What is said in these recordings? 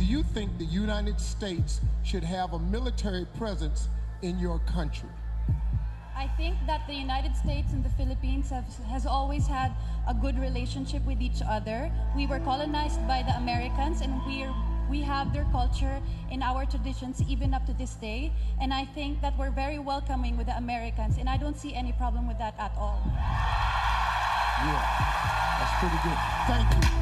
you think the United States should have a military presence in your country? I think that the United States and the Philippines has always had a good relationship with each other. We were colonized by the Americans, and we have their culture and our traditions even up to this day. And I think that we're very welcoming with the Americans, and I don't see any problem with that at all. Yeah, that's pretty good. Thank you.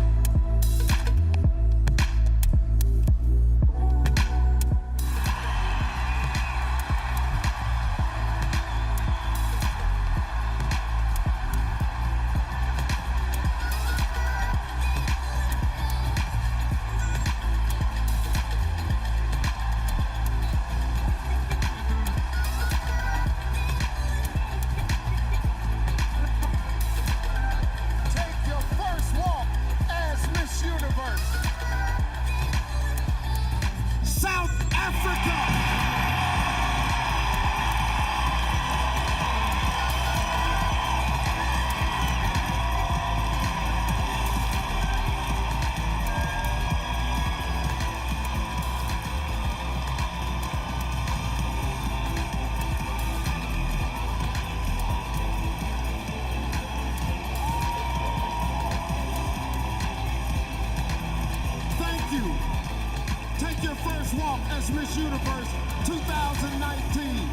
As Miss Universe 2019.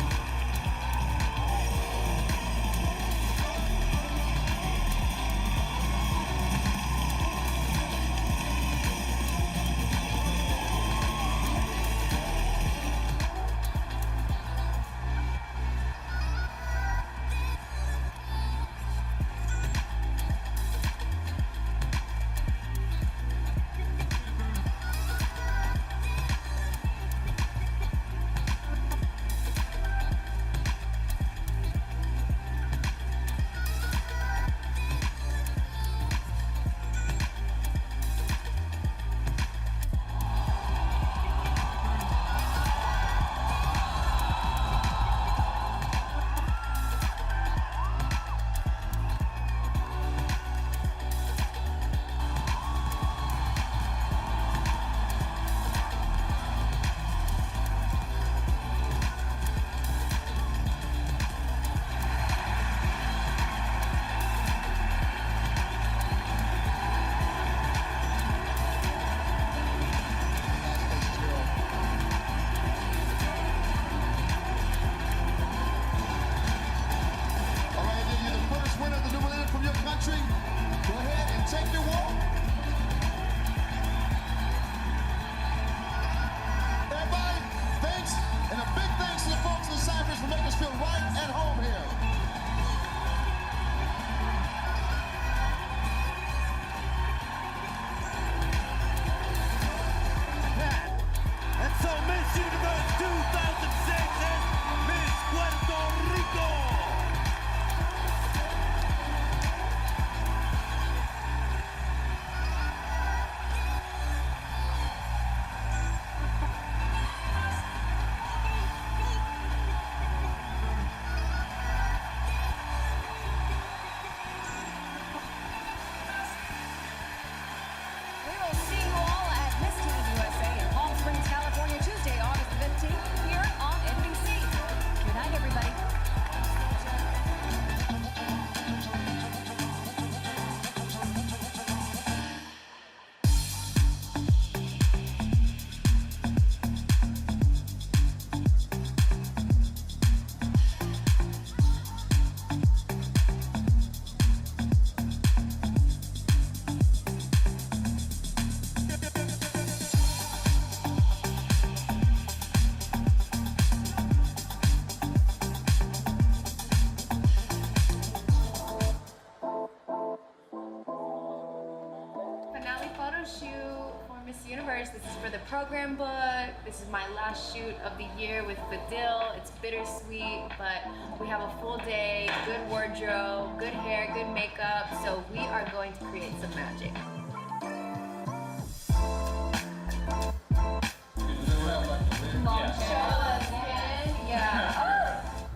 This is for the program book. This is my last shoot of the year with Fadil. It's bittersweet, but we have a full day, good wardrobe, good hair, good makeup, so we are going to create some magic.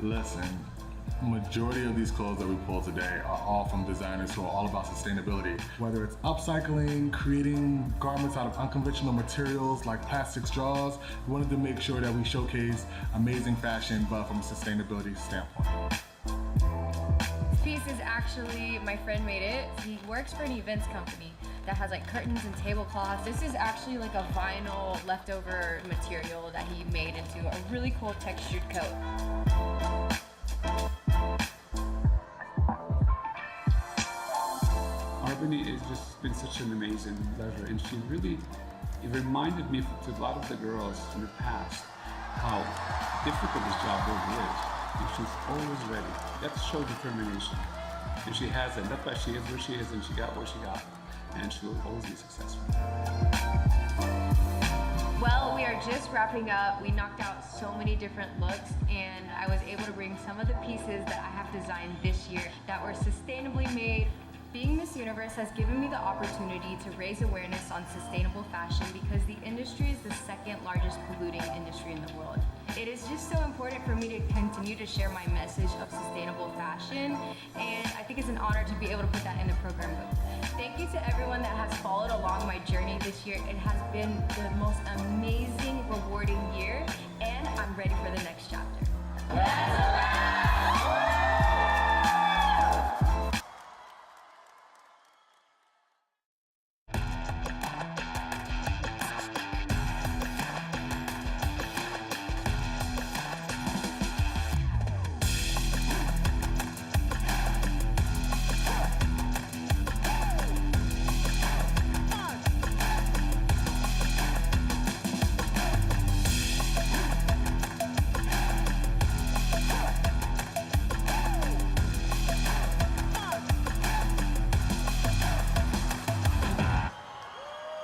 Listen, Majority of these clothes that we pull today are all from designers who are all about sustainability. Whether it's upcycling, creating garments out of unconventional materials like plastic straws, we wanted to make sure that we showcase amazing fashion, but from a sustainability standpoint. This piece is actually, my friend made it. He works for an events company that has like curtains and tablecloths. This is actually like a vinyl leftover material that he made into a really cool textured coat. Albany has just been such an amazing letter, and she really, it reminded me to a lot of the girls in the past how difficult this job really is. And she's always ready. You have to show determination. And she has it. That's why she is where she is, and she got where she got. And she will always be successful. Well, we are just wrapping up. We knocked out so many different looks, and I was able to bring some of the pieces that I have designed this year that were sustainably made. Being Miss Universe has given me the opportunity to raise awareness on sustainable fashion because the industry is the second largest polluting industry in the world. It is just so important for me to continue to share my message of sustainable fashion, and I think it's an honor to be able to put that in the program book. Thank you to everyone that has followed along my journey this year. It has been the most amazing, rewarding year, and I'm ready for the next chapter.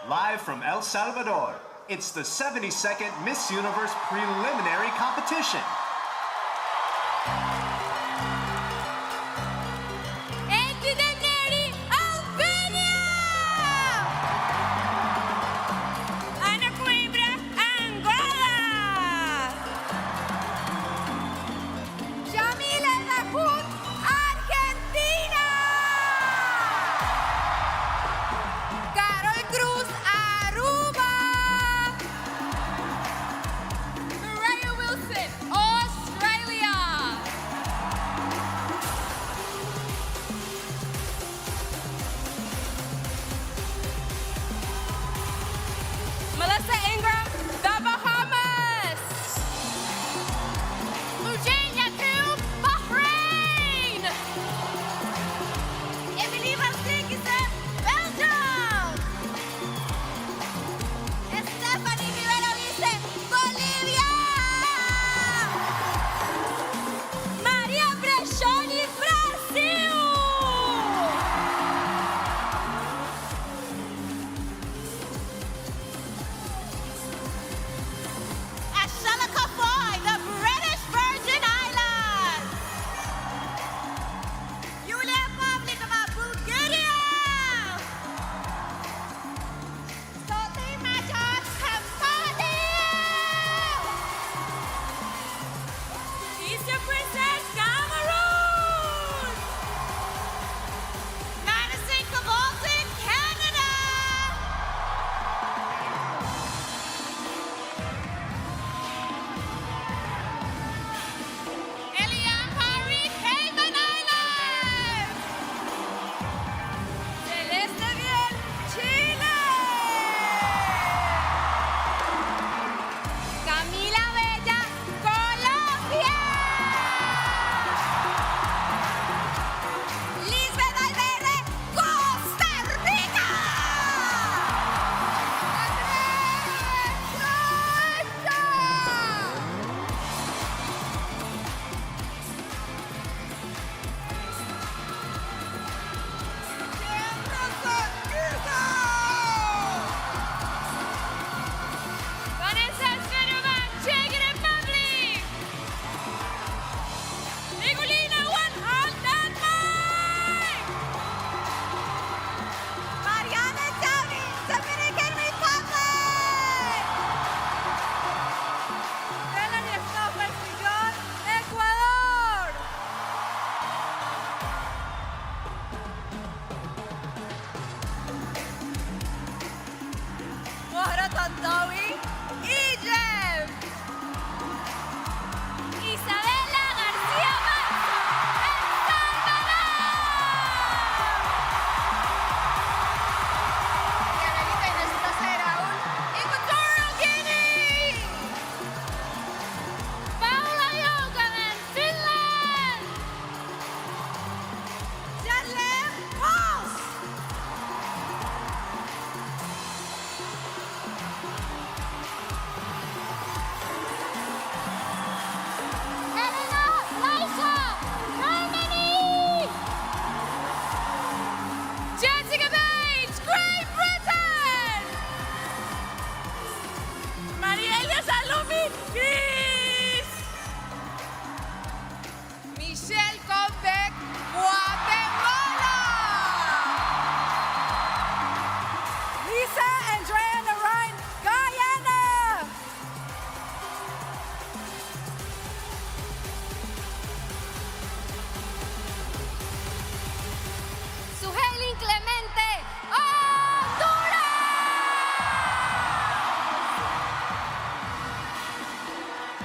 Live from El Salvador, it's the 72nd Miss Universe preliminary competition. And to the Mary Albania! Ana Coimbra, Angola! Jamila Lahut, Argentina! Carol Cruz, Aruba! Mariah Wilson,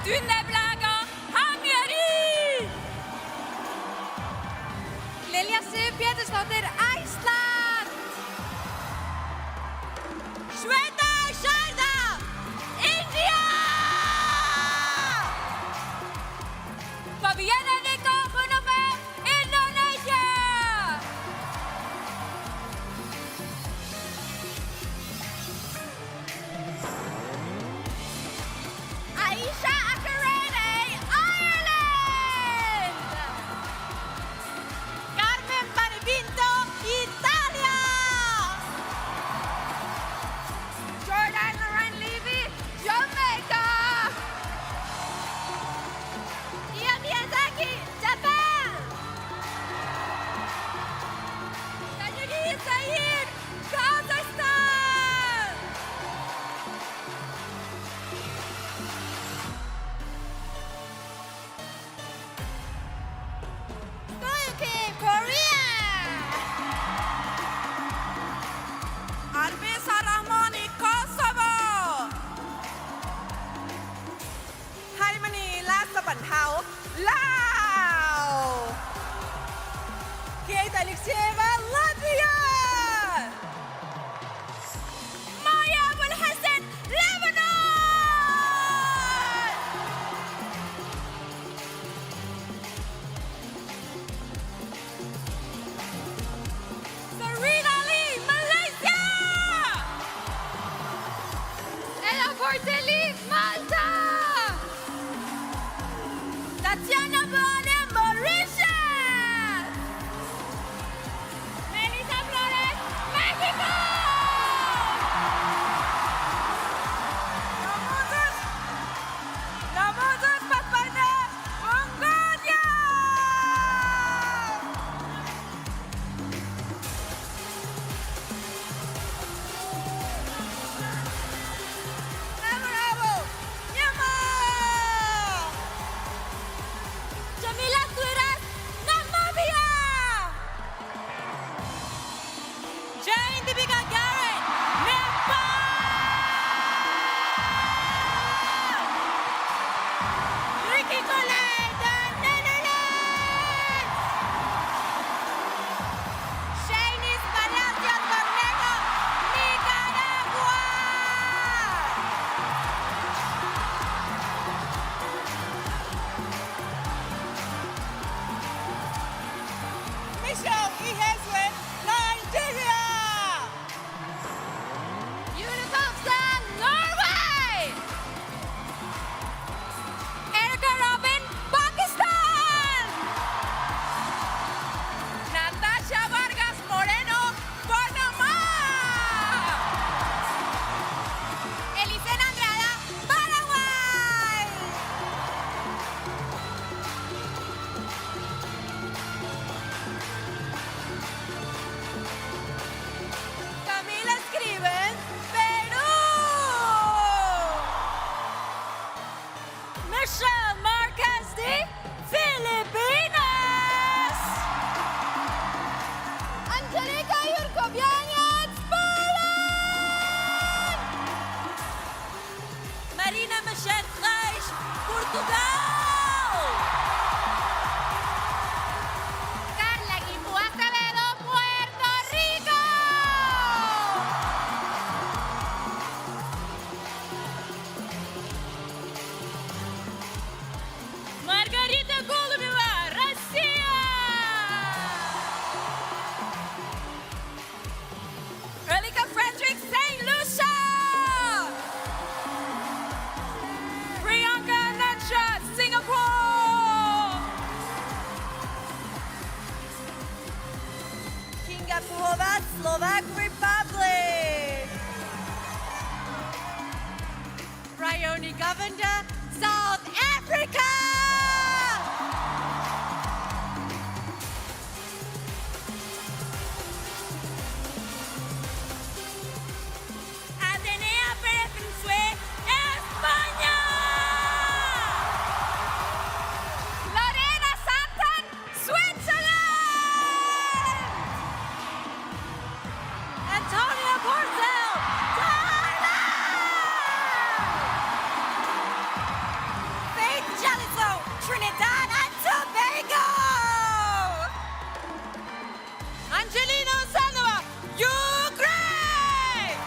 Tunneplaga Hungary! Lilja Sif Pétursdóttir, Iceland! Shweta Sharda, India! Fabienne Nico Hunove, Indonesia! Aisha Akarene, Ireland! Carmen Parvinto, Italia! Jordan Lauren Levy, Jamaica! Tia Miyazaki, Japan! Sayuri Said, Kazakhstan! Toyoki, Korea! Arbesa Rahmani, Kosovo! Harmony Lasabanthau, Laos! 𝐂𝐥𝐤𝐤𝐜, Latvia! Maya Abulhassan, Lebanon! Serena Lee, Malaysia! Ella Portelli, Malta! Tatiana Bone, Mauritius! Melissa Flores, Mexico! Lamuzas Papane, Mongolia! Memorable, Myanmar! Jamila Kuras, Namibia! Jane Deepika Garrett, Nepal! Ricky Collet, the Netherlands! Shanice Palacios Cornejo, Nicaragua! Michelle 𝐒𝐥𝐤𝐤, Nigeria! Unicosta, Norway! Erica Robin, Pakistan! Natasha Vargas Moreno, Panamá! Elisena Andrada, Paraguay! Camila Escriben, Perú! Michelle Marquez de Filipinas! Angelica Yurkovianian, Poland! Marina Michelle Reich, Portugal! Carla Guimbu Acevedo, Puerto Rico! Margarita Golubeva, Russia! Relika Frederick, St. Lucia! Priyanka Nansha, Singapore! Kinga Puhova, Slovak Republic! Bryony Govender, South Africa! Atenea Pérez Fensue, España! Lorena Santan, Switzerland! Antonia Porcel, Thailand! Trinidad and Tobago! Angelina Osalova, Ukraine!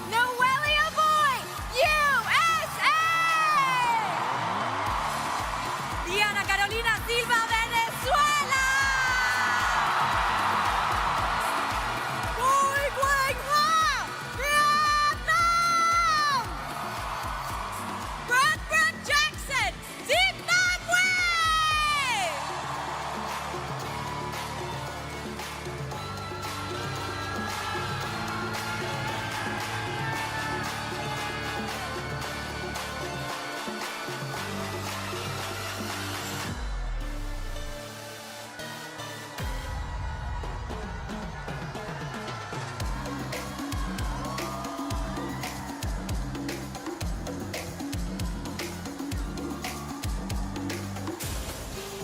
Noelia Boy, USA! Diana Carolina Silva, Venezuela! 𝐂𝐥𝐤𝐤𝐜, Vietnam! Brooke Jackson, Zimbabwe!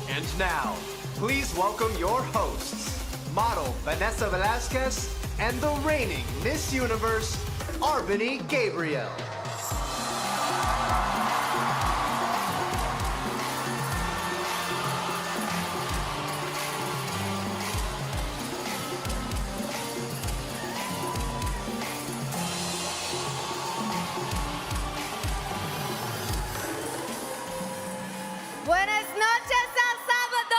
And now, please welcome your hosts, model Vanessa Velasquez and the reigning Miss Universe, 𝐂𝐈𝐕𝐄. Buenas noches, El Salvador!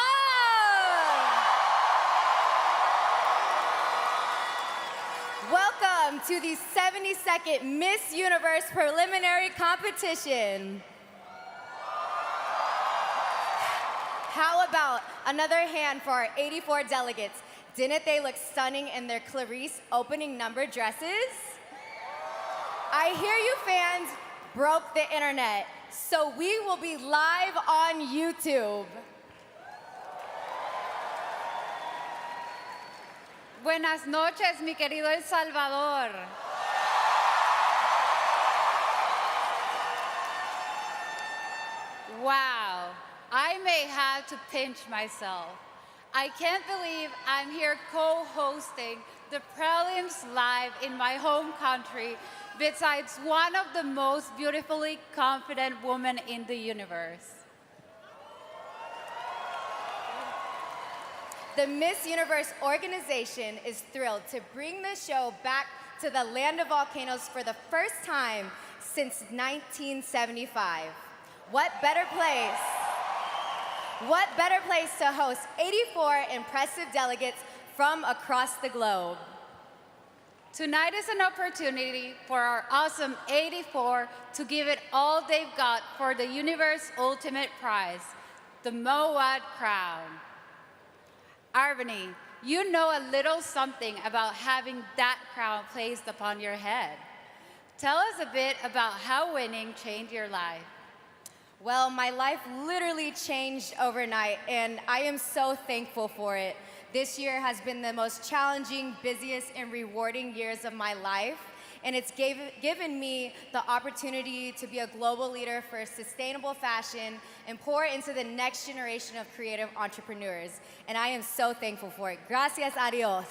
Welcome to the 72nd Miss Universe preliminary competition. How about another hand for our 84 delegates? Didn't they look stunning in their Clarice opening number dresses? I hear you fans broke the internet, so we will be live on YouTube. Buenas noches, mi querido El Salvador. Wow, I may have to pinch myself. I can't believe I'm here co-hosting the prelims live in my home country besides one of the most beautifully confident women in the universe. The Miss Universe organization is thrilled to bring the show back to the land of volcanoes for the first time since 1975. What better place? What better place to host 84 impressive delegates from across the globe? Tonight is an opportunity for our awesome 84 to give it all they've got for the universe's ultimate prize, the MOAD crown. Arvani, you know a little something about having that crown placed upon your head. Tell us a bit about how winning changed your life. Well, my life literally changed overnight, and I am so thankful for it. This year has been the most challenging, busiest, and rewarding years of my life, and it's given me the opportunity to be a global leader for sustainable fashion and pour into the next generation of creative entrepreneurs. And I am so thankful for it. Gracias a Dios.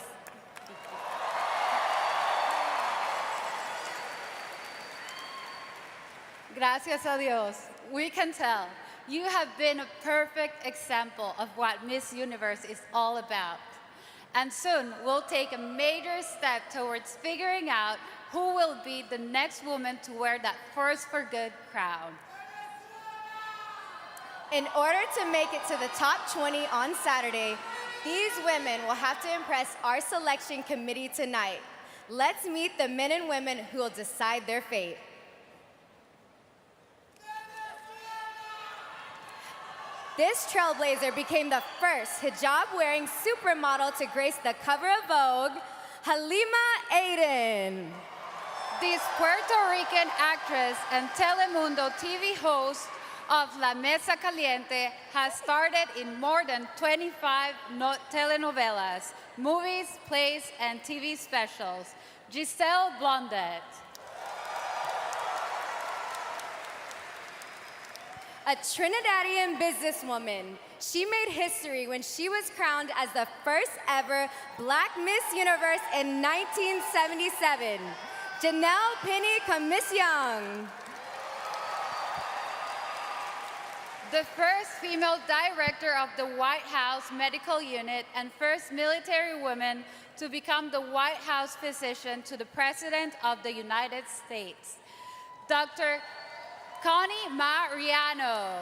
Gracias a Dios. We can tell you have been a perfect example of what Miss Universe is all about. And soon we'll take a major step towards figuring out who will be the next woman to wear that first for good crown. In order to make it to the top 20 on Saturday, these women will have to impress our selection committee tonight. Let's meet the men and women who will decide their fate. This trailblazer became the first hijab-wearing supermodel to grace the cover of Vogue, Halima Aden. This Puerto Rican actress and Telemundo TV host of La Mesa Caliente has starred in more than 25 telenovelas, movies, plays, and TV specials. Giselle Blondet. A Trinidadian businesswoman, She made history when she was crowned as the first ever Black Miss Universe in 1977. Janelle Penny Commission. The first female director of the White House Medical Unit and first military woman to become the White House physician to the President of the United States, Dr. Connie Mariano.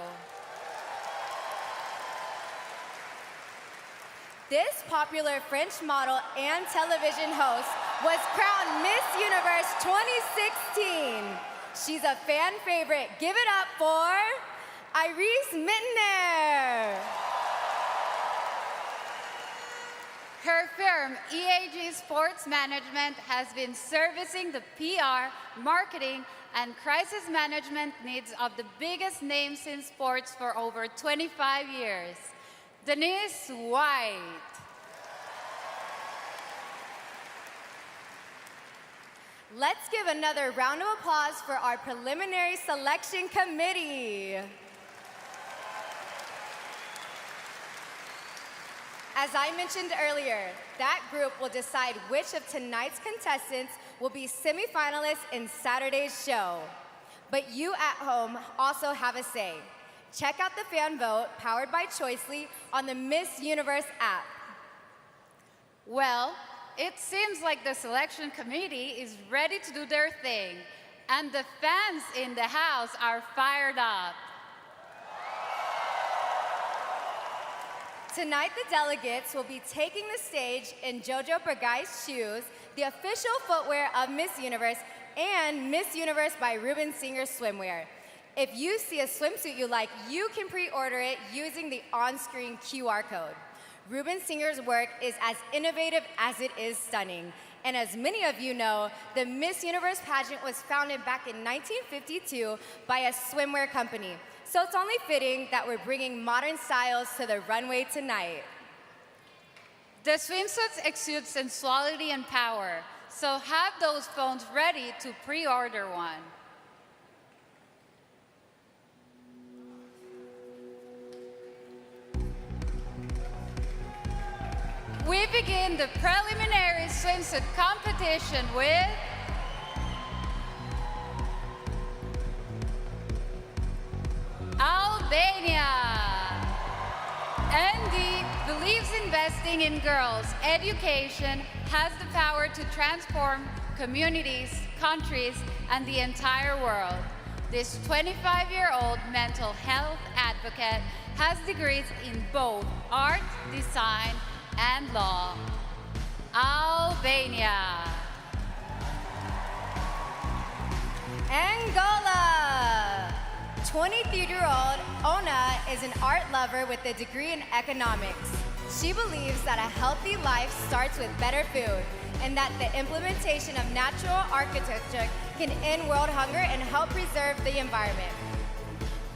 This popular French model and television host was crowned Miss Universe 2016. She's a fan favorite. Give it up for 𝐒𝐤𝐤𝐜𝐤. Her firm, 𝐒𝐥𝐤𝐜 Sports Management, has been servicing the PR, marketing, and crisis management needs of the biggest names in sports for over 25 years. Denise White. Let's give another round of applause for our preliminary selection committee. As I mentioned earlier, that group will decide which of tonight's contestants will be semifinalists in Saturday's show. But you at home also have a say. Check out the fan vote, powered by Choicely, on the Miss Universe app. Well, it seems like the selection committee is ready to do their thing, and the fans in the house are fired up. Tonight, the delegates will be taking the stage in 𝐂𝐥𝐢𝐜𝐤's shoes, the official footwear of Miss Universe, and Miss Universe by 𝐂𝐕𝐄 swimwear. If you see a swimsuit you like, you can pre-order it using the on-screen QR code. 𝐂𝐕𝐄's work is as innovative as it is stunning. And as many of you know, the Miss Universe pageant was founded back in 1952 by a swimwear company. So it's only fitting that we're bringing modern styles to the runway tonight. The swimsuits exude sensuality and power, so have those phones ready to pre-order one. We begin the preliminary swimsuit competition with Albania. ND believes investing in girls' education has the power to transform communities, countries, and the entire world. This 25-year-old mental health advocate has degrees in both art, design, and law. Albania. Angola. 23-year-old Ona is an art lover with a degree in economics. She believes that a healthy life starts with better food and that the implementation of natural architecture can end world hunger and help preserve the environment.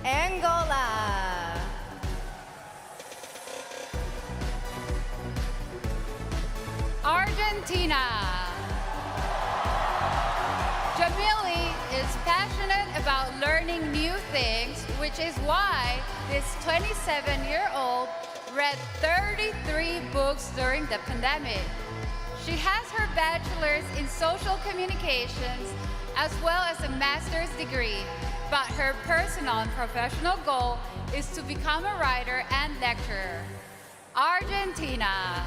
Angola. Argentina. Jamili is passionate about learning new things, which is why this 27-year-old read 33 books during the pandemic. She has her bachelor's in social communications as well as a master's degree, but her personal and professional goal is to become a writer and lecturer. Argentina.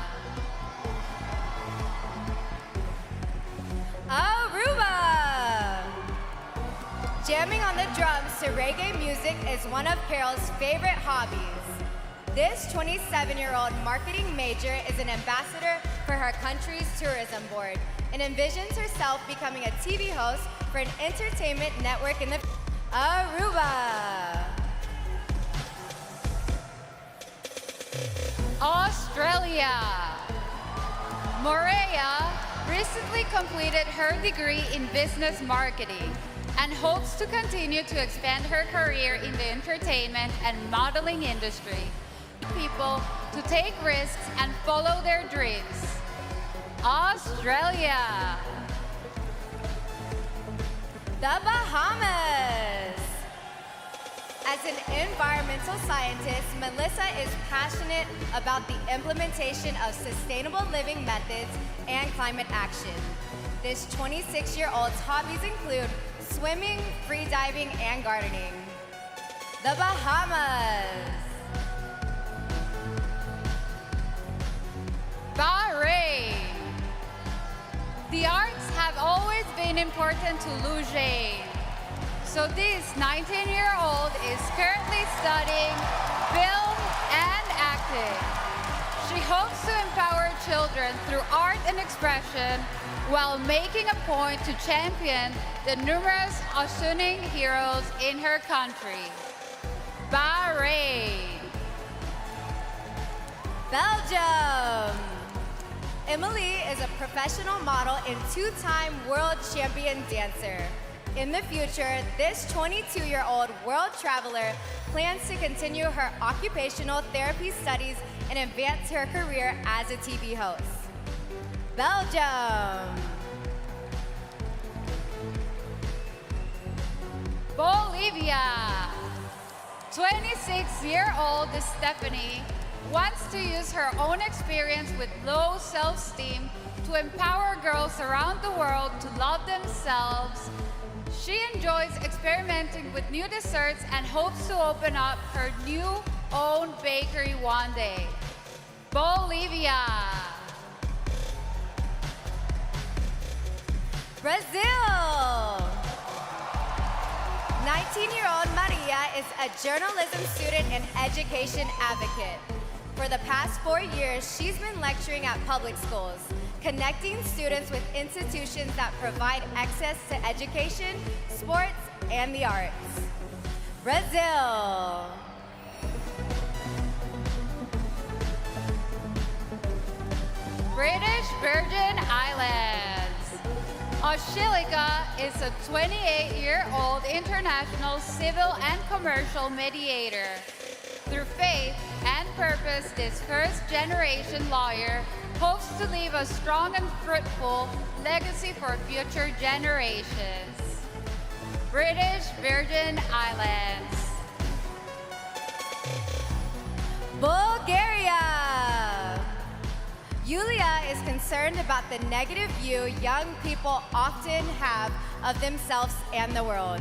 Aruba. Jamming on the drums to reggae music is one of Carol's favorite hobbies. This 27-year-old marketing major is an ambassador for her country's tourism board and envisions herself becoming a TV host for an entertainment network in the Aruba. Australia. Morea recently completed her degree in business marketing and hopes to continue to expand her career in the entertainment and modeling industry. People to take risks and follow their dreams. Australia. The Bahamas. As an environmental scientist, Melissa is passionate about the implementation of sustainable living methods and climate action. This 26-year-old's hobbies include swimming, freediving, and gardening. The Bahamas. Bahrain. The arts have always been important to 𝐂𝐥𝐢𝐤. So this 19-year-old is currently studying film and acting. She hopes to empower children through art and expression while making a point to champion the numerous unsung heroes in her country. Bahrain. Belgium. Emily is a professional model and two-time world champion dancer. In the future, this 22-year-old world traveler plans to continue her occupational therapy studies and advance her career as a TV host. Belgium. Bolivia. 26-year-old Stephanie wants to use her own experience with low self-esteem to empower girls around the world to love themselves. She enjoys experimenting with new desserts and hopes to open up her new own bakery one day. Bolivia. Brazil. 19-year-old Maria is a journalism student and education advocate. For the past 4 years, she's been lecturing at public schools, connecting students with institutions that provide access to education, sports, and the arts. Brazil. British Virgin Islands. 𝐂𝐥𝐢𝐤𝐜 is a 28-year-old international civil and commercial mediator. Through faith and purpose, this first-generation lawyer hopes to leave a strong and fruitful legacy for future generations. British Virgin Islands. Bulgaria. Yulia is concerned about the negative view young people often have of themselves and the world.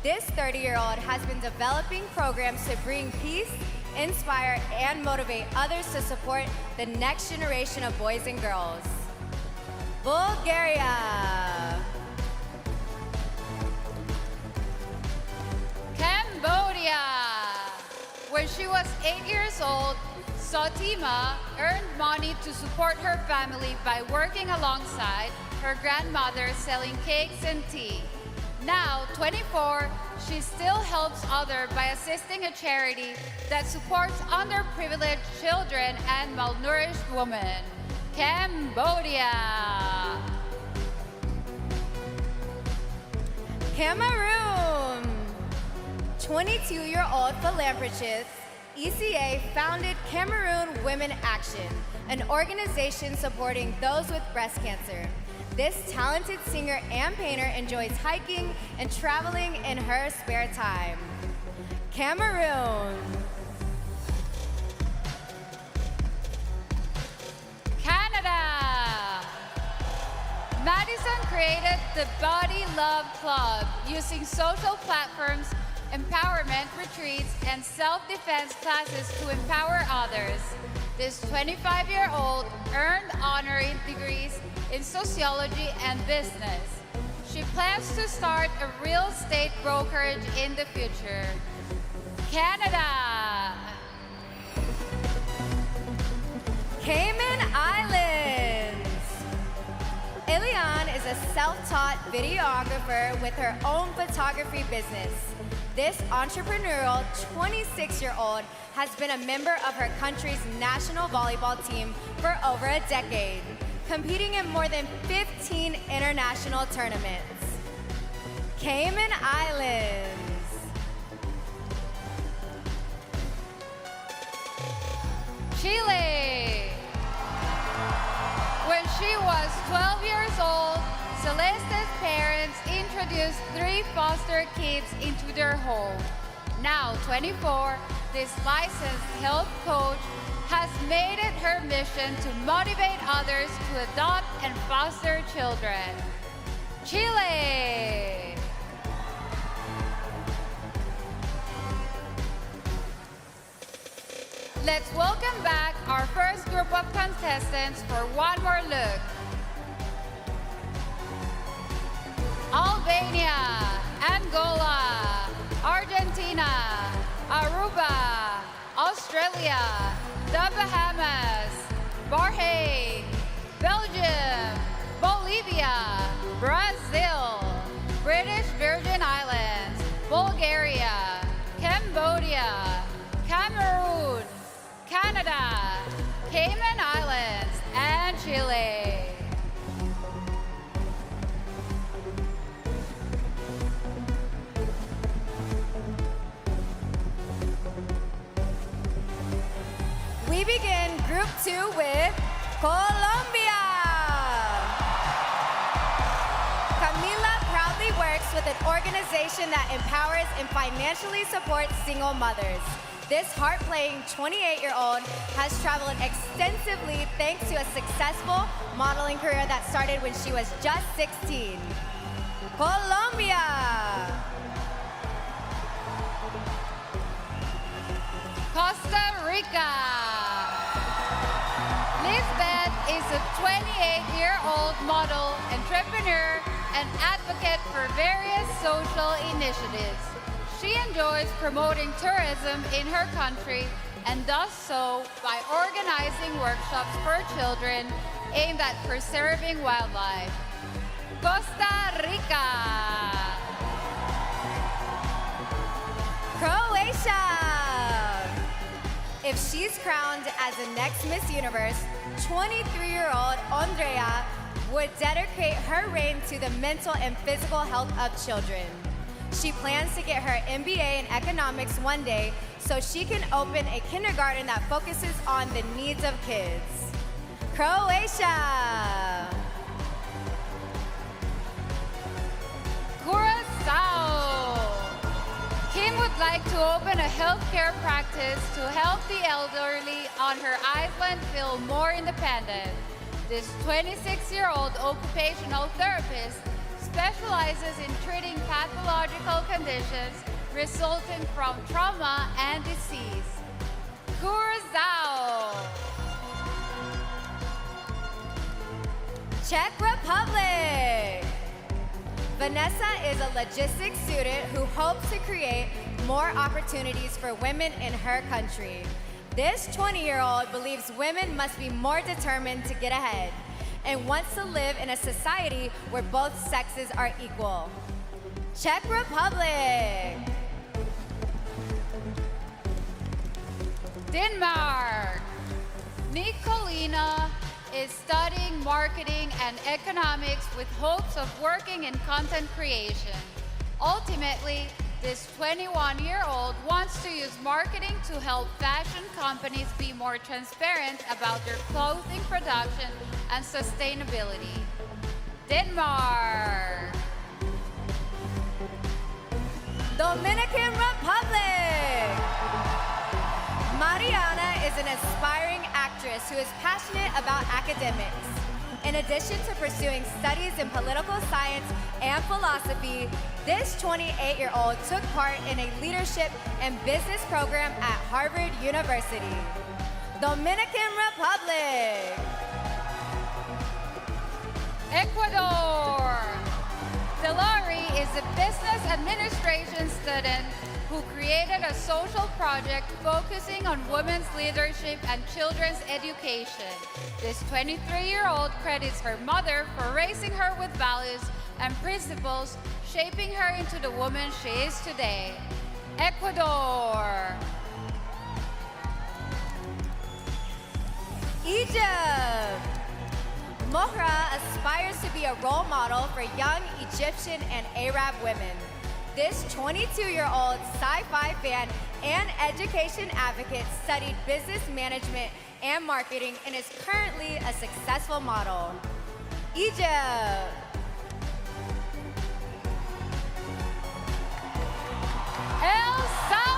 This 30-year-old has been developing programs to bring peace, inspire, and motivate others to support the next generation of boys and girls. Bulgaria. Cambodia. When she was 8 years old, Sotima earned money to support her family by working alongside her grandmother selling cakes and tea. Now, 24, she still helps others by assisting a charity that supports underprivileged children and malnourished women. Cambodia. Cameroon. 22-year-old philanthropist ECA founded Cameroon Women Action, an organization supporting those with breast cancer. This talented singer and painter enjoys hiking and traveling in her spare time. Cameroon. Canada. Madison created the Body Love Club using social platforms, empowerment retreats, and self-defense classes to empower others. This 25-year-old earned honorary degrees in sociology and business. She plans to start a real estate brokerage in the future. Canada. Cayman Islands. Eliane is a self-taught videographer with her own photography business. This entrepreneurial 26-year-old has been a member of her country's national volleyball team for over a decade, competing in more than 15 international tournaments. Cayman Islands. Chile. When she was 12 years old, Celeste's parents introduced 3 foster kids into their home. now 24, this licensed health coach has made it her mission to motivate others to adopt and foster children. Chile! Let's welcome back our first group of contestants for one more look. Albania, Angola, Argentina, Aruba, Australia, the Bahamas, Bahrain, Belgium, Bolivia, Brazil, British Virgin Islands, Bulgaria, Cambodia, Cameroon, Canada, Cayman Islands, and Chile. We begin Group 2 with Colombia. Camila proudly works with an organization that empowers and financially supports single mothers. This heart-playing 28-year-old has traveled extensively thanks to a successful modeling career that started when she was just 16. Colombia. Costa Rica. Lisbeth is a 28-year-old model, entrepreneur, and advocate for various social initiatives. She enjoys promoting tourism in her country and does so by organizing workshops for children aimed at preserving wildlife. Costa Rica. Croatia. If she's crowned as the next Miss Universe, 23-year-old Andrea would dedicate her reign to the mental and physical health of children. She plans to get her MBA in economics one day so she can open a kindergarten that focuses on the needs of kids. Croatia. Curaçao. Kim would like to open a healthcare practice to help the elderly on her island feel more independent. This 26-year-old occupational therapist specializes in treating pathological conditions resulting from trauma and disease. Curaçao. Czech Republic. Vanessa is a logistics student who hopes to create more opportunities for women in her country. This 20-year-old believes women must be more determined to get ahead and wants to live in a society where both sexes are equal. Czech Republic. Denmark. Nicolina is studying marketing and economics with hopes of working in content creation. Ultimately, this 21-year-old wants to use marketing to help fashion companies be more transparent about their clothing production and sustainability. Denmark. Dominican Republic. Mariana is an aspiring actress who is passionate about academics. In addition to pursuing studies in political science and philosophy, this 28-year-old took part in a leadership and business program at Harvard University. Dominican Republic. Ecuador. Delari is a business administration student who created a social project focusing on women's leadership and children's education. This 23-year-old credits her mother for raising her with values and principles, shaping her into the woman she is today. Ecuador. Egypt. Mohra aspires to be a role model for young Egyptian and Arab women. This 22-year-old sci-fi fan and education advocate studied business management and marketing and is currently a successful model. Egypt. El Salvador.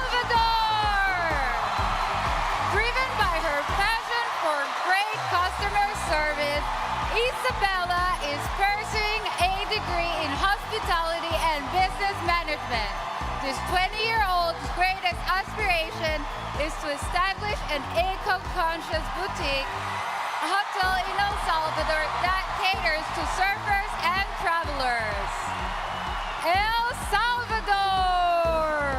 customer service, Isabella is pursuing a degree in hospitality and business management. This 20-year-old's greatest aspiration is to establish an eco-conscious boutique, a hotel in El Salvador that caters to surfers and travelers. El Salvador!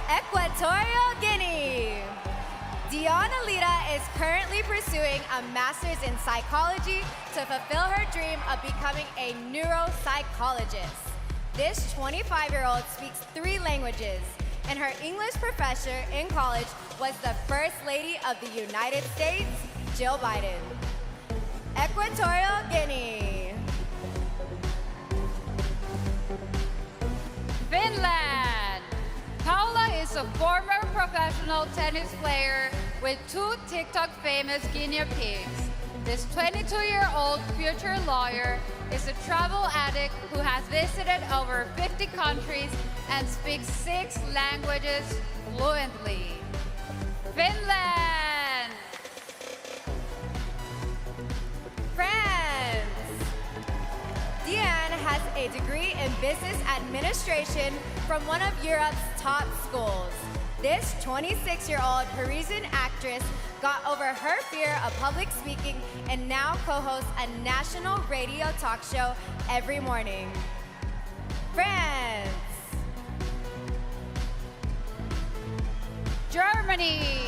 Equatorial Guinea. Dion Alita is currently pursuing a master's in psychology to fulfill her dream of becoming a neuropsychologist. This 25-year-old speaks 3 languages, and her English professor in college was the First Lady of the United States, Jill Biden. Equatorial Guinea. Finland. Paula is a former professional tennis player with 2 TikTok famous guinea pigs. This 22-year-old future lawyer is a travel addict who has visited over 50 countries and speaks 6 languages fluently. Finland! France. Diane has a degree in business administration from one of Europe's top schools. This 26-year-old Parisian actress got over her fear of public speaking and now co-hosts a national radio talk show every morning. France. Germany.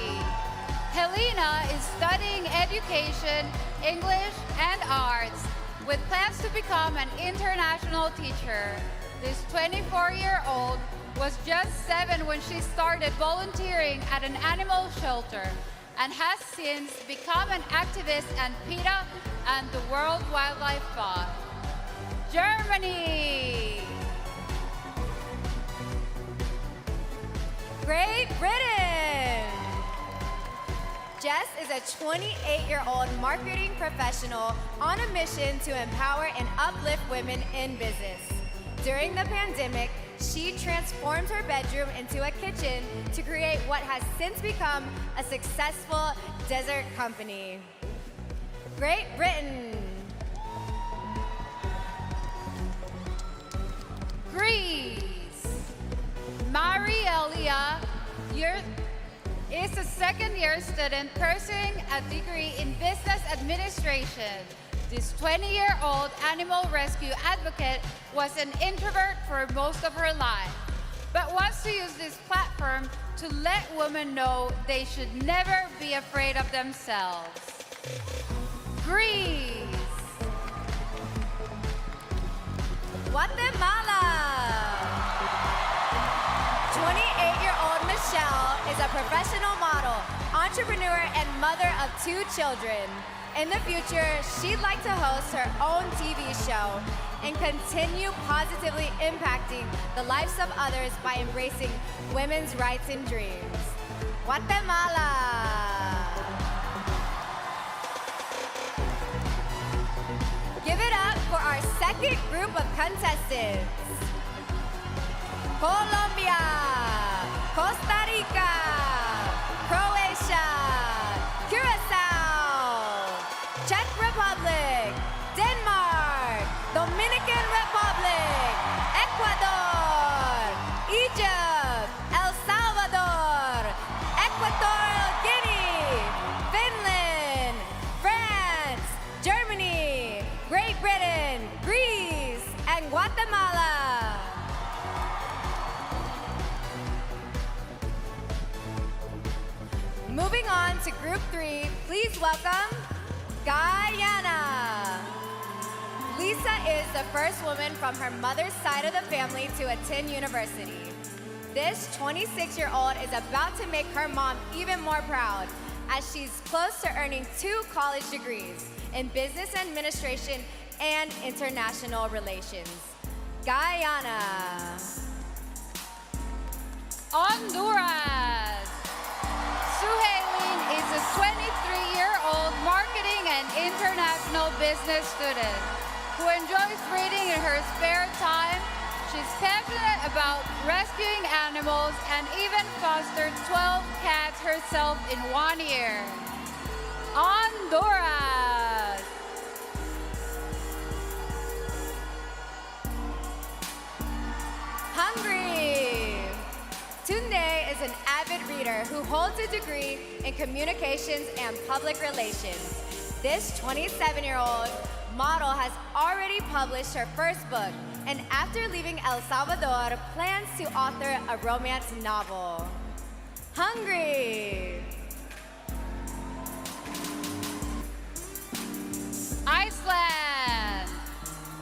Helena is studying education, English, and arts with plans to become an international teacher. This 24-year-old was just 7 when she started volunteering at an animal shelter and has since become an activist and PETA and the World Wildlife Fund. Germany! Great Britain. Jess is a 28-year-old marketing professional on a mission to empower and uplift women in business. During the pandemic, she transformed her bedroom into a kitchen to create what has since become a successful dessert company. Great Britain. Greece. Marielia is a second-year student pursuing a degree in business administration. This 20-year-old animal rescue advocate was an introvert for most of her life, but wants to use this platform to let women know they should never be afraid of themselves. Greece. Guatemala. 28-year-old Michelle is a professional model, entrepreneur, and mother of 2 children. In the future, she'd like to host her own TV show and continue positively impacting the lives of others by embracing women's rights and dreams. Guatemala. Give it up for our second group of contestants. Colombia, Costa Rica, Croatia, Curacao, Czech Republic, Denmark, Dominican Republic, Ecuador, Egypt, El Salvador, Equatorial Guinea, Finland, France, Germany, Great Britain, Greece, and Guatemala. Moving on to Group 3, please welcome Guyana. Lisa is the first woman from her mother's side of the family to attend university. This 26-year-old is about to make her mom even more proud as she's close to earning 2 college degrees in business administration and international relations. Guyana. Honduras. Suhailin is a 23-year-old marketing and international business student who enjoys reading in her spare time. She's passionate about rescuing animals and even fostered 12 cats herself in 1 year. holds a degree in communications and public relations. This 27-year-old model has already published her first book, and after leaving El Salvador, plans to author a romance novel. Hungary! Iceland!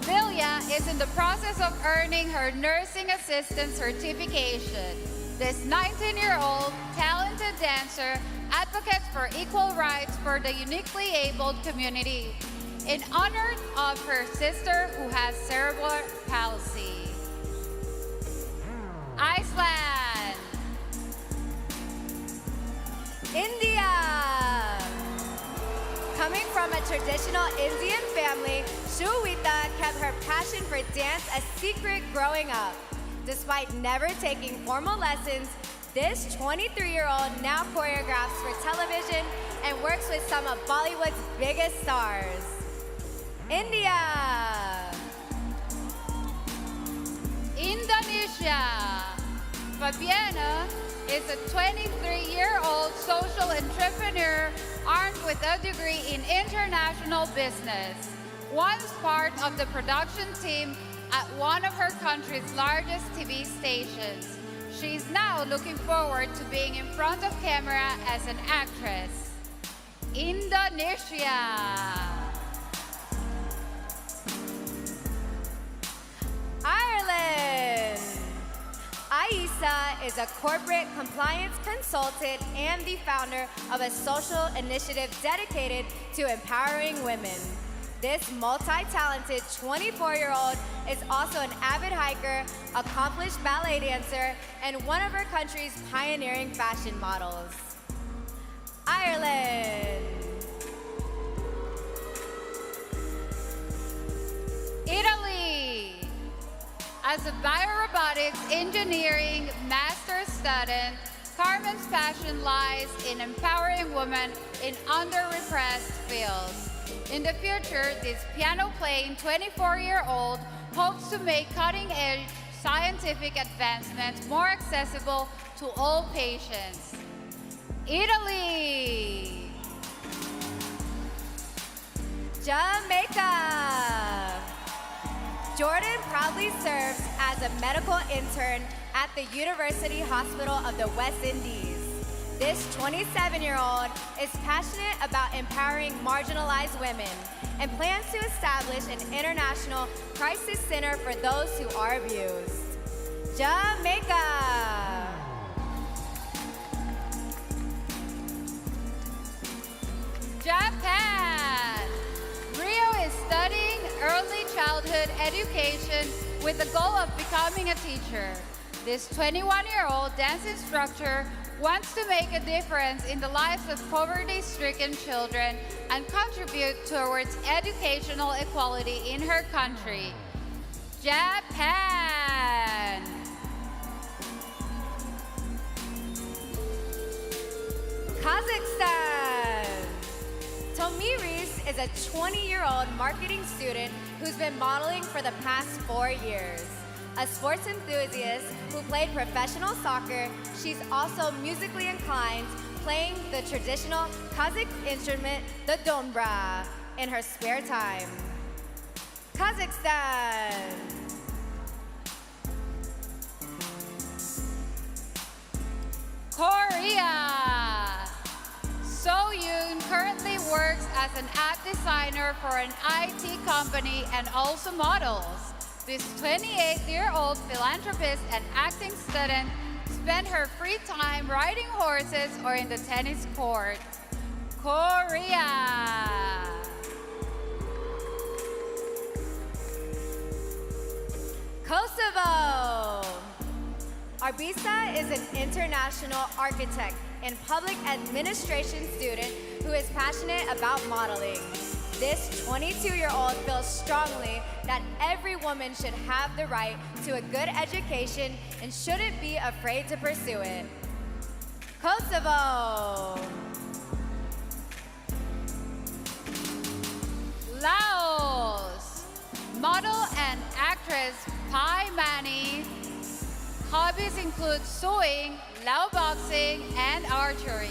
Vilja is in the process of earning her nursing assistant certification. This 19-year-old talented dancer advocates for equal rights for the uniquely abled community in honor of her sister who has cerebral palsy. Iceland! India! Coming from a traditional Indian family, 𝐂𝐤𝐤𝐜 kept her passion for dance a secret growing up. Despite never taking formal lessons, this 23-year-old now choreographs for television and works with some of Bollywood's biggest stars. India! Indonesia! Fabiana is a 23-year-old social entrepreneur armed with a degree in international business. Once part of the production team at one of her country's largest TV stations, she's now looking forward to being in front of camera as an actress. Indonesia! Ireland! Aisa is a corporate compliance consultant and the founder of a social initiative dedicated to empowering women. This multi-talented 24-year-old is also an avid hiker, accomplished ballet dancer, and one of her country's pioneering fashion models. Ireland! Italy! As a biorobotics engineering master's student, Carmen's passion lies in empowering women in underrepressed fields. In the future, this piano-playing 24-year-old hopes to make cutting-edge scientific advancements more accessible to all patients. Italy! Jamaica! Jordan proudly serves as a medical intern at the University Hospital of the West Indies. This 27-year-old is passionate about empowering marginalized women and plans to establish an international crisis center for those who are abused. Jamaica! Japan! Rio is studying early childhood education with the goal of becoming a teacher. This 21-year-old dance instructor wants to make a difference in the lives of poverty-stricken children and contribute towards educational equality in her country. Japan! Kazakhstan! Tomiris is a 20-year-old marketing student who's been modeling for the past 4 years. A sports enthusiast who played professional soccer, she's also musically inclined, playing the traditional Kazakh instrument, the dombra, in her spare time. Kazakhstan! Korea! So-yoon currently works as an app designer for an IT company and also models. This 28-year-old philanthropist and acting student spent her free time riding horses or in the tennis court. Korea! Kosovo! Arbisa is an international architect and public administration student who is passionate about modeling. This 22-year-old feels strongly that every woman should have the right to a good education and shouldn't be afraid to pursue it. Kosovo! Laos! Model and actress Pai Mani. Hobbies include sewing, Lao boxing, and archery.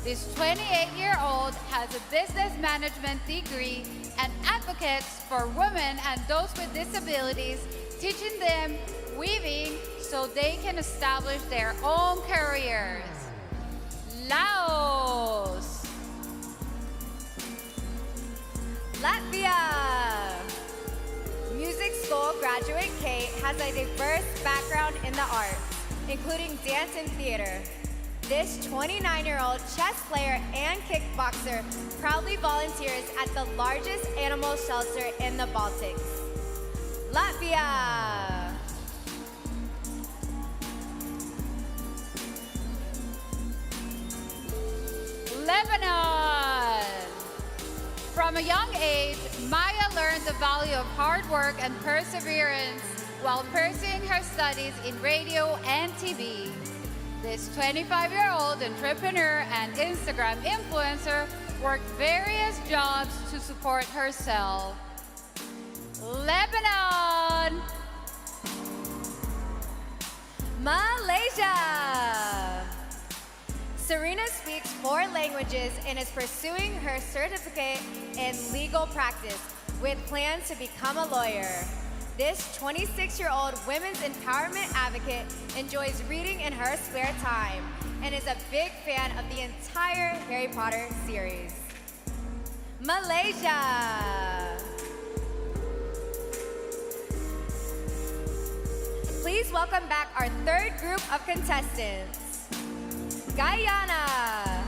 This 28-year-old has a business management degree and advocates for women and those with disabilities, teaching them weaving so they can establish their own careers. Laos. Latvia. Music school graduate Kate has a diverse background in the arts, including dance and theater. This 29-year-old chess player and kickboxer proudly volunteers at the largest animal shelter in the Baltics. Latvia. Lebanon. From a young age, Maya learned the value of hard work and perseverance while pursuing her studies in radio and TV. This 25-year-old entrepreneur and Instagram influencer worked various jobs to support herself. Lebanon. Malaysia. Serena speaks 4 languages and is pursuing her certificate in legal practice with plans to become a lawyer. This 26-year-old women's empowerment advocate enjoys reading in her spare time and is a big fan of the entire Harry Potter series. Malaysia. Please welcome back our 3rd group of contestants. Guyana,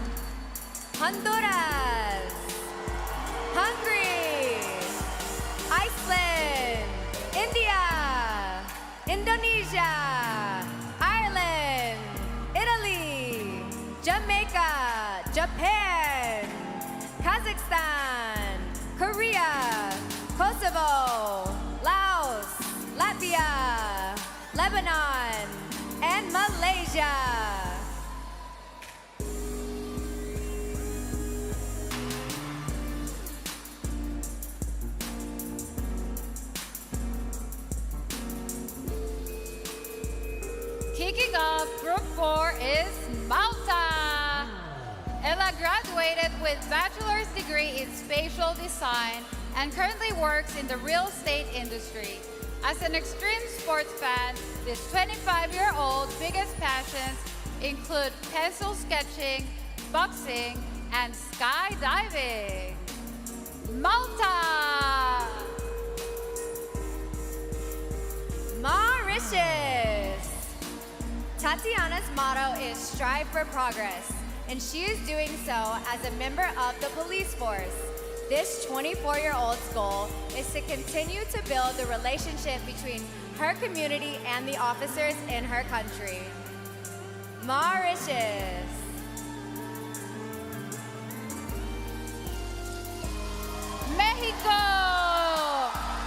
Honduras, Hungary, Iceland, India, Indonesia, Ireland, Italy, Jamaica, Japan, Kazakhstan, Korea, Kosovo, Laos, Latvia, Lebanon, and Malaysia. Kicking off Group 4 is Malta. Ella graduated with bachelor's degree in spatial design and currently works in the real estate industry. As an extreme sports fan, this 25-year-old biggest passions include pencil sketching, boxing, and skydiving. Malta. Mauritius. Tatiana's motto is strive for progress, and she is doing so as a member of the police force. This 24-year-old's goal is to continue to build the relationship between her community and the officers in her country. Mauritius. Mexico.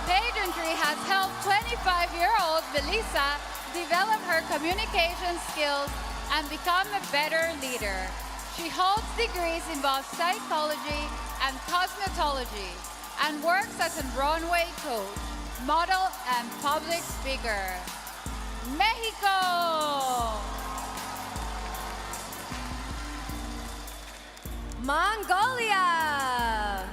Pageantry has helped 25-year-old Melissa develop her communication skills and become a better leader. She holds degrees in both psychology and cosmetology and works as a runway coach, model, and public speaker. Mexico! Mongolia!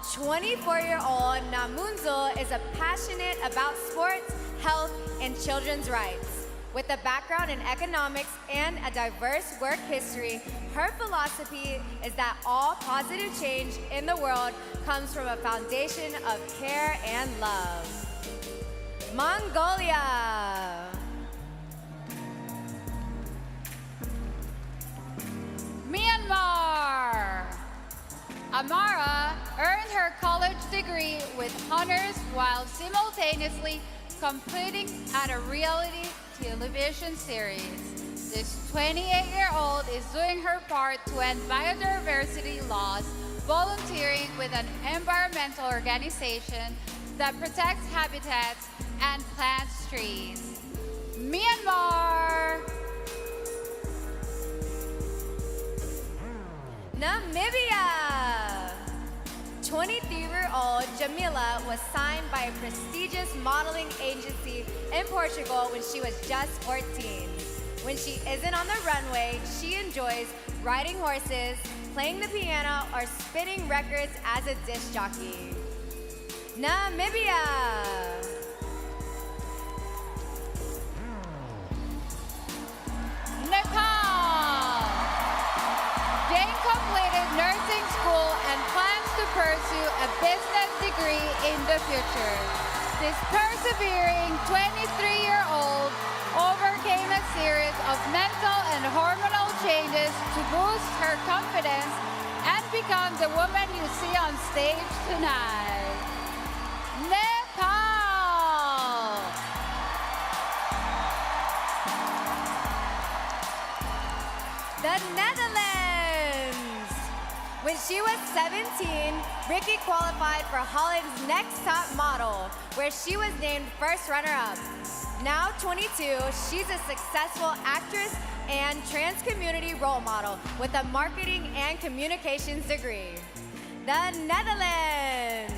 24-year-old Namunzo is a passionate about sports, health, and children's rights. With a background in economics and a diverse work history, her philosophy is that all positive change in the world comes from a foundation of care and love. Mongolia! Myanmar! Amara earned her college degree with honors while simultaneously competing at a reality television series. This 28-year-old is doing her part to end biodiversity loss, volunteering with an environmental organization that protects habitats and plants trees. Myanmar! Namibia! 23-year-old Jamila was signed by a prestigious modeling agency in Portugal when she was just 14. When she isn't on the runway, she enjoys riding horses, playing the piano, or spinning records as a disc jockey. Namibia. Nepal. Jane completed nursing school and plans to pursue a business degree in the future. This persevering 23-year-old overcame a series of mental and hormonal changes to boost her confidence and become the woman you see on stage tonight. Nepal! The Netherlands. When she was 17, Ricky qualified for Holland's Next Top Model, where she was named first runner-up. Now 22, she's a successful actress and trans community role model with a marketing and communications degree. The Netherlands.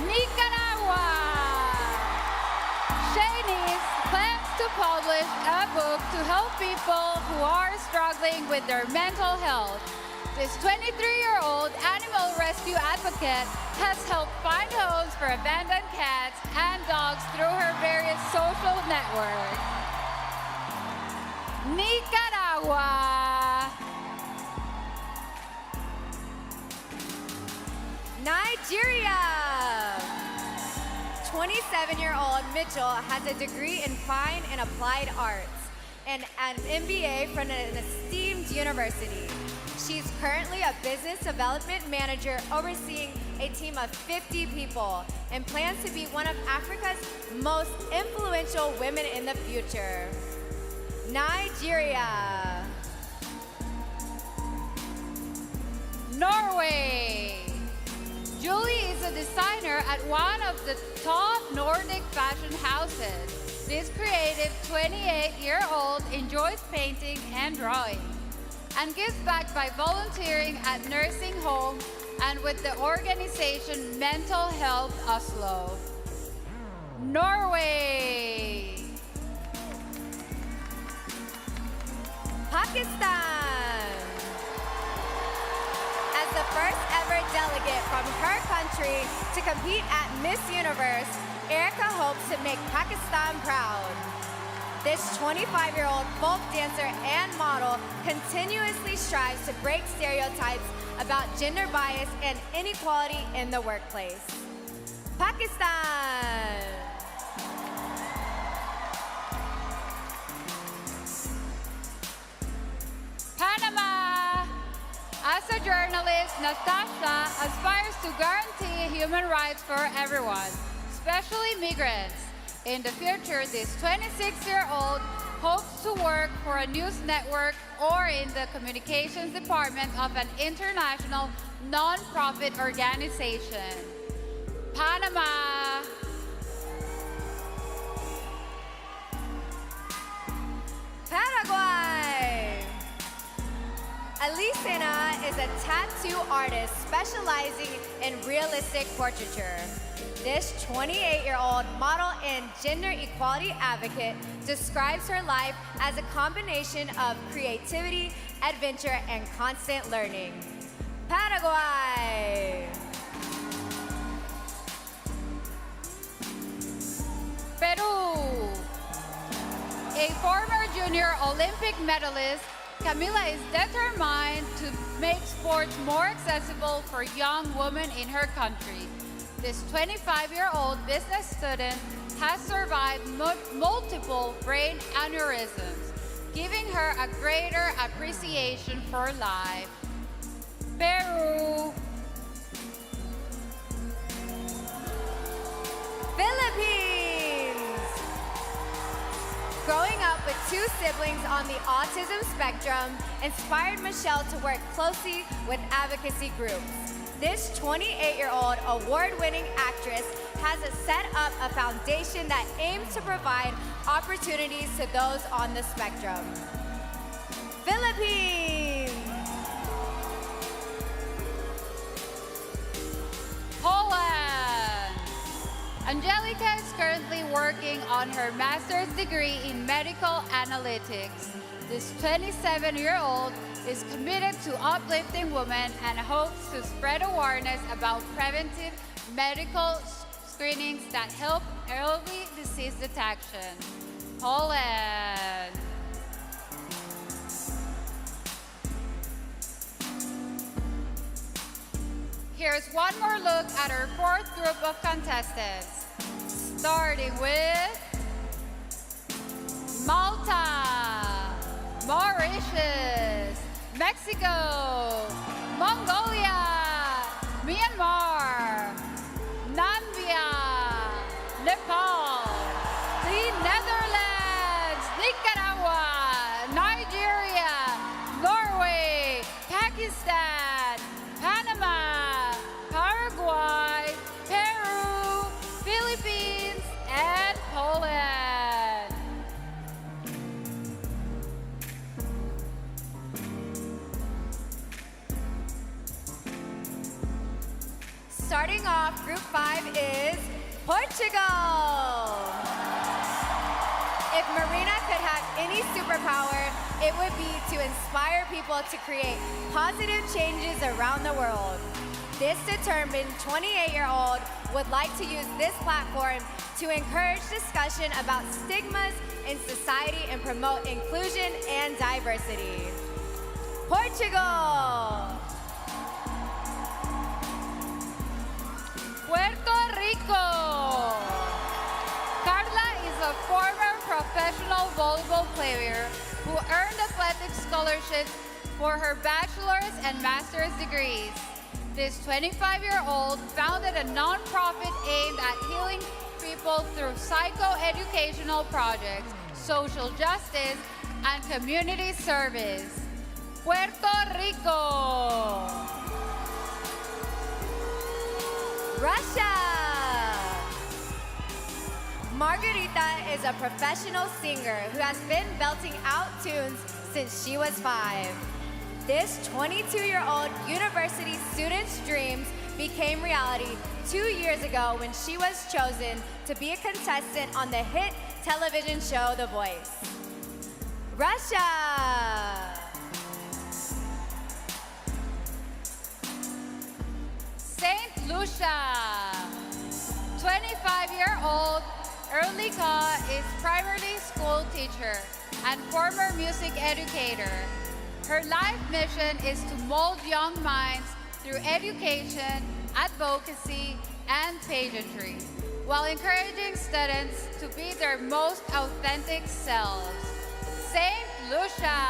Nicaragua. Shanice plans to publish a book to help people who are struggling with their mental health. This 23-year-old animal rescue advocate has helped find homes for abandoned cats and dogs through her various social networks. Nicaragua. Nigeria. 27-year-old Mitchell has a degree in fine and applied arts and an MBA from an esteemed university. She's currently a business development manager overseeing a team of 50 people and plans to be one of Africa's most influential women in the future. Nigeria. Norway. Julie is a designer at one of the top Nordic fashion houses. This creative 28-year-old enjoys painting and drawing and gives back by volunteering at nursing home and with the organization Mental Health Oslo. Norway. Pakistan. As the first ever delegate from her country to compete at Miss Universe, Erica hopes to make Pakistan proud. This 25-year-old folk dancer and model continuously strives to break stereotypes about gender bias and inequality in the workplace. Pakistan. Panama. As a journalist, Natasha aspires to guarantee human rights for everyone, especially migrants. In the future, this 26-year-old hopes to work for a news network or in the communications department of an international non-profit organization. Panama. Paraguay. Alicena is a tattoo artist specializing in realistic portraiture. This 28-year-old model and gender equality advocate describes her life as a combination of creativity, adventure, and constant learning. Paraguay. Peru. A former junior Olympic medalist, Camila is determined to make sports more accessible for young women in her country. This 25-year-old business student has survived multiple brain aneurysms, giving her a greater appreciation for life. Peru. Philippines. Growing up with two siblings on the autism spectrum inspired Michelle to work closely with advocacy groups. This 28-year-old award-winning actress has set up a foundation that aims to provide opportunities to those on the spectrum. Philippines. Poland. Angelica is currently working on her master's degree in medical analytics. This 27-year-old is committed to uplifting women and hopes to spread awareness about preventive medical screenings that help early disease detection. Poland. Here's one more look at our fourth group of contestants, starting with Malta, Mauritius, Mexico, Mongolia, Myanmar, Namibia, Nepal, the Netherlands, Nicaragua, Nigeria, Norway, Pakistan, Panama, Paraguay, Peru, Philippines, and Poland. Starting off, Group 5 is Portugal. If Marina could have any superpower, it would be to inspire people to create positive changes around the world. This determined 28-year-old would like to use this platform to encourage discussion about stigmas in society and promote inclusion and diversity. Portugal. Puerto Rico. Carla is a former professional volleyball player who earned athletic scholarships for her bachelor's and master's degrees. This 25-year-old founded a nonprofit aimed at healing people through psycho-educational projects, social justice, and community service. Puerto Rico. Russia. Margarita is a professional singer who has been belting out tunes since she was 5. This 22-year-old university student's dreams became reality 2 years ago when she was chosen to be a contestant on the hit television show The Voice. Russia. St. Lucia. 25-year-old 𝐂𝐤𝐤𝐜 is primary school teacher and former music educator. Her life mission is to mold young minds through education, advocacy, and pageantry, while encouraging students to be their most authentic selves. St. Lucia.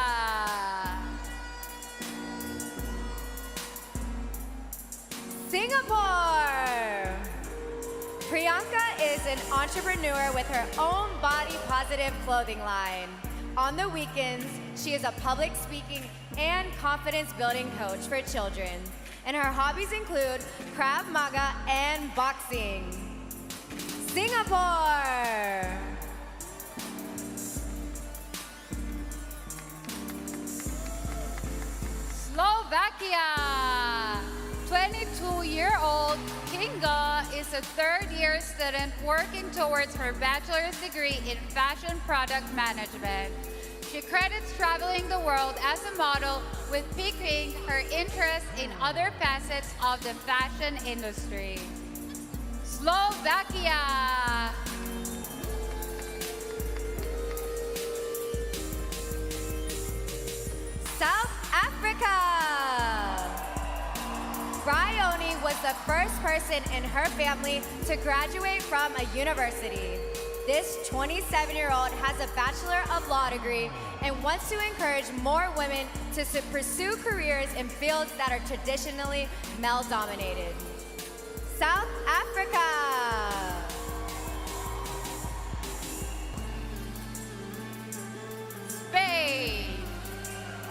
Singapore. Priyanka is an entrepreneur with her own body-positive clothing line. On the weekends, she is a public speaking and confidence-building coach for children. And her hobbies include Krav Maga and boxing. Singapore. Slovakia. 22-year-old 𝐂𝐤𝐤𝐜 is a third-year student working towards her bachelor's degree in fashion product management. She credits traveling the world as a model with piquing her interest in other facets of the fashion industry. Slovakia. South Africa. Bryony was the first person in her family to graduate from a university. This 27-year-old has a Bachelor of Law degree and wants to encourage more women to pursue careers in fields that are traditionally male-dominated. South Africa. Spain.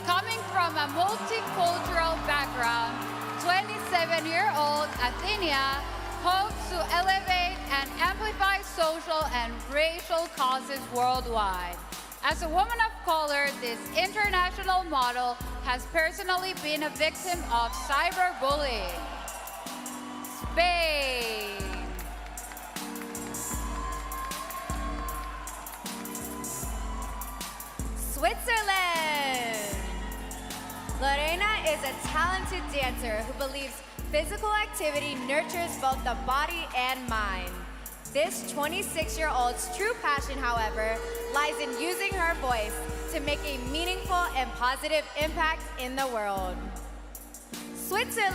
Coming from a multicultural background, 27-year-old Athenia hopes to elevate and amplify social and racial causes worldwide. As a woman of color, this international model has personally been a victim of cyberbullying. Spain. Switzerland. Lorena is a talented dancer who believes physical activity nurtures both the body and mind. This 26-year-old's true passion, however, lies in using her voice to make a meaningful and positive impact in the world. Switzerland.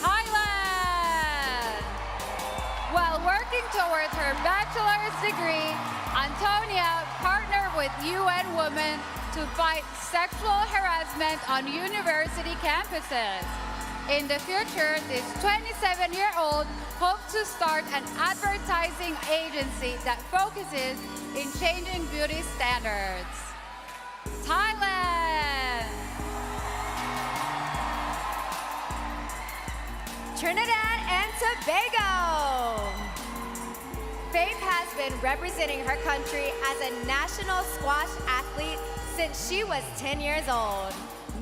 Thailand. While working towards her bachelor's degree, Antonia partnered with UN Women to fight sexual harassment on university campuses. In the future, this 27-year-old hopes to start an advertising agency that focuses in changing beauty standards. Thailand. Trinidad and Tobago. Faith has been representing her country as a national squash athlete since she was 10 years old.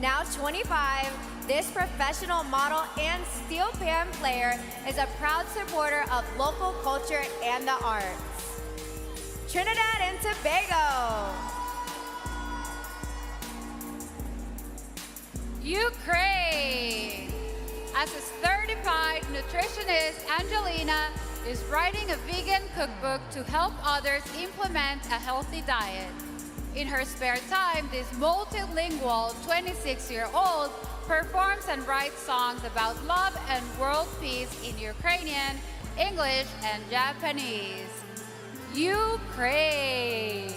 Now 25, this professional model and steel pan player is a proud supporter of local culture and the arts. Trinidad and Tobago. Ukraine. As a certified nutritionist, Angelina is writing a vegan cookbook to help others implement a healthy diet. In her spare time, this multilingual 26-year-old performs and writes songs about love and world peace in Ukrainian, English, and Japanese. Ukraine.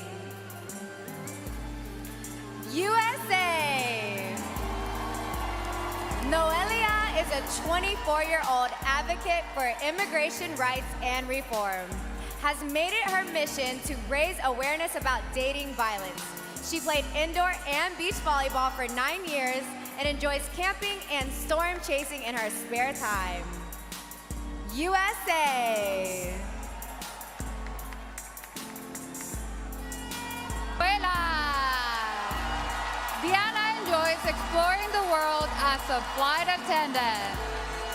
USA. Noelia is a 24-year-old advocate for immigration rights and reform. Has made it her mission to raise awareness about dating violence. She played indoor and beach volleyball for 9 years and enjoys camping and storm chasing in her spare time. USA. Diana enjoys exploring the world as a flight attendant,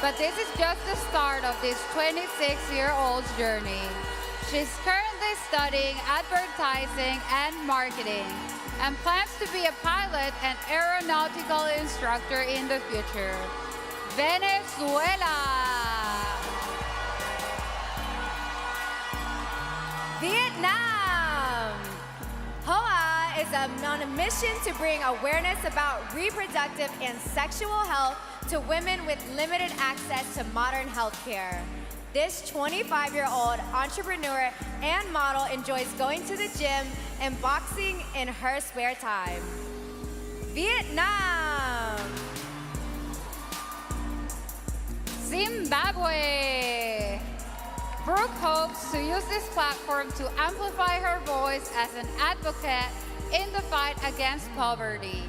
but this is just the start of this 26-year-old's journey. She's currently studying advertising and marketing and plans to be a pilot and aeronautical instructor in the future. Venezuela. Vietnam. Hoa is on a mission to bring awareness about reproductive and sexual health to women with limited access to modern health care. This 25-year-old entrepreneur and model enjoys going to the gym and boxing in her spare time. Vietnam. Zimbabwe. Brooke hopes to use this platform to amplify her voice as an advocate in the fight against poverty.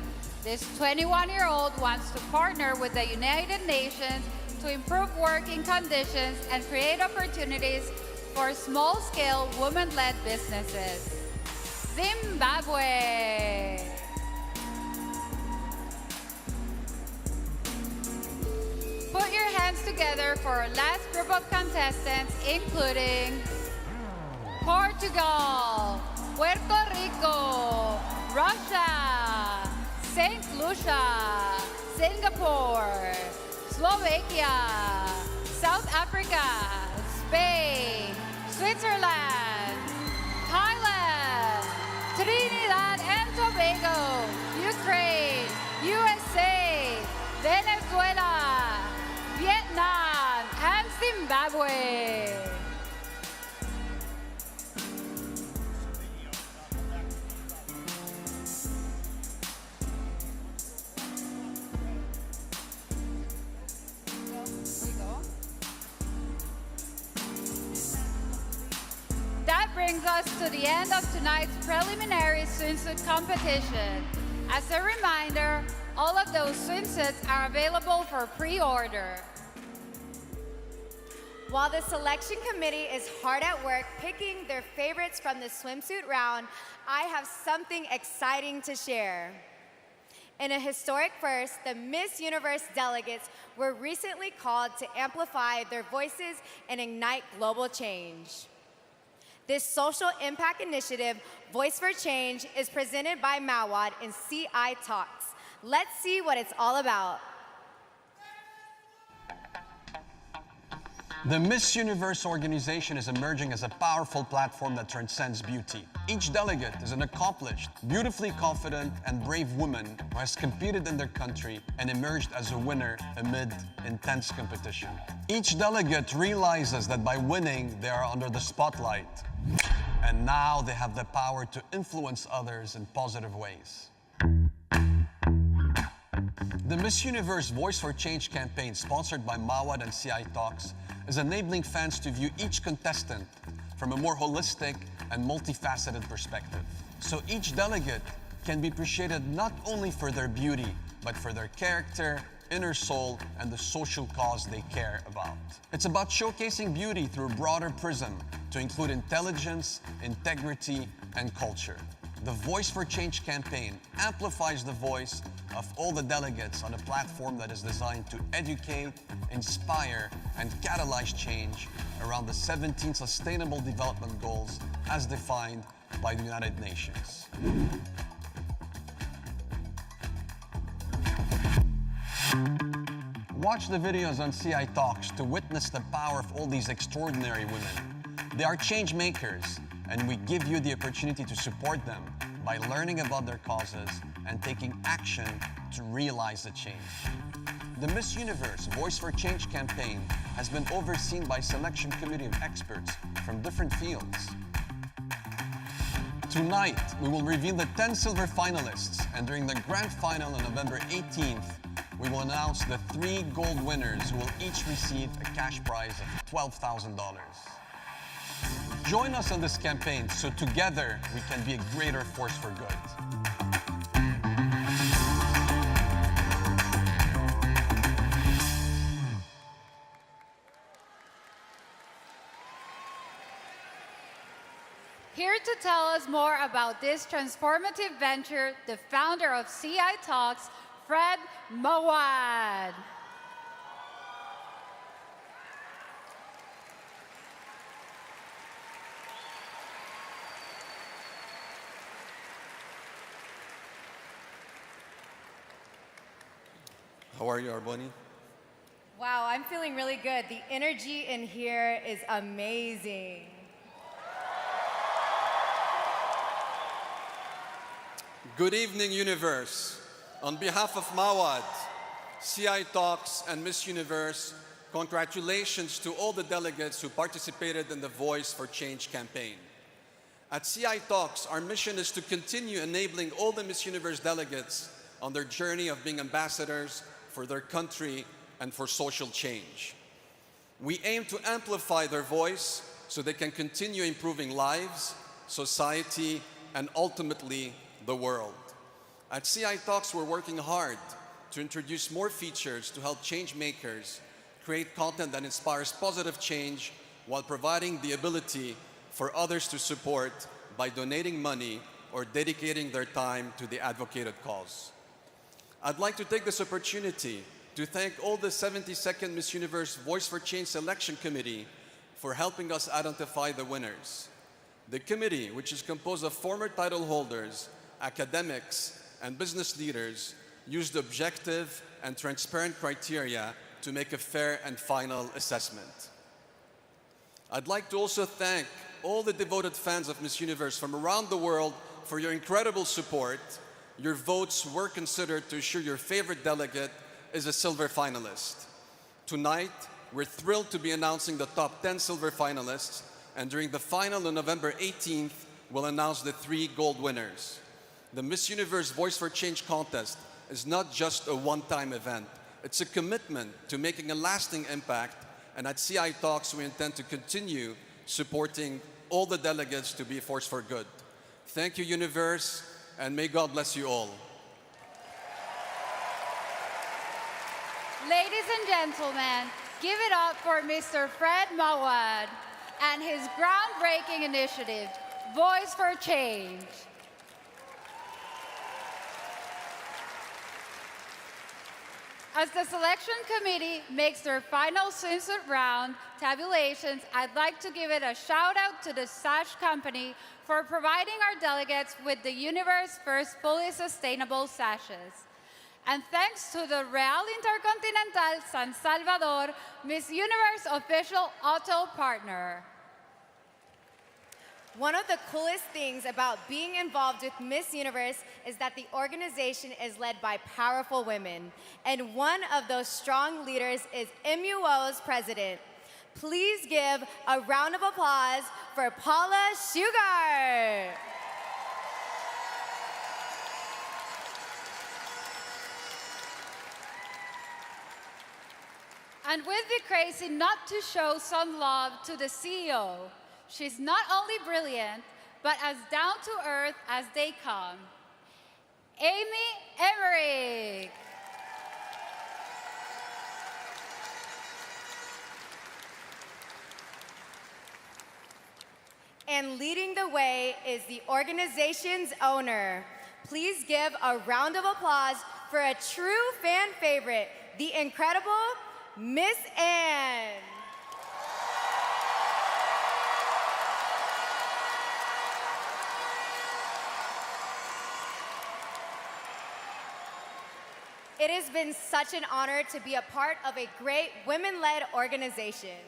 This 21-year-old wants to partner with the United Nations to improve working conditions and create opportunities for small-scale women-led businesses. Zimbabwe. Put your hands together for our last group of contestants, including Portugal, Puerto Rico, Russia, St. Lucia, Singapore, Slovakia, South Africa, Spain, Switzerland, Thailand, Trinidad and Tobago, Ukraine, USA, Venezuela, Vietnam, and Zimbabwe. That brings us to the end of tonight's preliminary swimsuit competition. As a reminder, all of those swimsuits are available for pre-order. While the selection committee is hard at work picking their favorites from the swimsuit round, I have something exciting to share. In a historic first, the Miss Universe delegates were recently called to amplify their voices and ignite global change. This social impact initiative, Voice for Change, is presented by Mawad in CI Talks. Let's see what it's all about. The Miss Universe organization is emerging as a powerful platform that transcends beauty. Each delegate is an accomplished, beautifully confident, and brave woman who has competed in their country and emerged as a winner amid intense competition. Each delegate realizes that by winning, they are under the spotlight, and now they have the power to influence others in positive ways. The Miss Universe Voice for Change campaign, sponsored by Mawad and CI Talks, is enabling fans to view each contestant from a more holistic and multifaceted perspective. So each delegate can be appreciated not only for their beauty, but for their character, inner soul, and the social cause they care about. It's about showcasing beauty through a broader prism to include intelligence, integrity, and culture. The Voice for Change campaign amplifies the voice of all the delegates on a platform that is designed to educate, inspire, and catalyze change around the 17 Sustainable Development Goals as defined by the United Nations. Watch the videos on CI Talks to witness the power of all these extraordinary women. They are change makers, and we give you the opportunity to support them by learning about their causes and taking action to realize the change. The Miss Universe Voice for Change campaign has been overseen by a selection committee of experts from different fields. Tonight, we will reveal the 10 silver finalists, and during the grand final on November 18th, we will announce the 3 gold winners who will each receive a cash prize of $12,000. Join us on this campaign so together we can be a greater force for good. Here to tell us more about this transformative venture, the founder of CI Talks, Fred Mawad. How are you, Arboni? Wow, I'm feeling really good. The energy in here is amazing. Good evening, Universe. On behalf of Mawad, CI Talks, and Miss Universe, congratulations to all the delegates who participated in the Voice for Change campaign. At CI Talks, our mission is to continue enabling all the Miss Universe delegates on their journey of being ambassadors for their country and for social change. We aim to amplify their voice so they can continue improving lives, society, and ultimately the world. At CI Talks, we're working hard to introduce more features to help change makers create content that inspires positive change while providing the ability for others to support by donating money or dedicating their time to the advocated cause. I'd like to take this opportunity to thank all the 72nd Miss Universe Voice for Change Selection Committee for helping us identify the winners. The committee, which is composed of former title holders, academics, and business leaders, used objective and transparent criteria to make a fair and final assessment. I'd like to also thank all the devoted fans of Miss Universe from around the world for your incredible support. Your votes were considered to ensure your favorite delegate is a silver finalist. Tonight, we're thrilled to be announcing the top 10 silver finalists, and during the final on November 18th, we'll announce the 3 gold winners. The Miss Universe Voice for Change contest is not just a one-time event. It's a commitment to making a lasting impact, and at CI Talks, we intend to continue supporting all the delegates to be a force for good. Thank you, Universe, and may God bless you all. Ladies and gentlemen, give it up for Mr. Fred Mawad and his groundbreaking initiative, Voice for Change. As the selection committee makes their final swimsuit round tabulations, I'd like to give it a shout out to the Sash company for providing our delegates with the universe's first fully sustainable sashes. And thanks to the Real Intercontinental San Salvador, Miss Universe official auto partner. One of the coolest things about being involved with Miss Universe is that the organization is led by powerful women. And one of those strong leaders is MUO's president. Please give a round of applause for Paula Sugar. And we'd be crazy not to show some love to the CEO. She's not only brilliant, but as down to earth as they come. Amy Emmerich. And leading the way is the organization's owner. Please give a round of applause for a true fan favorite, the incredible Miss Anne. It has been such an honor to be a part of a great women-led organization.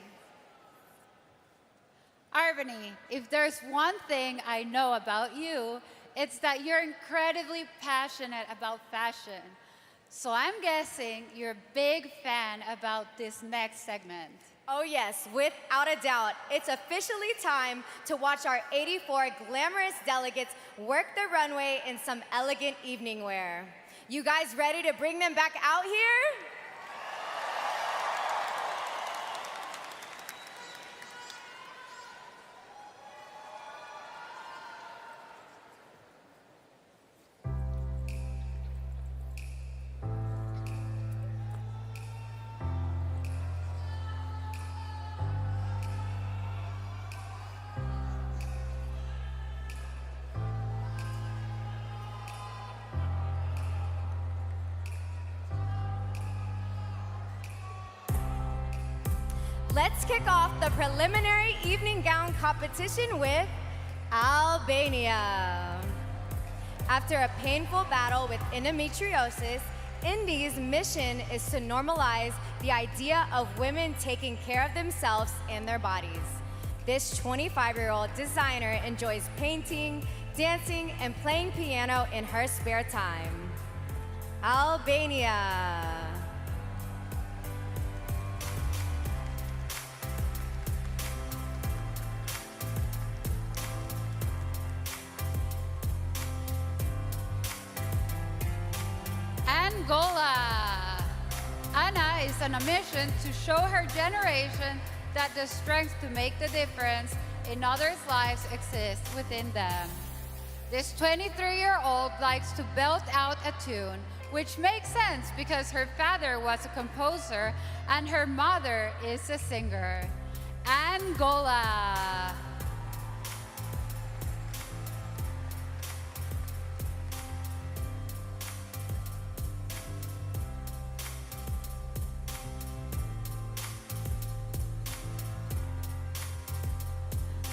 Arvani, if there's one thing I know about you, it's that you're incredibly passionate about fashion. So I'm guessing you're a big fan about this next segment. Oh yes, without a doubt. It's officially time to watch our 84 glamorous delegates work the runway in some elegant evening wear. You guys ready to bring them back out here? Let's kick off the preliminary evening gown competition with Albania. After a painful battle with endometriosis, Indy's mission is to normalize the idea of women taking care of themselves and their bodies. This 25-year-old designer enjoys painting, dancing, and playing piano in her spare time. Albania. Angola. Anna is on a mission to show her generation that the strength to make the difference in others' lives exists within them. This 23-year-old likes to belt out a tune, which makes sense because her father was a composer and her mother is a singer. Angola.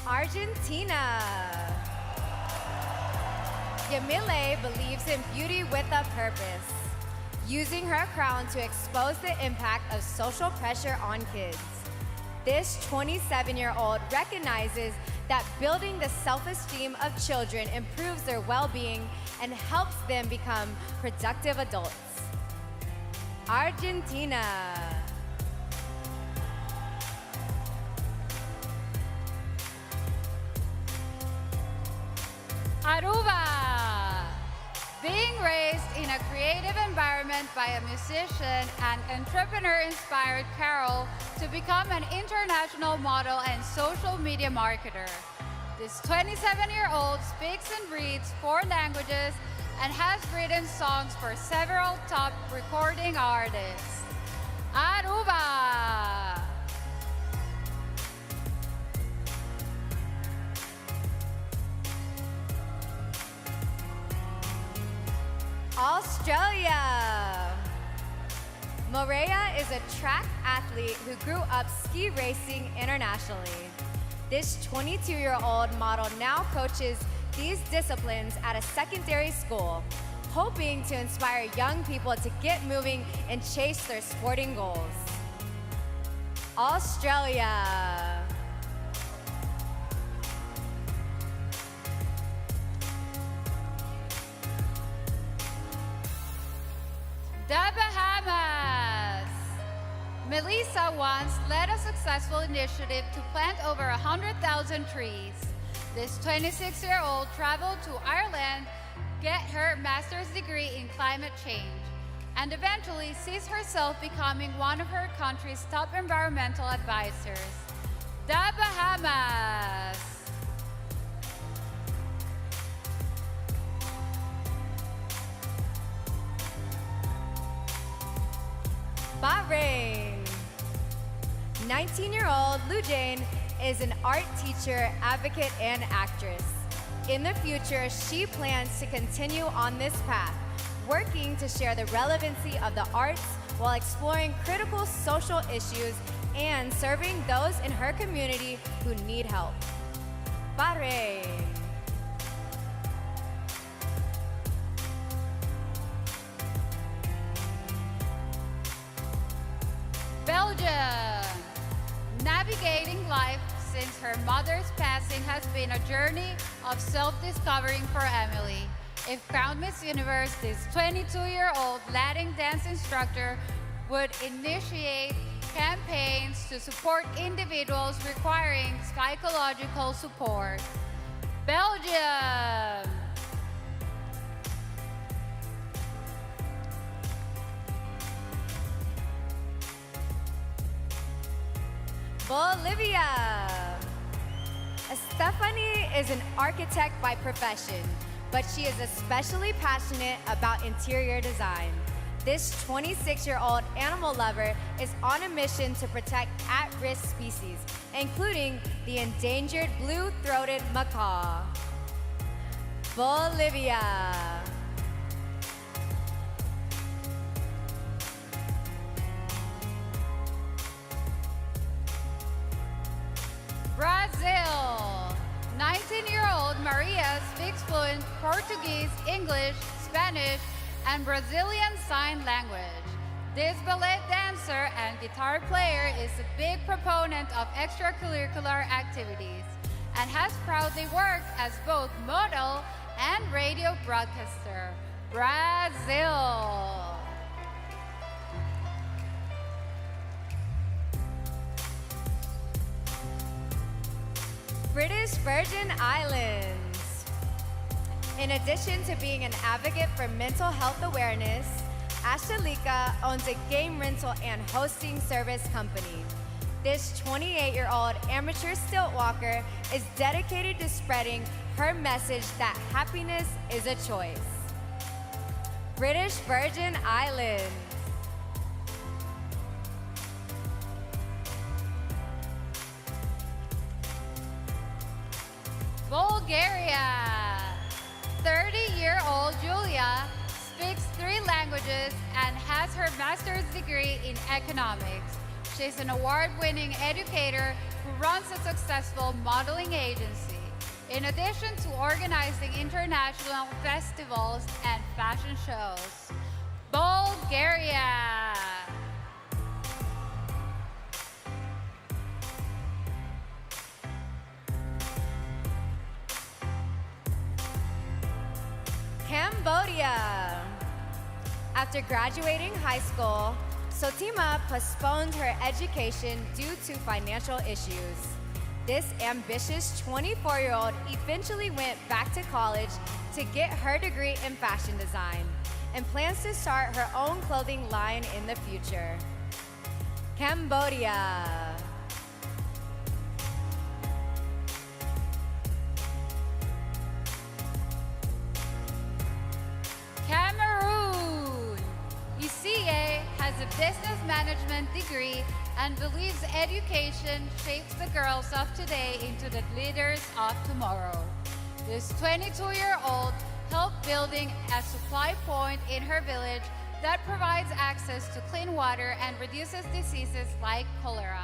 Argentina. Yamile believes in beauty with a purpose, using her crown to expose the impact of social pressure on kids. This 27-year-old recognizes that building the self-esteem of children improves their well-being and helps them become productive adults. Argentina. Aruba. Being raised in a creative environment by a musician and entrepreneur-inspired Carol to become an international model and social media marketer. This 27-year-old speaks and reads 4 languages and has written songs for several top recording artists. Aruba. Australia. Morea is a track athlete who grew up ski racing internationally. This 22-year-old model now coaches these disciplines at a secondary school, hoping to inspire young people to get moving and chase their sporting goals. Australia. The Bahamas. Melissa once led a successful initiative to plant over 100,000 trees. This 26-year-old traveled to Ireland, get her master's degree in climate change, and eventually sees herself becoming one of her country's top environmental advisors. The Bahamas. Bahrain. 19-year-old Lu Jane is an art teacher, advocate, and actress. In the future, she plans to continue on this path, working to share the relevancy of the arts while exploring critical social issues and serving those in her community who need help. Bahrain. Belgium. Navigating life since her mother's passing has been a journey of self-discovering for Emily. If crowned Miss Universe, this 22-year-old Latin dance instructor would initiate campaigns to support individuals requiring psychological support. Belgium. Bolivia. Stephanie is an architect by profession, but she is especially passionate about interior design. This 26-year-old animal lover is on a mission to protect at-risk species, including the endangered blue-throated macaw. Bolivia. Brazil. 19-year-old Maria speaks fluent Portuguese, English, Spanish, and Brazilian Sign Language. This ballet dancer and guitar player is a big proponent of extracurricular activities and has proudly worked as both model and radio broadcaster. Brazil. British Virgin Islands. In addition to being an advocate for mental health awareness, 𝐂𝐥𝐢𝐜𝐿 owns a game rental and hosting service company. This 28-year-old amateur stilt walker is dedicated to spreading her message that happiness is a choice. British Virgin Islands. Bulgaria. 30-year-old Julia speaks 3 languages and has her master's degree in economics. She's an award-winning educator who runs a successful modeling agency, in addition to organizing international festivals and fashion shows. Bulgaria. Cambodia. After graduating high school, Sotima postponed her education due to financial issues. This ambitious 24-year-old eventually went back to college to get her degree in fashion design and plans to start her own clothing line in the future. Cambodia. Cameroon. 𝐿𝐶𝐸 has a business management degree and believes education shapes the girls of today into the leaders of tomorrow. This 22-year-old helped building a supply point in her village that provides access to clean water and reduces diseases like cholera.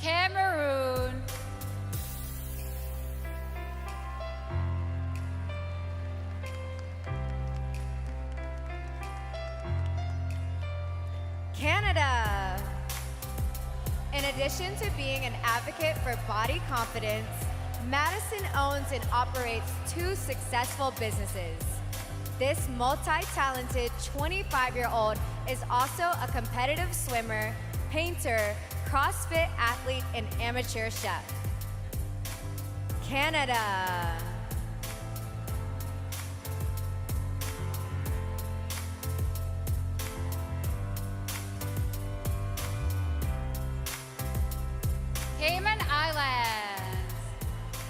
Cameroon. Canada. In addition to being an advocate for body confidence, Madison owns and operates 2 successful businesses. This multi-talented 25-year-old is also a competitive swimmer, painter, CrossFit athlete, and amateur chef. Canada. Cayman Islands.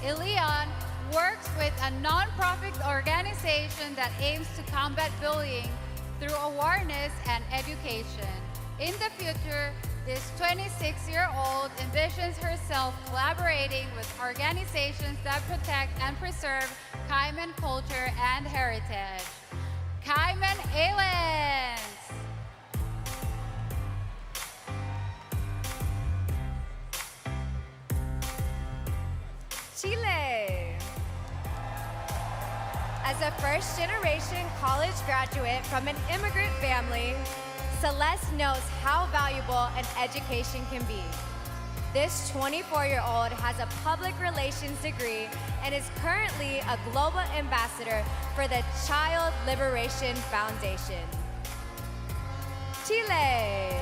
Ilion works with a non-profit organization that aims to combat bullying through awareness and education. In the future, this 26-year-old envisions herself collaborating with organizations that protect and preserve Cayman culture and heritage. Cayman Islands. Chile. As a first-generation college graduate from an immigrant family, Celeste knows how valuable an education can be. This 24-year-old has a public relations degree and is currently a global ambassador for the Child Liberation Foundation. Chile.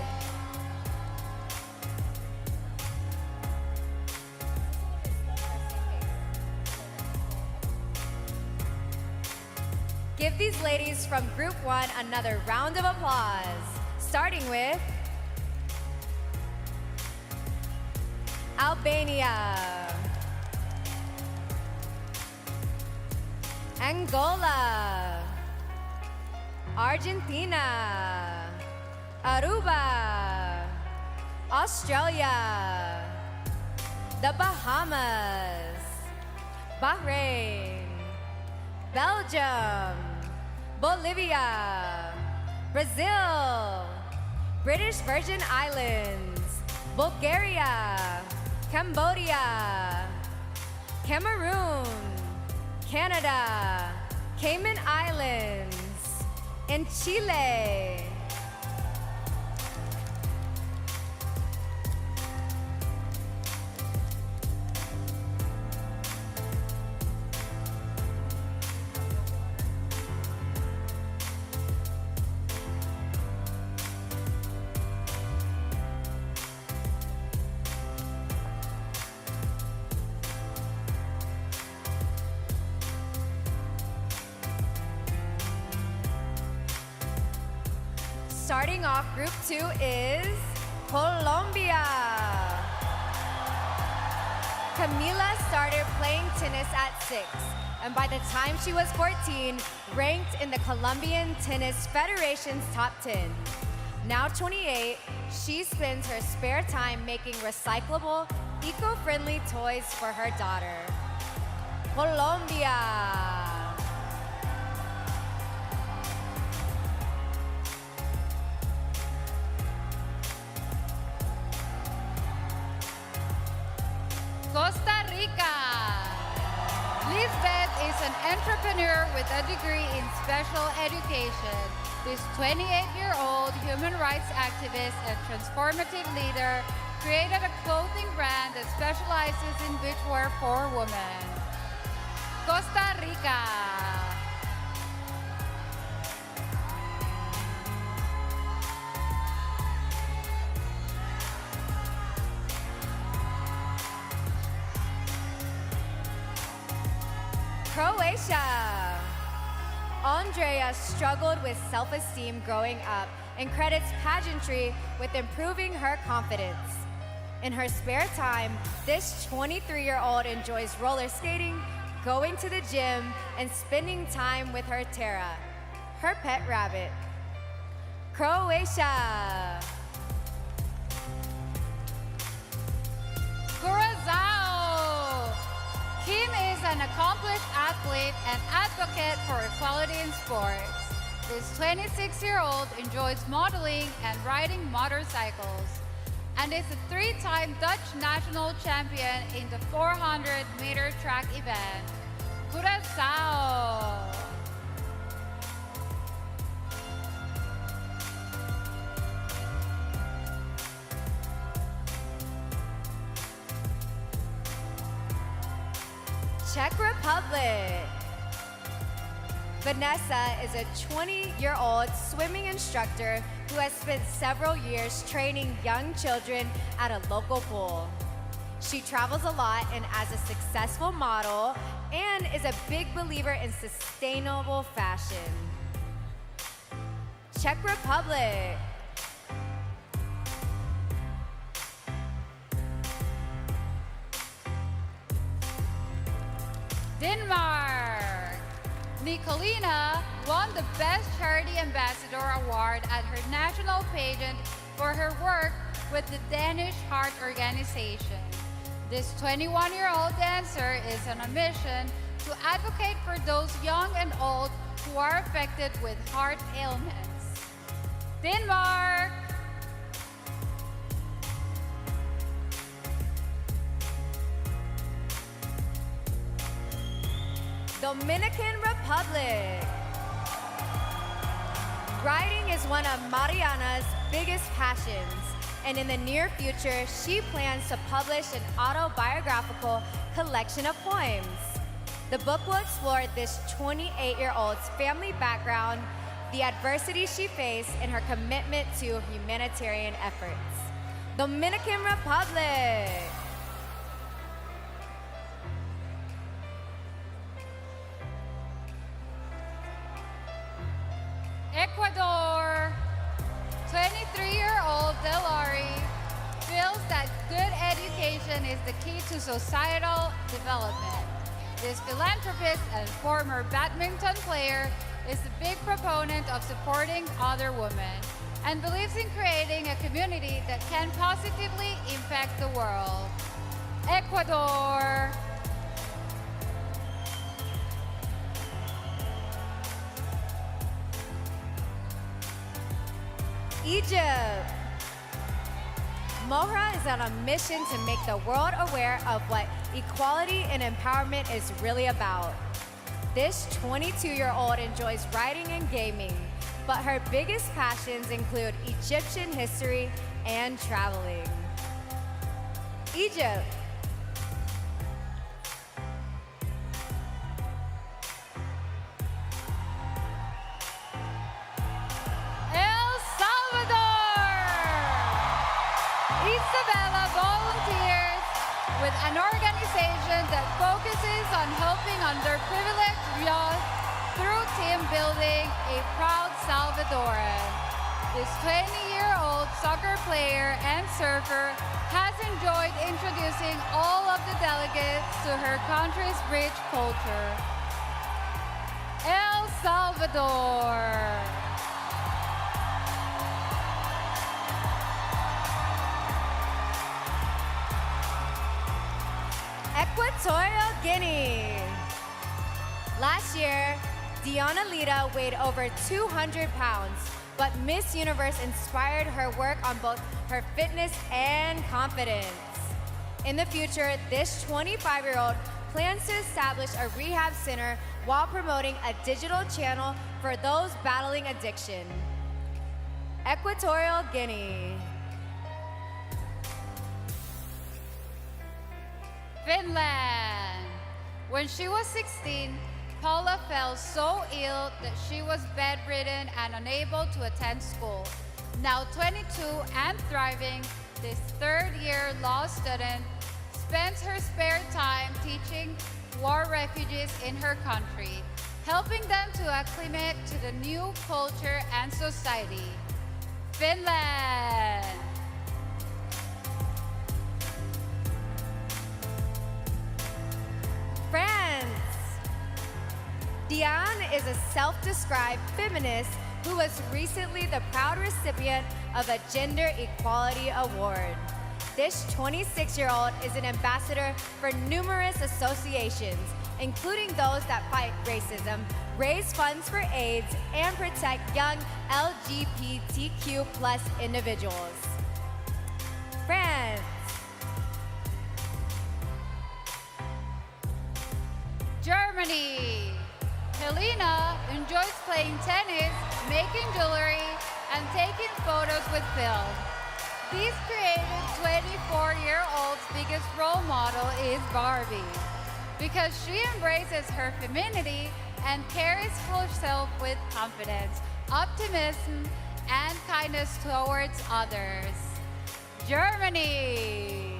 Give these ladies from Group 1 another round of applause, starting with Albania, Angola, Argentina, Aruba, Australia, the Bahamas, Bahrain, Belgium, Bolivia, Brazil, British Virgin Islands, Bulgaria, Cambodia, Cameroon, Canada, Cayman Islands, and Chile. Starting off Group 2 is Colombia. Camila started playing tennis at 6, and by the time she was 14, ranked in the Colombian Tennis Federation's top 10. Now 28, she spends her spare time making recyclable, eco-friendly toys for her daughter. Colombia. Costa Rica. Lisbeth is an entrepreneur with a degree in special education. This 28-year-old human rights activist and transformative leader created a clothing brand that specializes in beachwear for women. Costa Rica. Croatia. Andrea struggled with self-esteem growing up and credits pageantry with improving her confidence. In her spare time, this 23-year-old enjoys roller skating, going to the gym, and spending time with her Tara, her pet rabbit. Croatia. Curaçao. Kim is an accomplished athlete and advocate for equality in sports. This 26-year-old enjoys modeling and riding motorcycles and is a 3-time Dutch national champion in the 400-meter track event. Curaçao! Czech Republic. Vanessa is a 20-year-old swimming instructor who has spent several years training young children at a local pool. She travels a lot and as a successful model and is a big believer in sustainable fashion. Czech Republic. Denmark. Nicolina won the Best Charity Ambassador Award at her national pageant for her work with the Danish Heart Organization. This 21-year-old dancer is on a mission to advocate for those young and old who are affected with heart ailments. Denmark. Dominican Republic. Riding is one of Mariana's biggest passions, and in the near future, she plans to publish an autobiographical collection of poems. The book will explore this 28-year-old's family background, the adversity she faced, and her commitment to humanitarian efforts. Dominican Republic. Ecuador. 23-year-old Delari feels that good education is the key to societal development. This philanthropist and former badminton player is a big proponent of supporting other women and believes in creating a community that can positively impact the world. Ecuador. Egypt. Mohra is on a mission to make the world aware of what equality and empowerment is really about. This 22-year-old enjoys writing and gaming, but her biggest passions include Egyptian history and traveling. Egypt. Isabella volunteers with an organization that focuses on helping underprivileged youth through team building, a proud Salvadoran. This 20-year-old soccer player and surfer has enjoyed introducing all of the delegates to her country's rich culture. El Salvador. Equatorial Guinea. Last year, Diana Lita weighed over 200 pounds, but Miss Universe inspired her work on both her fitness and confidence. In the future, this 25-year-old plans to establish a rehab center while promoting a digital channel for those battling addiction. Equatorial Guinea. Finland. When she was 16, Paula fell so ill that she was bedridden and unable to attend school. Now 22 and thriving, this third-year law student spends her spare time teaching war refugees in her country, helping them to acclimate to the new culture and society. Finland. France. Diane is a self-described feminist who was recently the proud recipient of a Gender Equality Award. This 26-year-old is an ambassador for numerous associations, including those that fight racism, raise funds for AIDS, and protect young LGBTQ plus individuals. France. Germany. Helena enjoys playing tennis, making jewelry, and taking photos with film. This creative 24-year-old's biggest role model is Barbie, because she embraces her femininity and carries herself with confidence, optimism, and kindness towards others. Germany.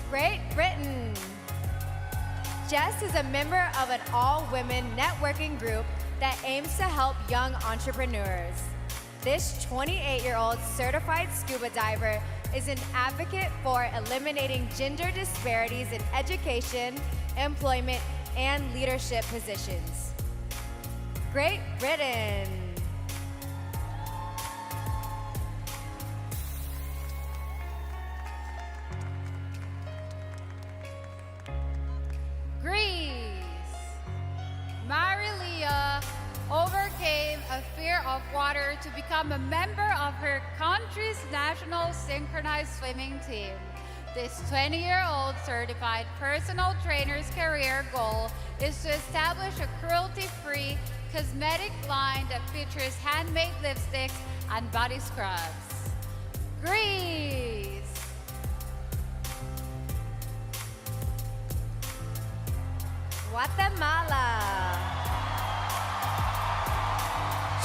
Great Britain. Jess is a member of an all-women networking group that aims to help young entrepreneurs. This 28-year-old certified scuba diver is an advocate for eliminating gender disparities in education, employment, and leadership positions. Great Britain. Greece. Marilia overcame a fear of water to become a member of her country's national synchronized swimming team. This 20-year-old certified personal trainer's career goal is to establish a cruelty-free cosmetic line that features handmade lipsticks and body scrubs. Greece. Guatemala.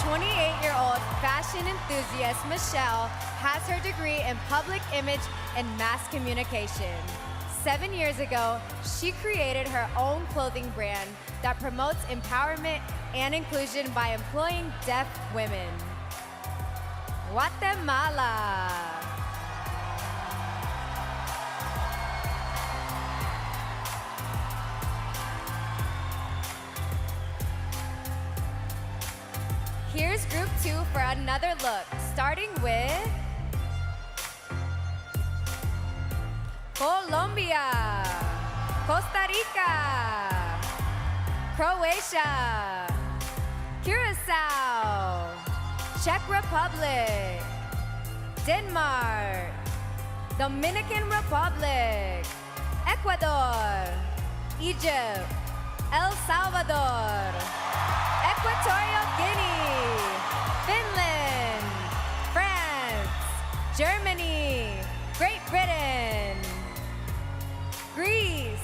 28-year-old fashion enthusiast Michelle has her degree in public image and mass communication. 7 years ago, she created her own clothing brand that promotes empowerment and inclusion by employing deaf women. Guatemala. Here's group 2 for another look, starting with Colombia, Costa Rica, Croatia, Curacao, Czech Republic, Denmark, Dominican Republic, Ecuador, Egypt, El Salvador, Equatorial Guinea, Finland, France, Germany, Great Britain, Greece,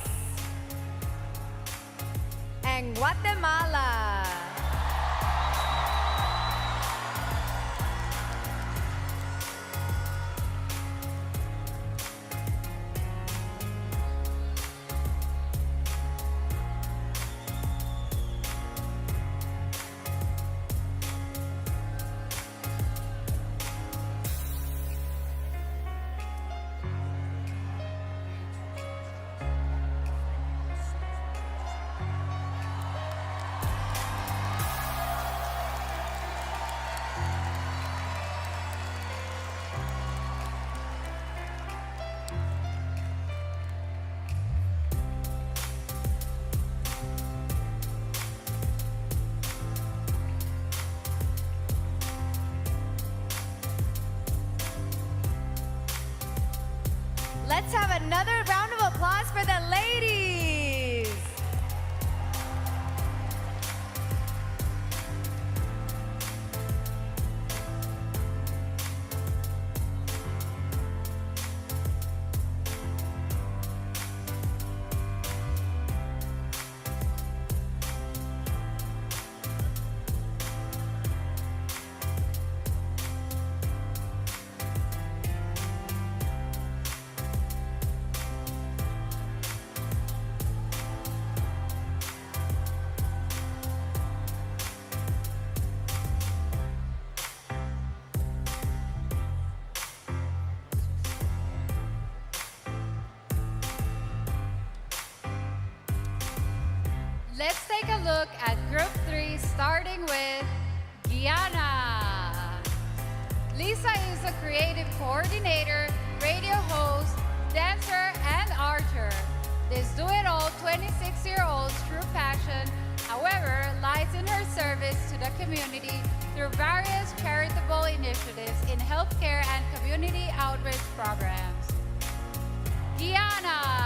and Guatemala. Let's have another round of applause for the ladies. Let's take a look at Group 3, starting with Guyana. Lisa is is a creative coordinator, radio host, dancer, and archer. This do-it-all 26-year-old's true passion, however, lies in her service to the community through various charitable initiatives in healthcare and community outreach programs. Gianna!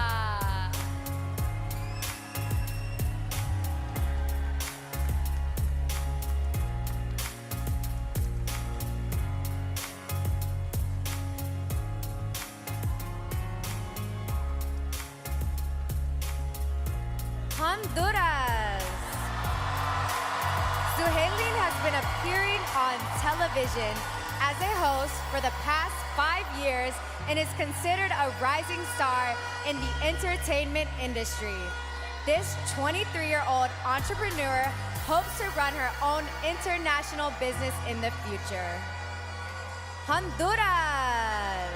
Honduras. 𝐂𝐥𝐢𝐤 has been appearing on television as a host for the past 5 years and is considered a rising star in the entertainment industry. This 23-year-old entrepreneur hopes to run her own international business in the future. Honduras.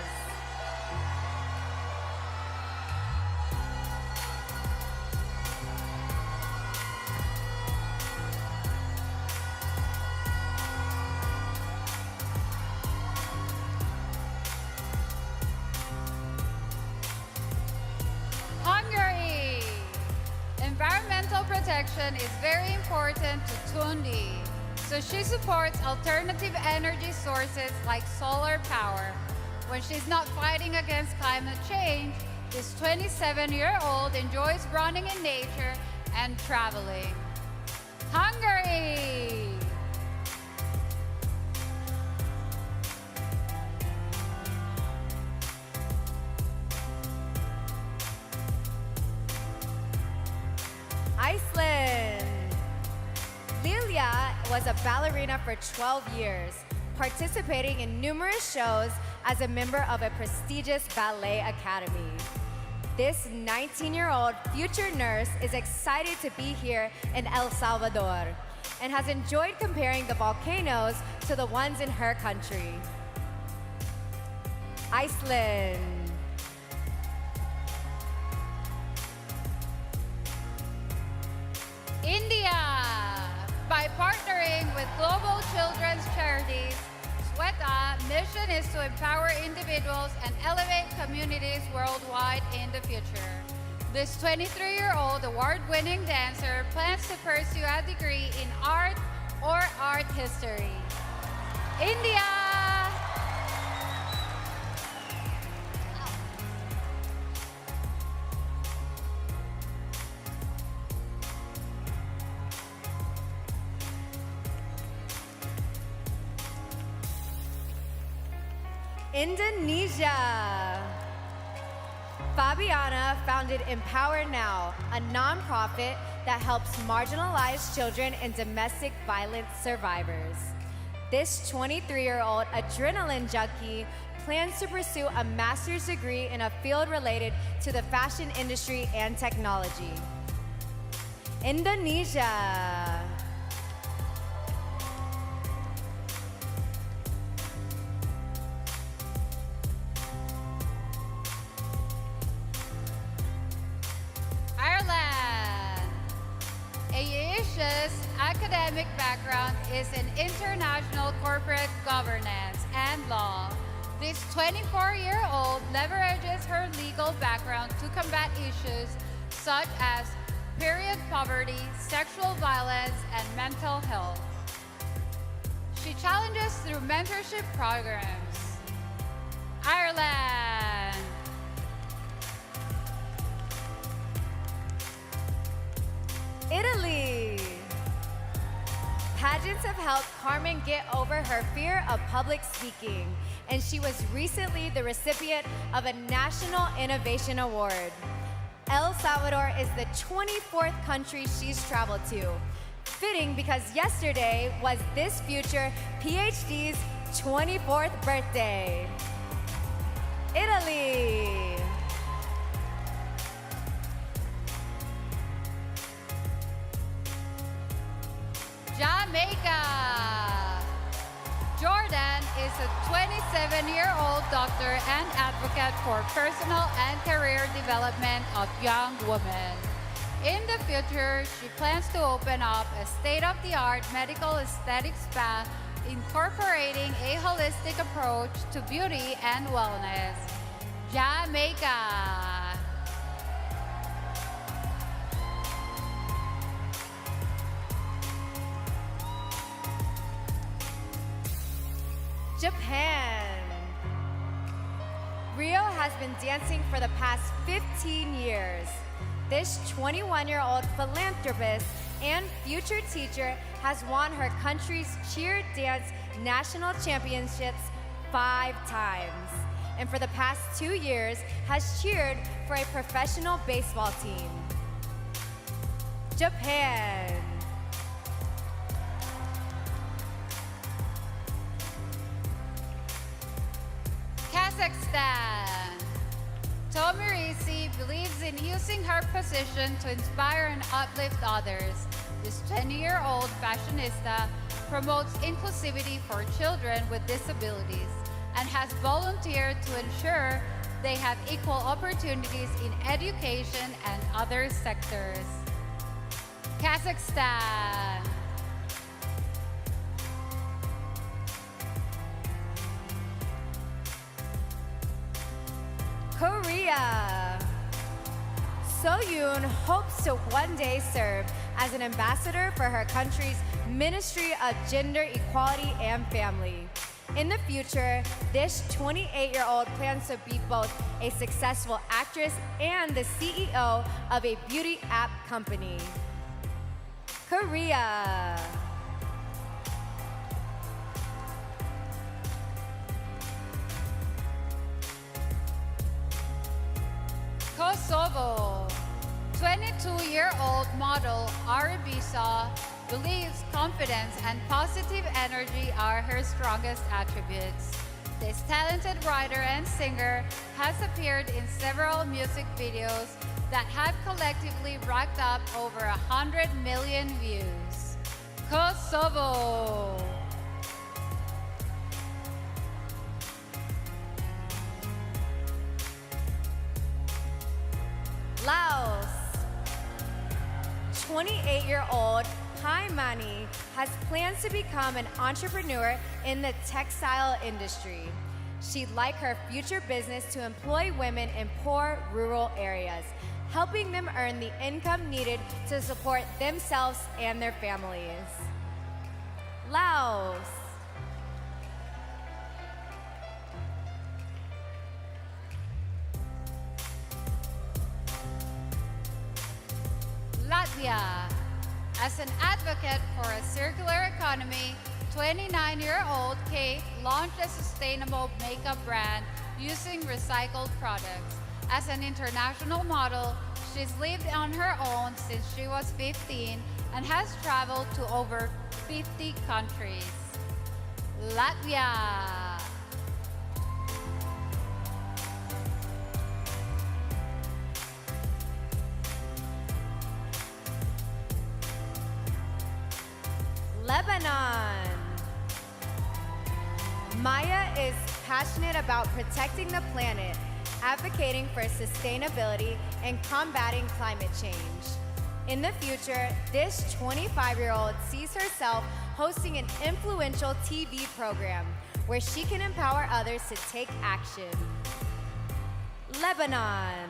Hungary! Environmental protection is very important to Tundi, so she supports alternative energy sources like solar power. When she's not fighting against climate change, this 27-year-old enjoys running in nature and traveling. Hungary! Iceland. Lilia was a ballerina for 12 years, participating in numerous shows as a member of a prestigious ballet academy. This 19-year-old future nurse is excited to be here in El Salvador and has enjoyed comparing the volcanoes to the ones in her country. Iceland. India! By partnering with global children's charities, SWETA mission is to empower individuals and elevate communities worldwide in the future. This 23-year-old award-winning dancer plans to pursue a degree in art or art history. India! Indonesia. Fabiana founded Empower Now, a nonprofit that helps marginalized children and domestic violence survivors. This 23-year-old adrenaline junkie plans to pursue a master's degree in a field related to the fashion industry and technology. Indonesia. Ireland. 𝐂𝐥𝐢𝐤𝐤's academic background is in international corporate governance and law. This 24-year-old leverages her legal background to combat issues such as period poverty, sexual violence, and mental health. She challenges through mentorship programs. Ireland. Italy. Pageants have helped Carmen get over her fear of public speaking, and she was recently the recipient of a National Innovation Award. El Salvador is the 24th country she's traveled to, fitting because yesterday was this future PhD's 24th birthday. Italy. Jamaica. Jordan is a 27-year-old doctor and advocate for personal and career development of young women. In the future, she plans to open up a state-of-the-art medical aesthetic spa incorporating a holistic approach to beauty and wellness. Jamaica. Japan. Rio has been dancing for the past 15 years. This 21-year-old philanthropist and future teacher has won her country's cheer dance national championships 5 times. And for the past 2 years has cheered for a professional baseball team. Japan. Kazakhstan. Tomirisi believes in using her position to inspire and uplift others. This 20-year-old fashionista promotes inclusivity for children with disabilities and has volunteered to ensure they have equal opportunities in education and other sectors. Kazakhstan. Korea. So-yoon hopes to one day serve as an ambassador for her country's Ministry of Gender Equality and Family. In the future, this 28-year-old plans to be both a successful actress and the CEO of a beauty app company. Korea. Kosovo. 22-year-old model 𝐂𝐤𝐤𝐜 believes confidence and positive energy are her strongest attributes. This talented writer and singer has appeared in several music videos that have collectively racked up over 100 million views. Kosovo. Laos. 28-year-old Pai Mani has plans to become an entrepreneur in the textile industry. She'd like her future business to employ women in poor rural areas, helping them earn the income needed to support themselves and their families. Laos. Latvia. As an advocate for a circular economy, 29-year-old Kate launched a sustainable makeup brand using recycled products. As an international model, she's lived on her own since she was 15 and has traveled to over 50 countries. Latvia. Lebanon. Maya is passionate about protecting the planet, advocating for sustainability, and combating climate change. In the future, this 25-year-old sees herself hosting an influential TV program where she can empower others to take action. Lebanon.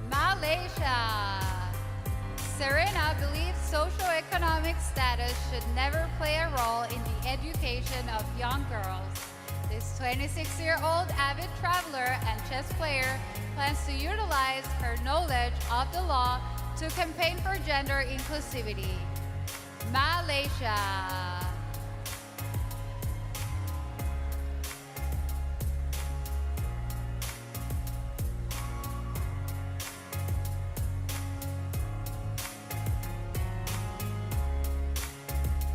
Malaysia. Serena believes socioeconomic status should never play a role in the education of young girls. This 26-year-old avid traveler and chess player plans to utilize her knowledge of the law to campaign for gender inclusivity. Malaysia.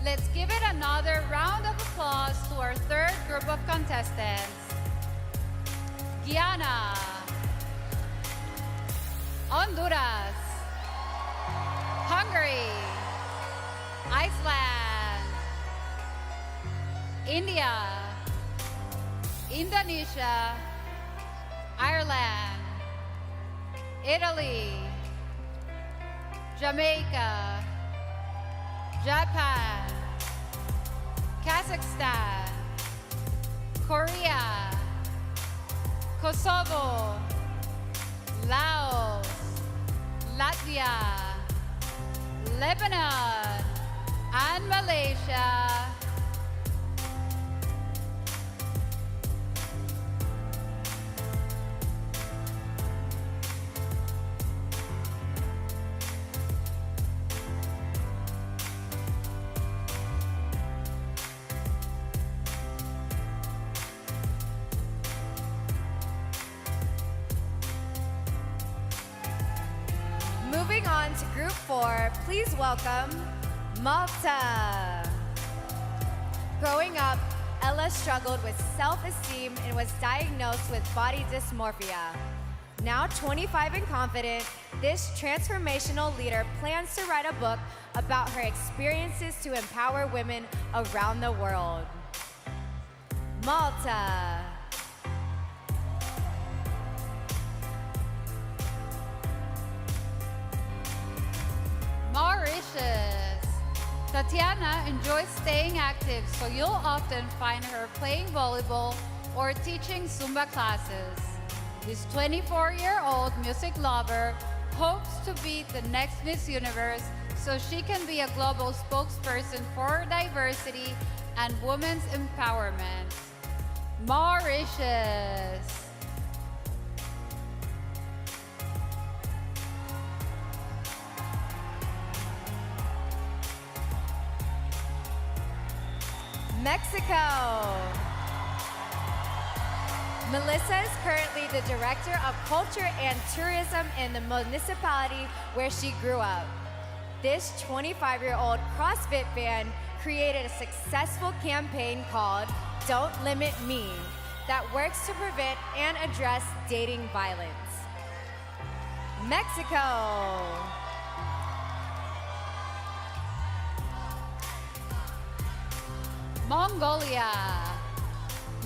Let's give it another round of applause to our third group of contestants. Guyana, Honduras, Hungary, Iceland, India, Indonesia, Ireland, Italy, Jamaica, Japan, Kazakhstan, Korea, Kosovo, Laos, Latvia, Lebanon, and Malaysia. Moving on to Group 4, please welcome Malta. Growing up, Ella struggled with self-esteem and was diagnosed with body dysmorphia. Now 25 and confident, this transformational leader plans to write a book about her experiences to empower women around the world. Malta. Mauritius. Tatiana enjoys staying active, so you'll often find her playing volleyball or teaching Zumba classes. This 24-year-old music lover hopes to be the next Miss Universe so she can be a global spokesperson for diversity and women's empowerment. Mauritius. Mexico. Melissa is currently the Director of Culture and Tourism in the municipality where she grew up. This 25-year-old CrossFit fan created a successful campaign called Don't Limit Me that works to prevent and address dating violence. Mexico. Mongolia.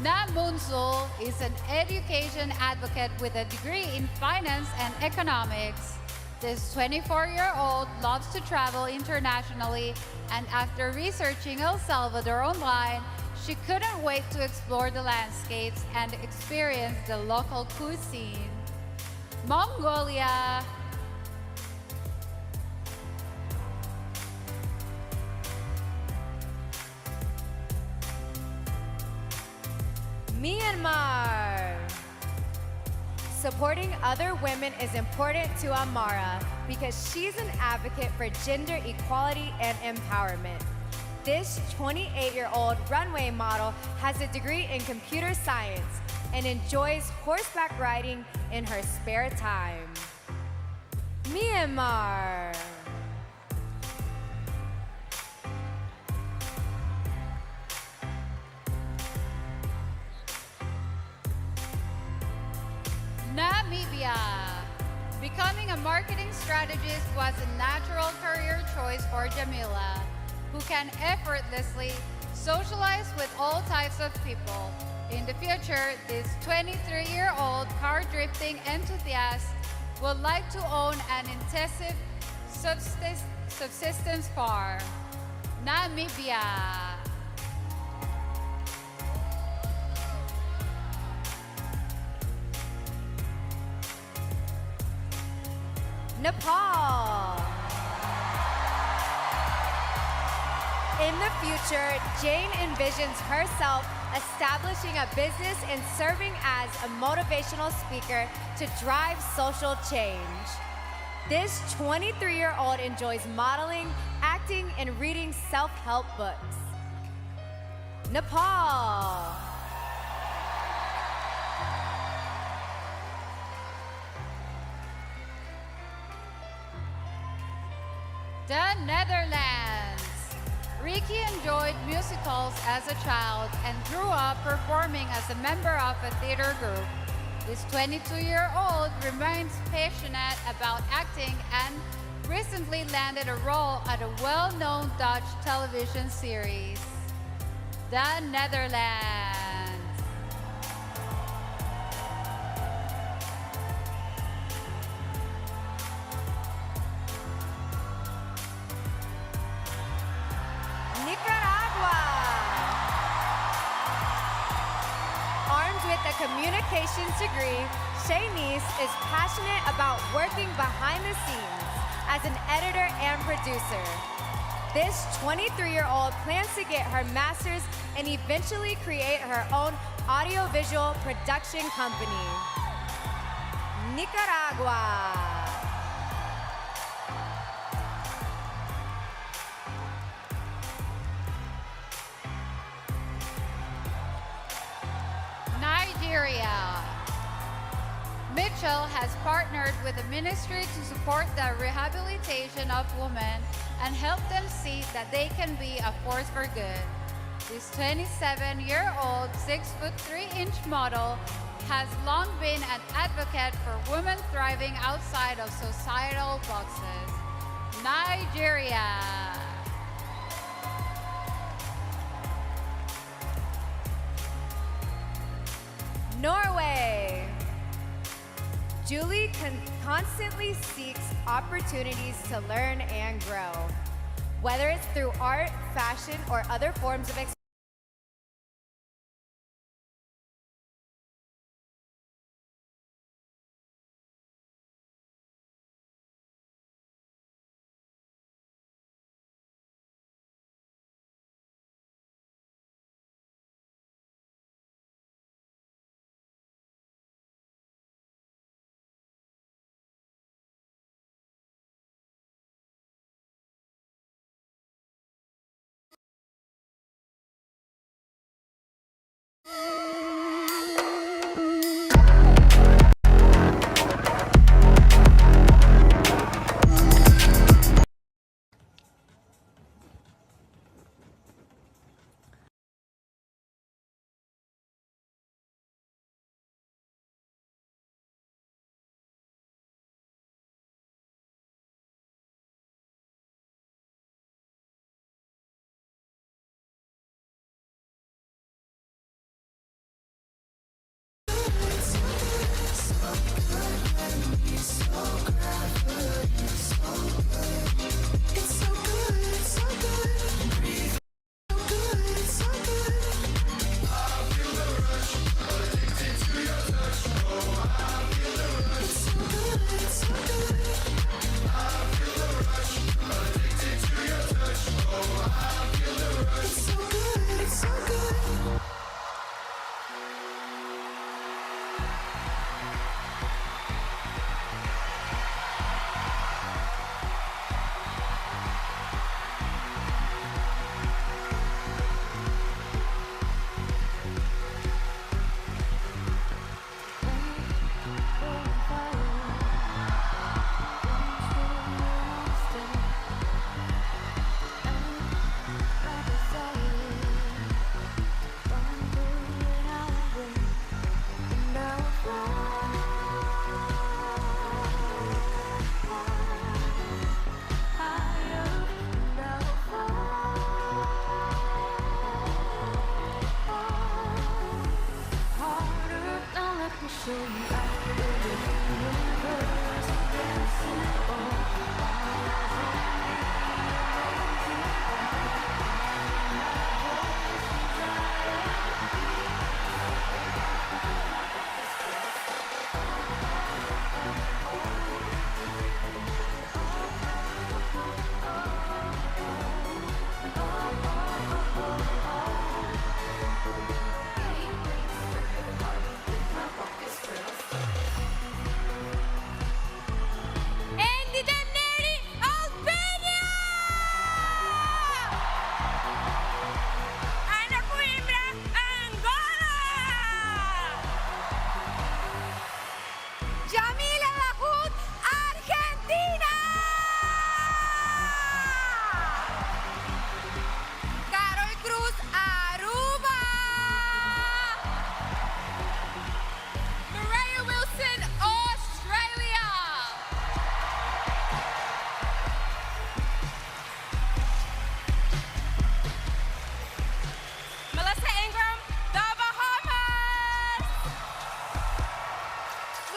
Na Munsul is an education advocate with a degree in finance and economics. This 24-year-old loves to travel internationally, and after researching El Salvador online, she couldn't wait to explore the landscapes and experience the local cuisine. Mongolia. Myanmar. Supporting other women is important to Amara because she's an advocate for gender equality and empowerment. This 28-year-old runway model has a degree in computer science and enjoys horseback riding in her spare time. Myanmar. Namibia. Becoming a marketing strategist was a natural career choice for Jamila, who can effortlessly socialize with all types of people. In the future, this 23-year-old car drifting enthusiast would like to own an intensive subsistence farm. Namibia. Nepal. In the future, Jane envisions herself establishing a business and serving as a motivational speaker to drive social change. This 23-year-old enjoys modeling, acting, and reading self-help books. Nepal. The Netherlands. Ricky enjoyed musicals as a child and grew up performing as a member of a theater group. This 22-year-old remains passionate about acting and recently landed a role at a well-known Dutch television series. The Netherlands. a communications degree, Shanice is passionate about working behind the scenes as an editor and producer. This 23-year-old plans to get her master's and eventually create her own audiovisual production company. Nicaragua. Nigeria. Mitchell has partnered with the ministry to support the rehabilitation of women and help them see that they can be a force for good. This 27-year-old 6'3" model has long been an advocate for women thriving outside of societal boxes. Nigeria. Norway. Julie constantly seeks opportunities to learn and grow, whether it's through art, fashion, or other forms of expression.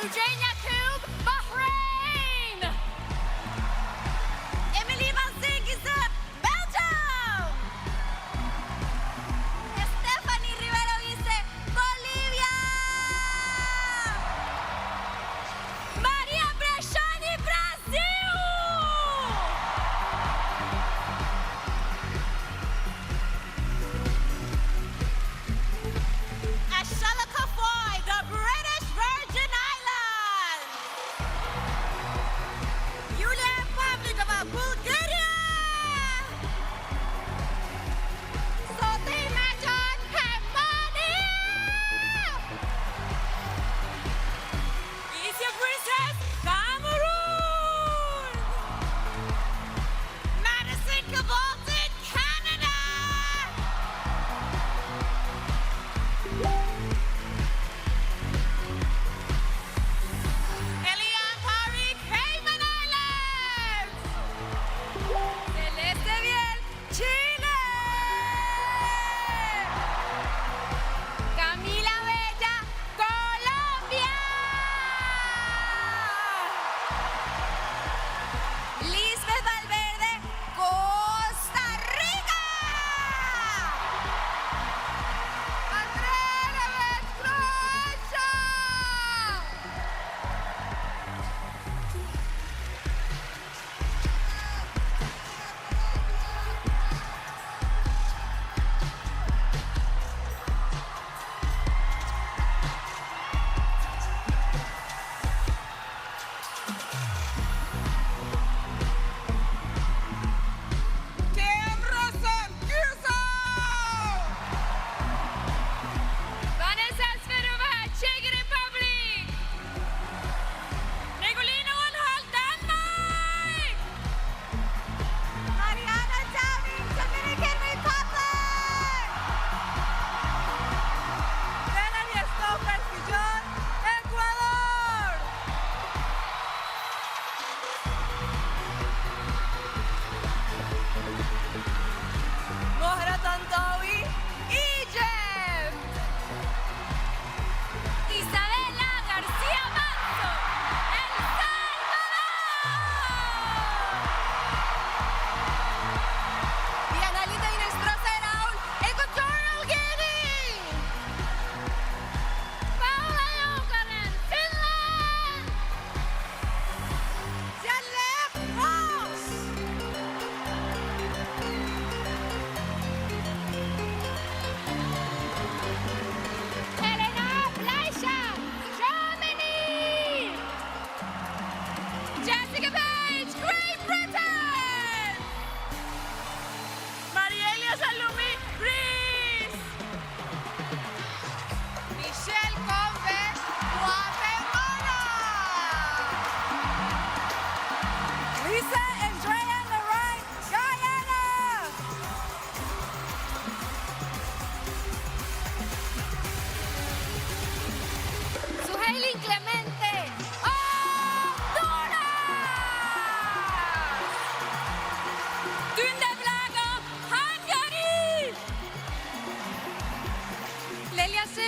𝐂𝐥𝐢𝐜𝐤, Bahrain! Emily Van Zinkizup, Belgium! Stephanie Rivero Isse, Bolivia!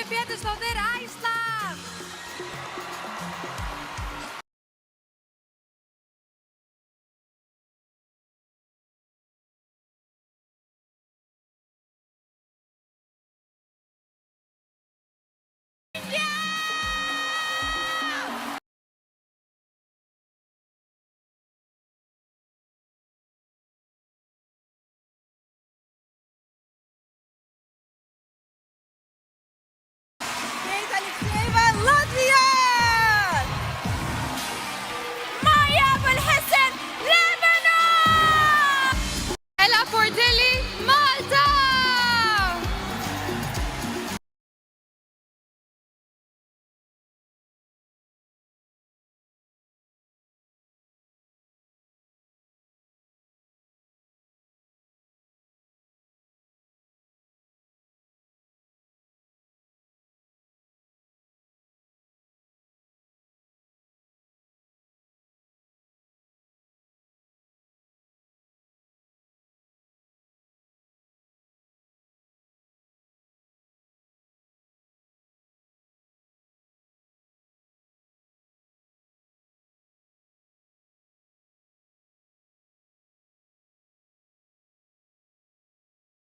Olympiadestoter IJsland! 𝐂𝐥𝐢𝐤𝐜 Latvia! Maya Belhassan Lebanon! Ella Pordelli, Malta!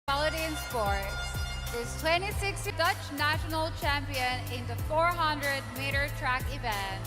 Quality in sports. This 26 Dutch national champion in the 400-meter track event.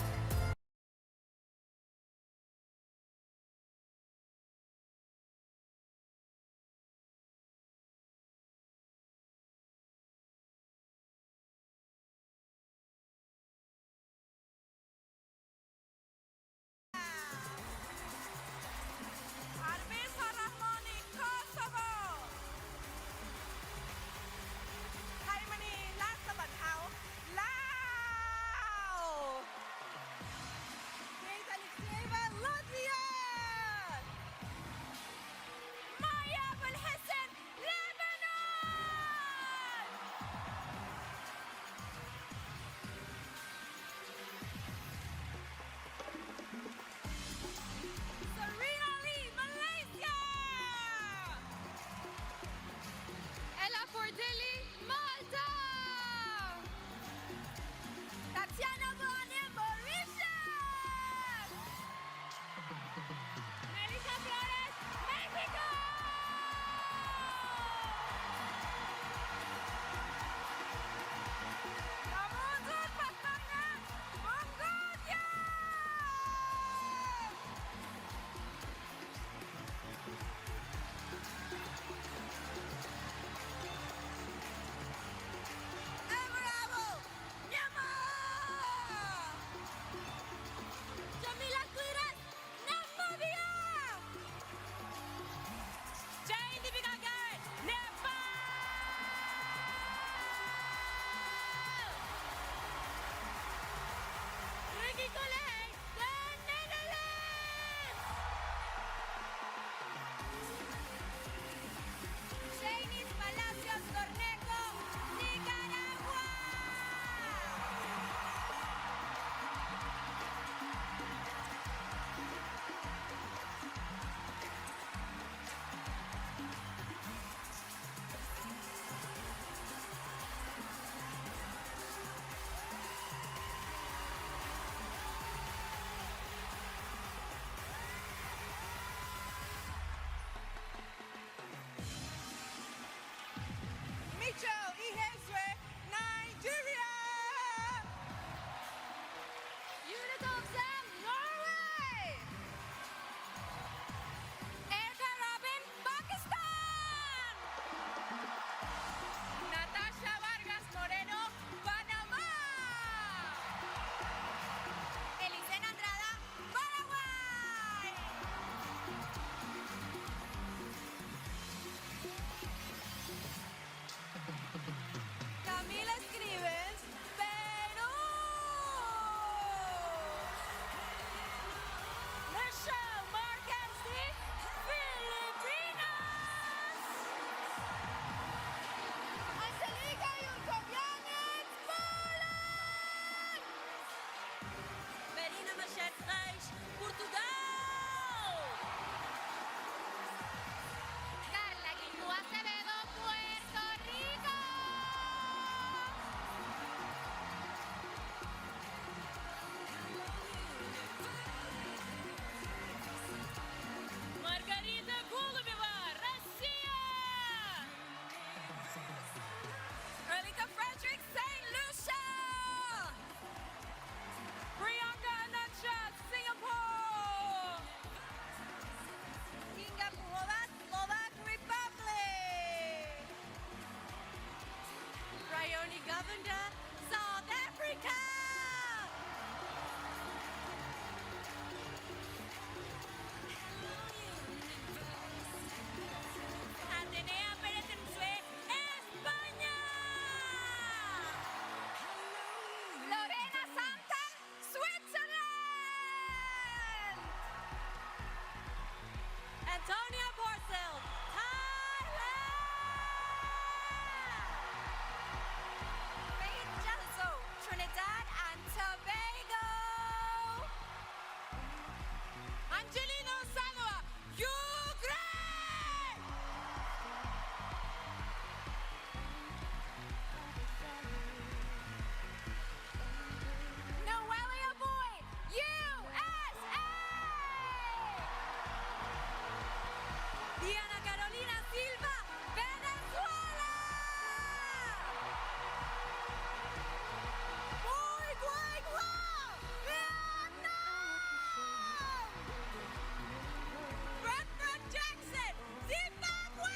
Ella Pordelli, Malta! Tatiana Bonner, Mauritius! Melissa Flores, Mexico! Namuzur Patmana, Mongolia! Bravo! Myanmar! Jamila Quiras, Namibia! Jane Dibigagar, Nepal! Ricky Collet, the Netherlands! Shanice Palacios Cornejo, Nicaragua! 𝐂𝐥𝐢𝐤𝐜, Nigeria! Unitolzem, Norway! Erica Robin, Pakistan! Natasha Vargas Moreno, Panamá! Elisena Andrada, Paraguay! Camila Escribes, Perú! Michelle Marquez, Filipinas! Angelica Jurkovianec, Poland! Verina Machet Reis, Portugal! Carla Guilú Acevedo, Puerto Rico! Governor, South Africa! Atenea Pérez Ensue, España! Lorena Santa, Switzerland! Antonia Porcel, Thailand! Faith Jalso, Trinidad and Tobago! Angelino Salva, Ukraine! Noelia Boy, USA! Diana Carolina Silva, Venezuela! 𝐂𝐥𝐤𝐤𝐜, Vietnam! Bradford Jackson, Zimbabwe!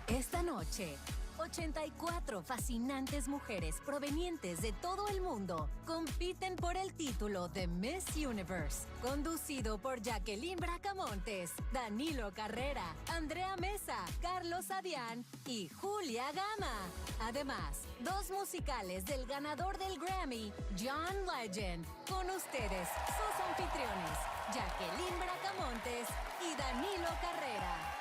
Esta noche, 84 fascinantes mujeres provenientes de todo el mundo compiten por el título de Miss Universe, conducido por Jacqueline Bracamontes, Danilo Carrera, Andrea Mesa, Carlos Adrián y Julia Gama. Además, 2 musicales del ganador del Grammy, John Legend. Con ustedes, sus anfitriones, Jacqueline Bracamontes y Danilo Carrera.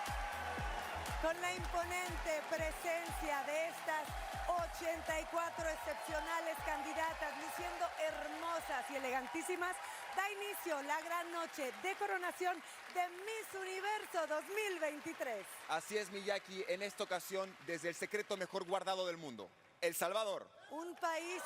Con la imponente presencia de estas 84 excepcionales candidatas, luciendo hermosas y elegantísimas, da inicio la gran noche de coronación de Miss Universo 2023. Así es, Miyaki, en esta ocasión, desde el secreto mejor guardado del mundo, El Salvador. Un país,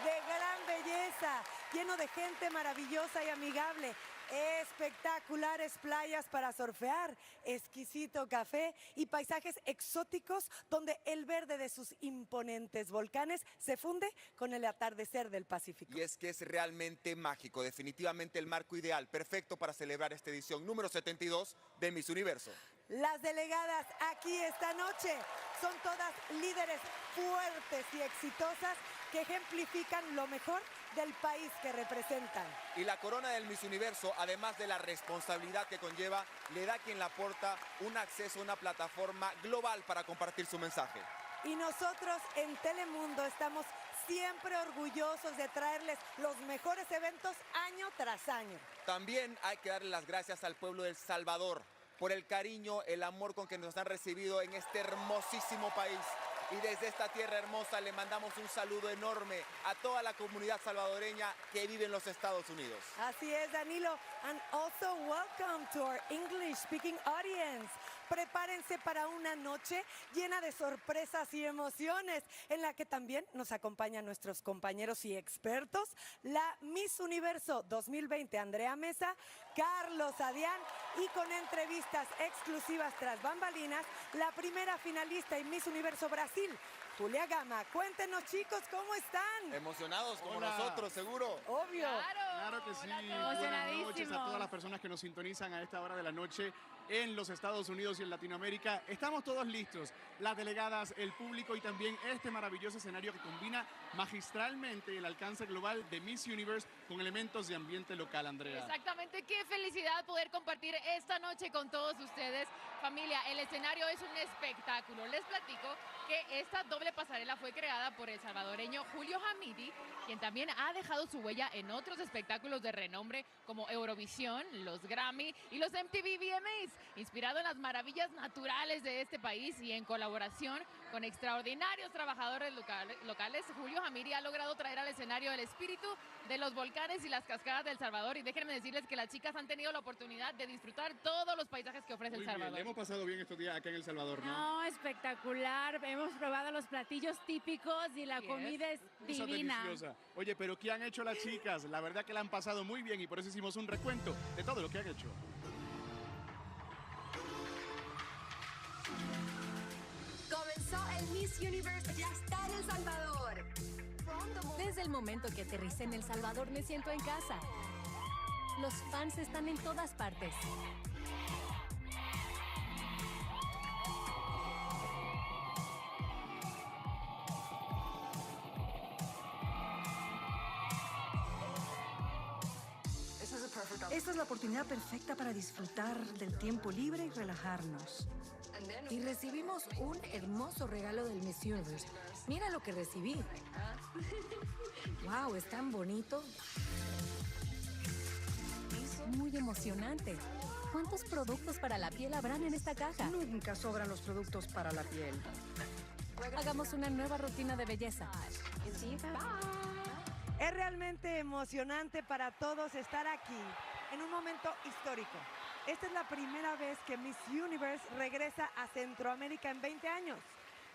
de gran belleza, lleno de gente maravillosa y amigable. Espectaculares playas para surfear, exquisito café y paisajes exóticos donde el verde de sus imponentes volcanes se funde con el atardecer del Pacífico. Y es que es realmente mágico, definitivamente el marco ideal, perfecto para celebrar esta edición número 72 de Miss Universo. Las delegadas aquí esta noche son todas líderes fuertes y exitosas que ejemplifican lo mejor del país que representan. Y la corona del Miss Universo, además de la responsabilidad que conlleva, le da a quien la porta un acceso a una plataforma global para compartir su mensaje. Y nosotros en Telemundo estamos siempre orgullosos de traerles los mejores eventos año tras año. También hay que darle las gracias al pueblo de El Salvador por el cariño, el amor con que nos han recibido en este hermosísimo país. Y desde esta tierra hermosa le mandamos un saludo enorme a toda la comunidad salvadoreña que vive en los Estados Unidos. Así es, Danilo. And also welcome to our English-speaking audience. Prepárense para una noche llena de sorpresas y emociones, en la que también nos acompañan nuestros compañeros y expertos, la Miss Universo 2020, Andrea Mesa, Carlos Adrián, y con entrevistas exclusivas tras bambalinas, la primera finalista en Miss Universo Brasil, Julia Gama. Cuéntenos, chicos, ¿cómo están? Emocionados como Hola. nosotros, seguro. Obvio. Claro que sí. Buenas noches a todas las personas que nos sintonizan a esta hora de la noche en los Estados Unidos y en Latinoamérica. Estamos todos listos, las delegadas, el público y también este maravilloso escenario que combina magistralmente el alcance global de Miss Universe con elementos de ambiente local, Andrea. Exactamente, qué felicidad poder compartir esta noche con todos ustedes. Familia, el escenario es un espectáculo. Les platico que esta doble pasarela fue creada por el salvadoreño Julio Hamidi, quien también ha dejado su huella en otros espectáculos de renombre como Eurovisión, los Grammy y los MTV VMAs. Inspirado en las maravillas naturales de este país y en colaboración con extraordinarios trabajadores locales, Julio Hamidi ha logrado traer al escenario el espíritu de los volcanes y las cascadas del Salvador. Y déjenme decirles que las chicas han tenido la oportunidad de disfrutar todos los paisajes que ofrece Muy El bien, Salvador. le hemos pasado bien estos días acá en El Salvador, ¿no? No, espectacular. Hemos probado los platillos típicos y la comida es Cosa divina. deliciosa. Oye, pero ¿qué han hecho las chicas? La verdad que la han pasado muy bien y por eso hicimos un recuento de todo lo que han hecho. Comenzó el Miss Universe, ya está en El Salvador. Desde el momento que aterricé en El Salvador me siento en casa. Los fans están en todas partes. Esta es la oportunidad perfecta para disfrutar del tiempo libre y relajarnos. Y recibimos un hermoso regalo del Miss Universe. Mira lo que recibí. Wow, es tan bonito. Muy emocionante. ¿Cuántos productos para la piel habrán en esta caja? Nunca sobran los productos para la piel. Hagamos una nueva rutina de belleza. Es realmente emocionante para todos estar aquí en un momento histórico. Esta es la primera vez que Miss Universe regresa a Centroamérica en 20 años.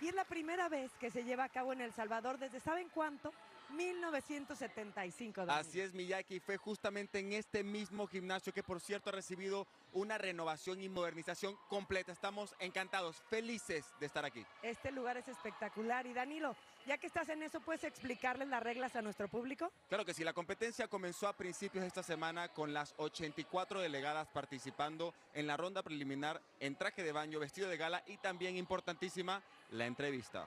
Y es la primera vez que se lleva a cabo en El Salvador desde, ¿saben cuánto? 1975. Dani. Así es, 𝐂𝐤𝐤𝐈, fue justamente en este mismo gimnasio que, por cierto, ha recibido una renovación y modernización completa. Estamos encantados, felices de estar aquí. Este lugar es espectacular. Y Danilo, ya que estás en eso, ¿puedes explicarles las reglas a nuestro público? Claro que sí, la competencia comenzó a principios de esta semana con las 84 delegadas participando en la ronda preliminar en traje de baño, vestido de gala y también, importantísima, la entrevista.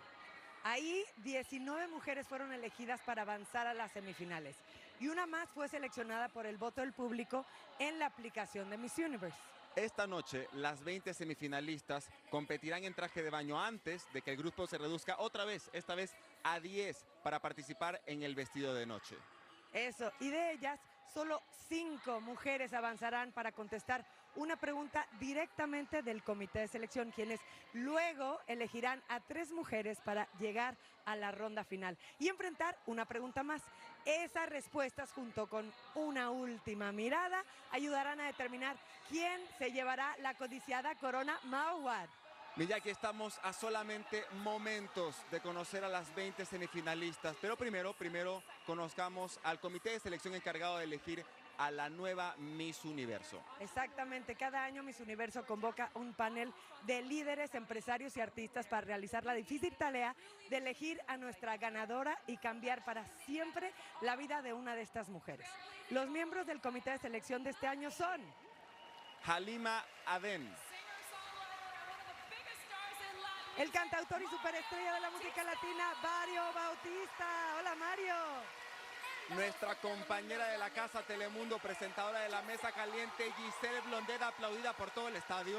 Ahí 19 mujeres fueron elegidas para avanzar a las semifinales y una más fue seleccionada por el voto del público en la aplicación de Miss Universe. Esta noche, las 20 semifinalistas competirán en traje de baño antes de que el grupo se reduzca otra vez, esta vez a 10 para participar en el vestido de noche. Eso, y de ellas, solo 5 mujeres avanzarán para contestar una pregunta directamente del comité de selección, quienes luego elegirán a 3 mujeres para llegar a la ronda final y enfrentar una pregunta más. Esas respuestas, junto con una última mirada, ayudarán a determinar quién se llevará la codiciada corona Mawad. 𝐂𝐤𝐤𝐈, estamos a solamente momentos de conocer a las 20 semifinalistas, pero primero conozcamos al comité de selección encargado de elegir a la nueva Miss Universo. Exactamente, cada año Miss Universo convoca un panel de líderes, empresarios y artistas para realizar la difícil tarea de elegir a nuestra ganadora y cambiar para siempre la vida de una de estas mujeres. Los miembros del comité de selección de este año son Halima Aden, el cantautor y superestrella de la música latina, Mario Bautista. Hola, Mario. nuestra compañera de la casa Telemundo, presentadora de la Mesa Caliente, Giselle Blondeda, aplaudida por todo el estadio.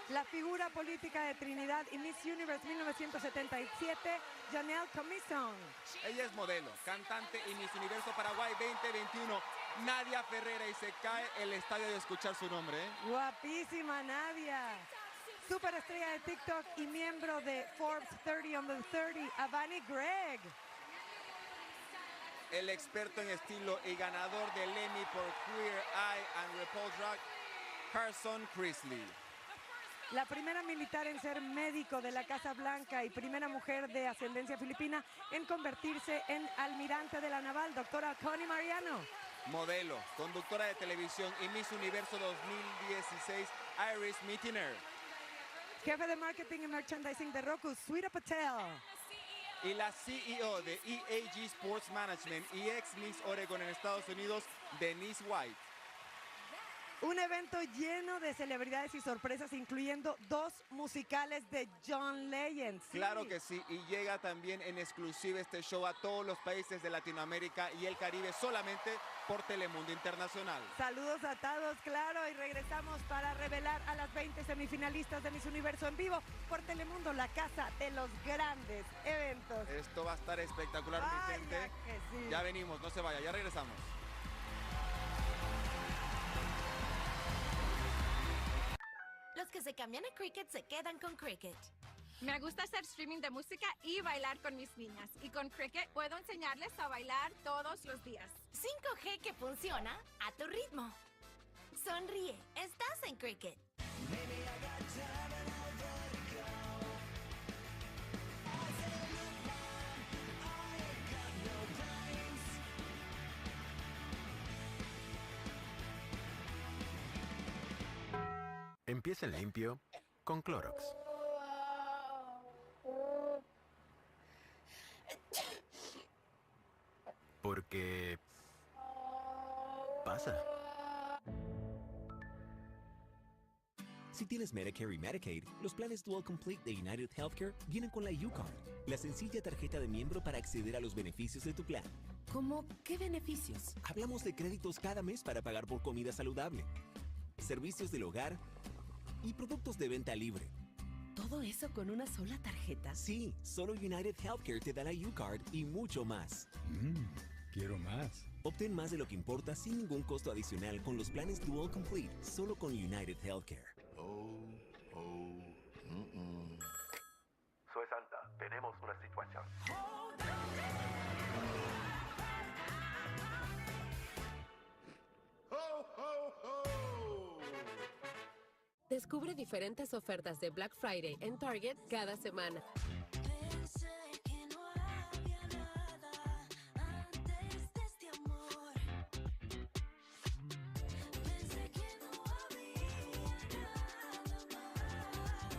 La figura política de Trinidad y Miss Universe 1977, Janelle Comison. Ella es modelo, cantante y Miss Universo Paraguay 2021, Nadia Ferreira, y se cae el estadio de escuchar su nombre. Guapísima Nadia. Superestrella de TikTok y miembro de Forbes 30 Under 30, Avani Gregg. El experto en estilo y ganador del Emmy por Queer Eye and RuPaul's Drag, Carson Chrisley. La primera militar en ser médico de la Casa Blanca y primera mujer de ascendencia filipina en convertirse en almirante de la naval, doctora Connie Mariano. Modelo, conductora de televisión y Miss Universo 2016, Iris Mittiner. Jefe de marketing y merchandising de Roku, Sweeta Patel. Y la CEO de 𝐒𝐥𝐤 Sports Management y ex Miss Oregon en Estados Unidos, Denise White. Un evento lleno de celebridades y sorpresas, incluyendo 2 musicales de John Legend. Sí. Claro que sí, y llega también en exclusiva este show a todos los países de Latinoamérica y el Caribe solamente por Telemundo Internacional. Saludos a todos, claro, y regresamos para revelar a las 20 semifinalistas de Miss Universo en vivo por Telemundo, la casa de los grandes eventos. Esto va a estar espectacular, mi gente. Ya que sí. Ya venimos, no se vaya, ya regresamos. Los que se cambian a Cricket se quedan con Cricket. Me gusta hacer streaming de música y bailar con mis niñas. Y con Cricket puedo enseñarles a bailar todos los días. 5G que funciona a tu ritmo. Sonríe, estás en Cricket. Empieza limpio con Clorox. Porque pasa. Si tienes Medicare y Medicaid, los planes Dual Complete de United Healthcare vienen con la 𝐂𝐤𝐤, la sencilla tarjeta de miembro para acceder a los beneficios de tu plan. ¿Cómo qué beneficios? Hablamos de créditos cada mes para pagar por comida saludable, servicios del hogar y productos de venta libre. ¿Todo eso con una sola tarjeta? Sí, solo United Healthcare te da la 𝐂𝐤 Card y mucho más. Quiero más. Obtén más de lo que importa sin ningún costo adicional con los planes Dual Complete, solo con United Healthcare. Soy Santa, tenemos una situación. Descubre diferentes ofertas de Black Friday en Target cada semana.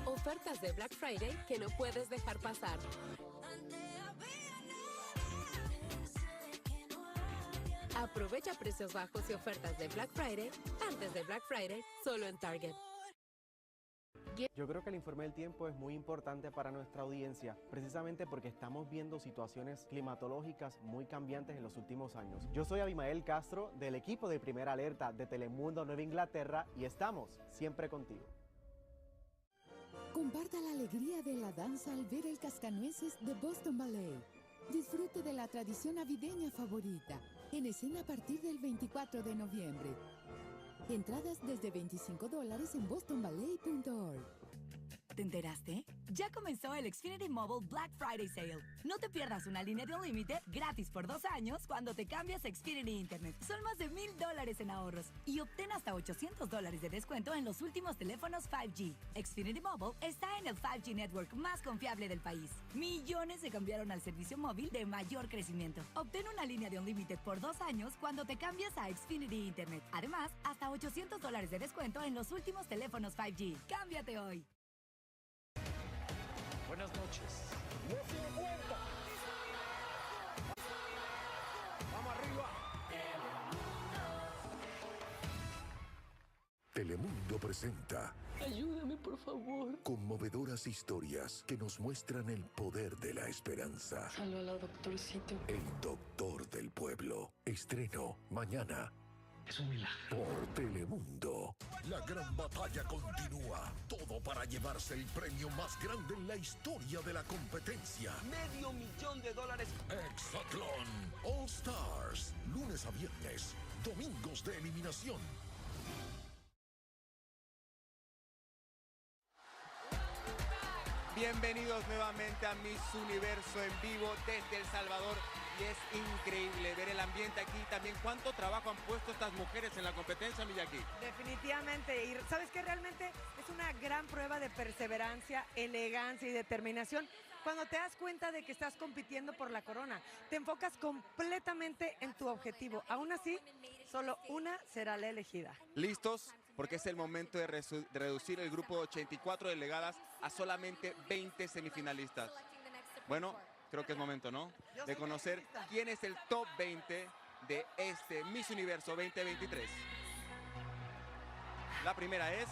Ofertas de Black Friday que no puedes dejar pasar. Aprovecha precios bajos y ofertas de Black Friday antes de Black Friday, solo en Target. Yo creo que el informe del tiempo es muy importante para nuestra audiencia, precisamente porque estamos viendo situaciones climatológicas muy cambiantes en los últimos años. Yo soy 𝐕𝐄 Castro, del equipo de Primera Alerta de Telemundo Nueva Inglaterra, y estamos siempre contigo. Comparta la alegría de la danza al ver el Cascanueces de Boston Ballet. Disfrute de la tradición navideña favorita, en escena a partir del 24 de noviembre. Entradas desde $25 en bostonballet.org. ¿Te enteraste? Ya comenzó el Xfinity Mobile Black Friday Sale. No te pierdas una línea de Unlimited gratis por 2 años cuando te cambias a Xfinity Internet. Son más de $1,000 en ahorros y obtén hasta $800 de descuento en los últimos teléfonos 5G. Xfinity Mobile está en el 5G network más confiable del país. Millones se cambiaron al servicio móvil de mayor crecimiento. Obtén una línea de Unlimited por 2 años cuando te cambias a Xfinity Internet. Además, hasta $800 de descuento en los últimos teléfonos 5G. ¡Cámbiate hoy! Buenas noches. ¡Vamos arriba! Telemundo presenta Ayúdame, por favor. conmovedoras historias que nos muestran el poder de la esperanza. Salva a la doctorcito. El Doctor del Pueblo. Estreno mañana. Es un milagro. Por Telemundo. La gran batalla continúa. Todo para llevarse el premio más grande en la historia de la competencia. $500,000. Hexatlón All Stars. Lunes a viernes. Domingos de eliminación. Bienvenidos nuevamente a Miss Universo en vivo desde El Salvador. Y es increíble ver el ambiente aquí. También cuánto trabajo han puesto estas mujeres en la competencia, Miyaki. Definitivamente. Y sabes que realmente es una gran prueba de perseverancia, elegancia y determinación. Cuando te das cuenta de que estás compitiendo por la corona, te enfocas completamente en tu objetivo. Aún así, solo una será la elegida. ¿Listos? Porque es el momento de reducir el grupo de 84 delegadas a solamente 20 semifinalistas. Bueno, creo que es momento, ¿no? De conocer quién es el top 20 de este Miss Universo 2023. La primera es...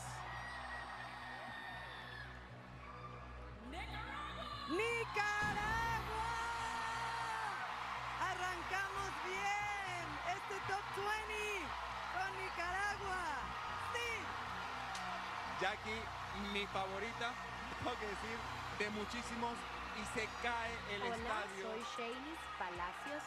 ¡Nicaragua! Arrancamos bien este top 20 con Nicaragua. ¡Sí! Jackie, mi favorita, tengo que decir, de muchísimos, y se cae el estadio. Hola, soy Shaylis Palacios,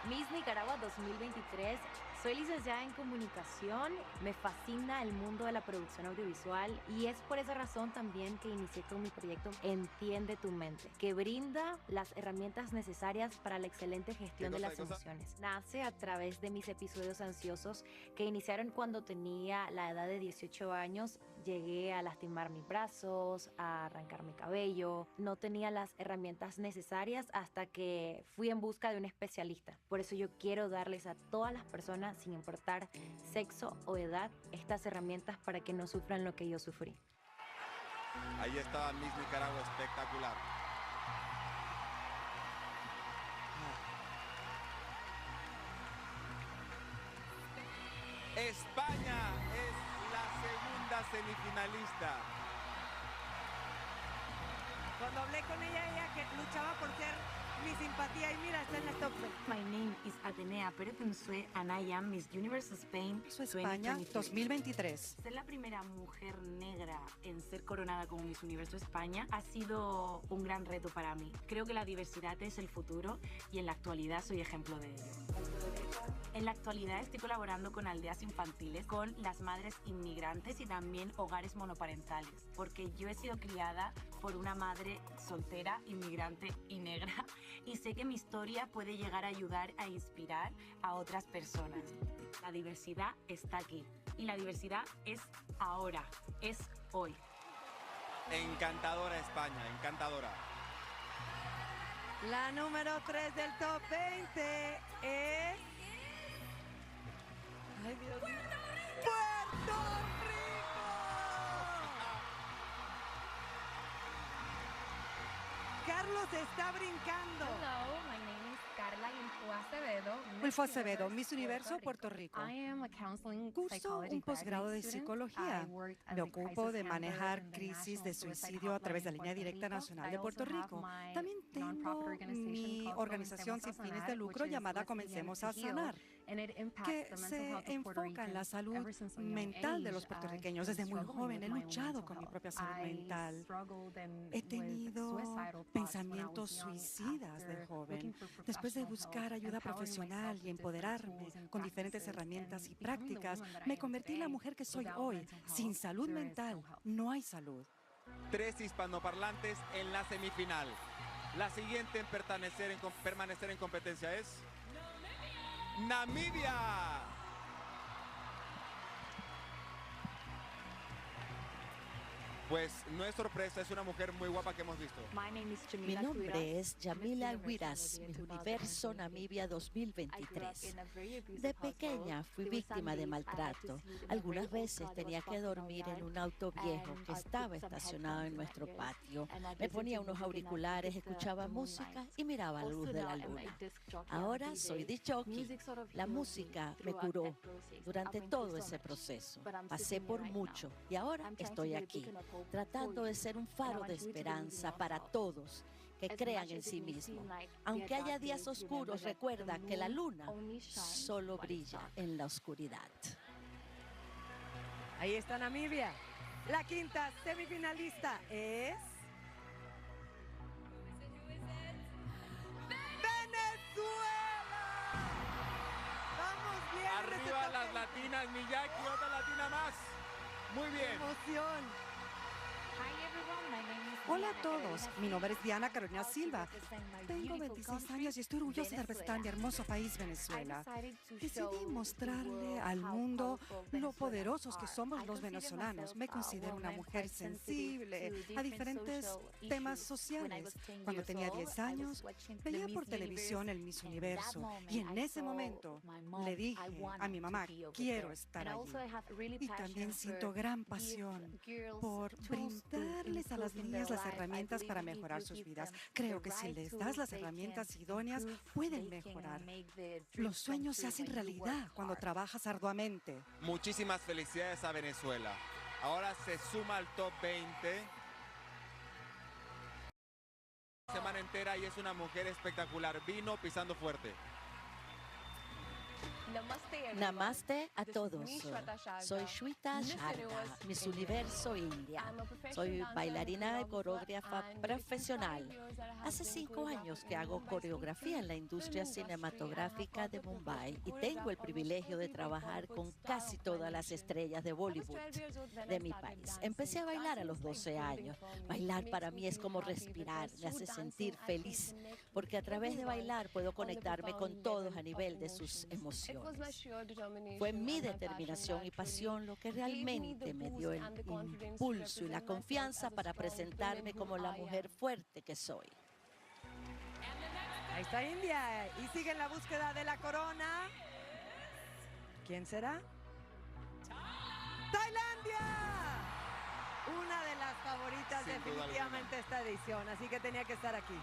Miss Nicaragua 2023. Soy licenciada en comunicación, me fascina el mundo de la producción audiovisual y es por esa razón también que inicié con mi proyecto Entiende tu mente, que brinda las herramientas necesarias para la excelente gestión de las emociones. Nace a través de mis episodios ansiosos que iniciaron cuando tenía la edad de 18 años. Llegué a lastimar mis brazos, a arrancar mi cabello. No tenía las herramientas necesarias hasta que fui en busca de un especialista. Por eso yo quiero darles a todas las personas, sin importar sexo o edad, estas herramientas para que no sufran lo que yo sufrí. Ahí estaba Miss Nicaragua, espectacular. España es la segunda semifinalista. Cuando hablé con ella que luchaba por ser mi simpatía y mira, está en la top 20. My name is Atenea Pérez and I am Miss Universe Spain España 2023. Ser la primera mujer negra en ser coronada como Miss Universo España ha sido un gran reto para mí. Creo que la diversidad es el futuro y en la actualidad soy ejemplo de ello. En la actualidad estoy colaborando con aldeas infantiles, con las madres inmigrantes y también hogares monoparentales, porque yo he sido criada por una madre soltera, inmigrante y negra, y sé que mi historia puede llegar a ayudar a inspirar a otras personas. La diversidad está aquí, y la diversidad es ahora, es hoy. Encantadora España, encantadora. La número 3 del top 20 es... ¡Ay, Dios mío! ¡Puerto Rico! Carlos está brincando. Hello, my name is Carla 𝐂𝐤𝐤𝐈𝐄, Miss Universo Puerto Rico. Curso un posgrado de psicología. Me ocupo de manejar crisis de suicidio a través de la línea directa nacional de Puerto Rico. También tengo mi organización sin fines de lucro llamada Comencemos a Sanar, que se enfoca en la salud mental de los puertorriqueños. Desde muy joven he luchado con mi propia salud mental. He tenido pensamientos suicidas de joven. Después de buscar ayuda profesional y empoderarme con diferentes herramientas y prácticas, me convertí en la mujer que soy hoy. Sin salud mental no hay salud. 3 hispanoparlantes en la semifinal. La siguiente en permanecer en competencia es Namibia. Pues no es sorpresa, es una mujer muy guapa que hemos visto. Mi nombre es 𝐿𝐤𝐤𝐈𝐄, Miss Universo Namibia 2023. De pequeña fui víctima de maltrato. Algunas veces tenía que dormir en un auto viejo que estaba estacionado en nuestro patio. Me ponía unos auriculares, escuchaba música y miraba la luz de la luna. Ahora soy disc jockey. La música me curó durante todo ese proceso. Pasé por mucho y ahora estoy aquí, tratando de ser un faro de esperanza para todos que crean en sí mismos. Aunque haya días oscuros, recuerda que la luna solo brilla en la oscuridad. Ahí está Namibia. La quinta semifinalista es... ¡Venezuela! ¡Vamos bien! Arriba las latinas, Miyaki, otra latina más. Muy bien. ¡Emoción! Hola a todos, mi nombre es Diana Carolina Silva. Tengo 26 años y estoy orgullosa de representar a mi hermoso país, Venezuela. Decidí mostrarle al mundo lo poderosos que somos los venezolanos. Me considero una mujer sensible a diferentes temas sociales. Cuando tenía 10 años, veía por televisión el Miss Universo y en ese momento le dije a mi mamá, quiero estar allí. Y también siento gran pasión por brindarles a las niñas las herramientas para mejorar sus vidas. Creo que si les das las herramientas idóneas, pueden mejorar. Los sueños se hacen realidad cuando trabajas arduamente. Muchísimas felicidades a Venezuela. Ahora se suma al top 20. Semana entera y es una mujer espectacular. Vino pisando fuerte. Namaste a todos. Soy 𝐂𝐥𝐢𝐜𝐤, Miss Universo India. Soy bailarina y coreógrafa profesional. Hace 5 años que hago coreografía en la industria cinematográfica de Mumbai y tengo el privilegio de trabajar con casi todas las estrellas de Bollywood de mi país. Empecé a bailar a los 12 años. Bailar para mí es como respirar, me hace sentir feliz, porque a través de bailar puedo conectarme con todos a nivel de sus emociones. Fue mi determinación y pasión lo que realmente me dio el impulso y la confianza para presentarme como la mujer fuerte que soy. Ahí está India y sigue en la búsqueda de la corona. ¿Quién será? ¡Tailandia! Una de las favoritas definitivamente de esta edición, así que tenía que estar aquí.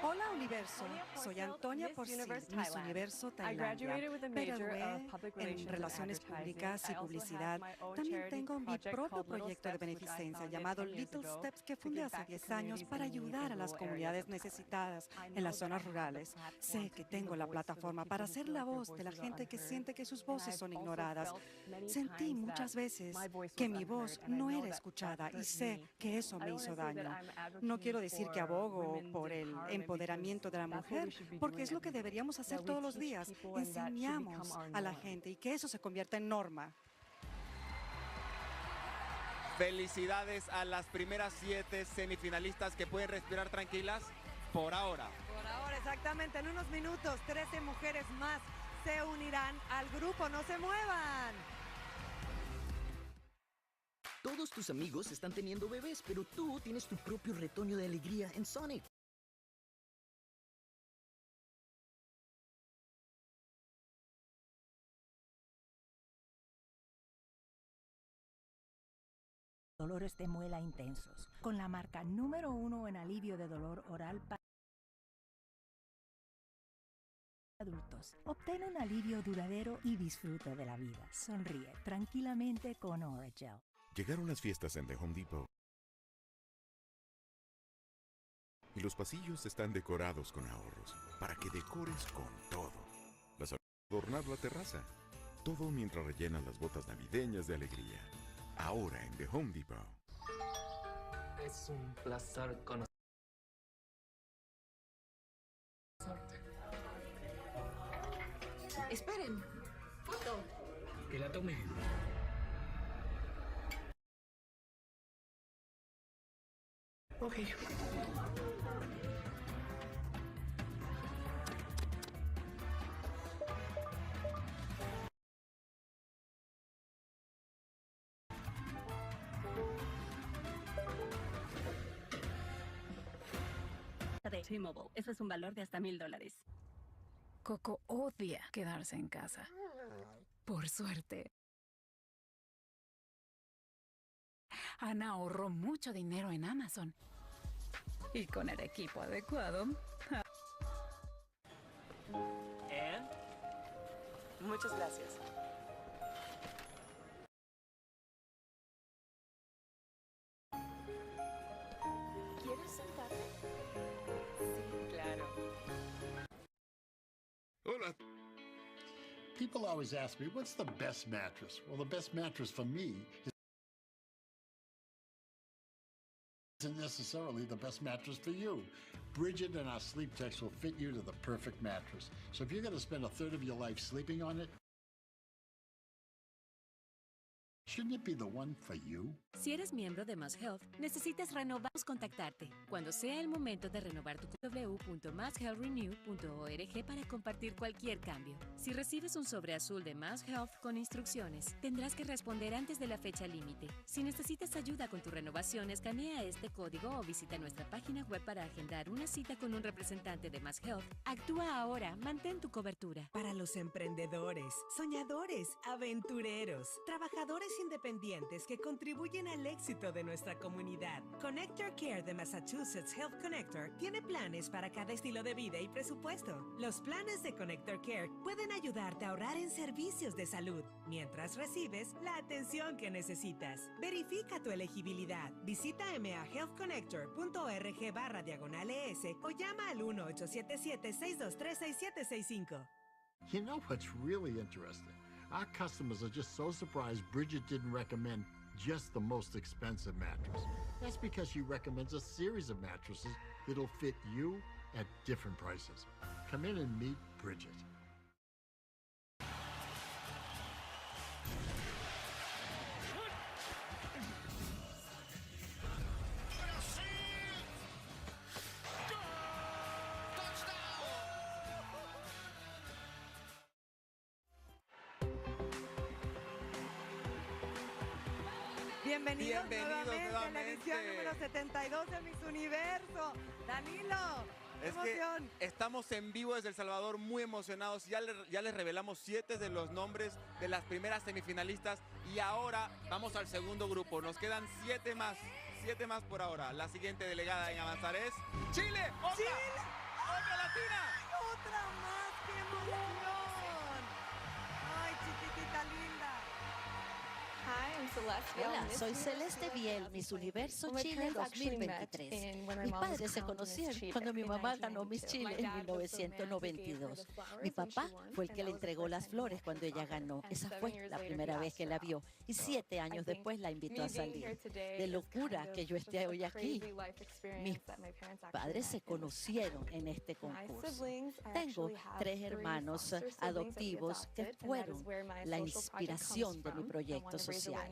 Hola, Universo. Soy Antonia Porcil, Miss Universo Tailandia. Me gradué en Relaciones Públicas y Publicidad. También tengo mi propio proyecto de beneficencia llamado Little Steps que fundé hace 10 años para ayudar a las comunidades necesitadas en las zonas rurales. Sé que tengo la plataforma para ser la voz de la gente que siente que sus voces son ignoradas. Sentí muchas veces que mi voz no era escuchada y sé que eso me hizo daño. No quiero decir que abogo por el empoderamiento de la mujer, porque es lo que deberíamos hacer todos los días. Enseñamos a la gente y que eso se convierta en norma. Felicidades a las primeras 7 semifinalistas que pueden respirar tranquilas por ahora. Por ahora, exactamente. En unos minutos, 13 mujeres más se unirán al grupo. ¡No se muevan! Todos tus amigos están teniendo bebés, pero tú tienes tu propio retoño de alegría en Sonic. Dolores de muela intensos, con la marca número 1 en alivio de dolor oral para adultos. Obtén un alivio duradero y disfruta de la vida. Sonríe tranquilamente con 𝐂𝐥𝐢𝐜𝐤. Llegaron las fiestas en The Home Depot. Y los pasillos están decorados con ahorros, para que decores con todo. Las adornar la terraza. Todo mientras rellenan las botas navideñas de alegría. Ahora en The Home Depot. Es un placer conocerte. Esperen. Foto. Que la tome. Ok. De T-Mobile. Ese es un valor de hasta $1,000. Coco odia quedarse en casa. Por suerte, Ana ahorró mucho dinero en Amazon. Y con el equipo adecuado... Muchas gracias. ¿Quieres sentarte? Sí, claro. Hola. People always ask me, what's the best mattress? Well, the best mattress for me isn't necessarily the best mattress for you. Bridget and our sleep techs will fit you to the perfect mattress. So if you're going to spend a third of your life sleeping on it, shouldn't it be the one for you? Si eres miembro de 𝐻Health, necesitas renovar, contactarte. Cuando sea el momento de renovar tu www.masshealthrenew.org para compartir cualquier cambio. Si recibes un sobre azul de 𝐻Health con instrucciones, tendrás que responder antes de la fecha límite. Si necesitas ayuda con tu renovación, escanea este código o visita nuestra página web para agendar una cita con un representante de 𝐻Health. Actúa ahora, mantén tu cobertura. Para los emprendedores, soñadores, aventureros, trabajadores y independientes que contribuyen al éxito de nuestra comunidad. Connector Care de Massachusetts Health Connector tiene planes para cada estilo de vida y presupuesto. Los planes de Connector Care pueden ayudarte a ahorrar en servicios de salud mientras recibes la atención que necesitas. Verifica tu elegibilidad. Visita mahealthconnector.org//ES o llama al 1-877-623-6765. You know what's really interesting? Our customers are just so surprised Bridget didn't recommend just the most expensive mattress. That's because she recommends a series of mattresses that'll fit you at different prices. Come in and meet Bridget. Bienvenidos nuevamente a la edición número 72 de Miss Universo. Danilo, qué emoción. Estamos en vivo desde El Salvador, muy emocionados. Ya les revelamos 7 de los nombres de las primeras semifinalistas y ahora vamos al segundo grupo. Nos quedan 7 más por ahora. La siguiente delegada en avanzar es Chile. ¡Otra latina! ¡Otra más! ¡Qué emoción! ¡Ay, chiquitita linda! Hola, soy Celeste Biel, Miss Universo Chile 2023. Mis padres se conocieron cuando mi mamá ganó Miss Chile en 1992. Mi papá fue el que le entregó las flores cuando ella ganó. Esa fue la primera vez que la vio y 7 años después la invitó a salir. De locura que yo esté hoy aquí. Mis padres se conocieron en este concurso. Tengo 3 hermanos adoptivos que fueron la inspiración de mi proyecto social.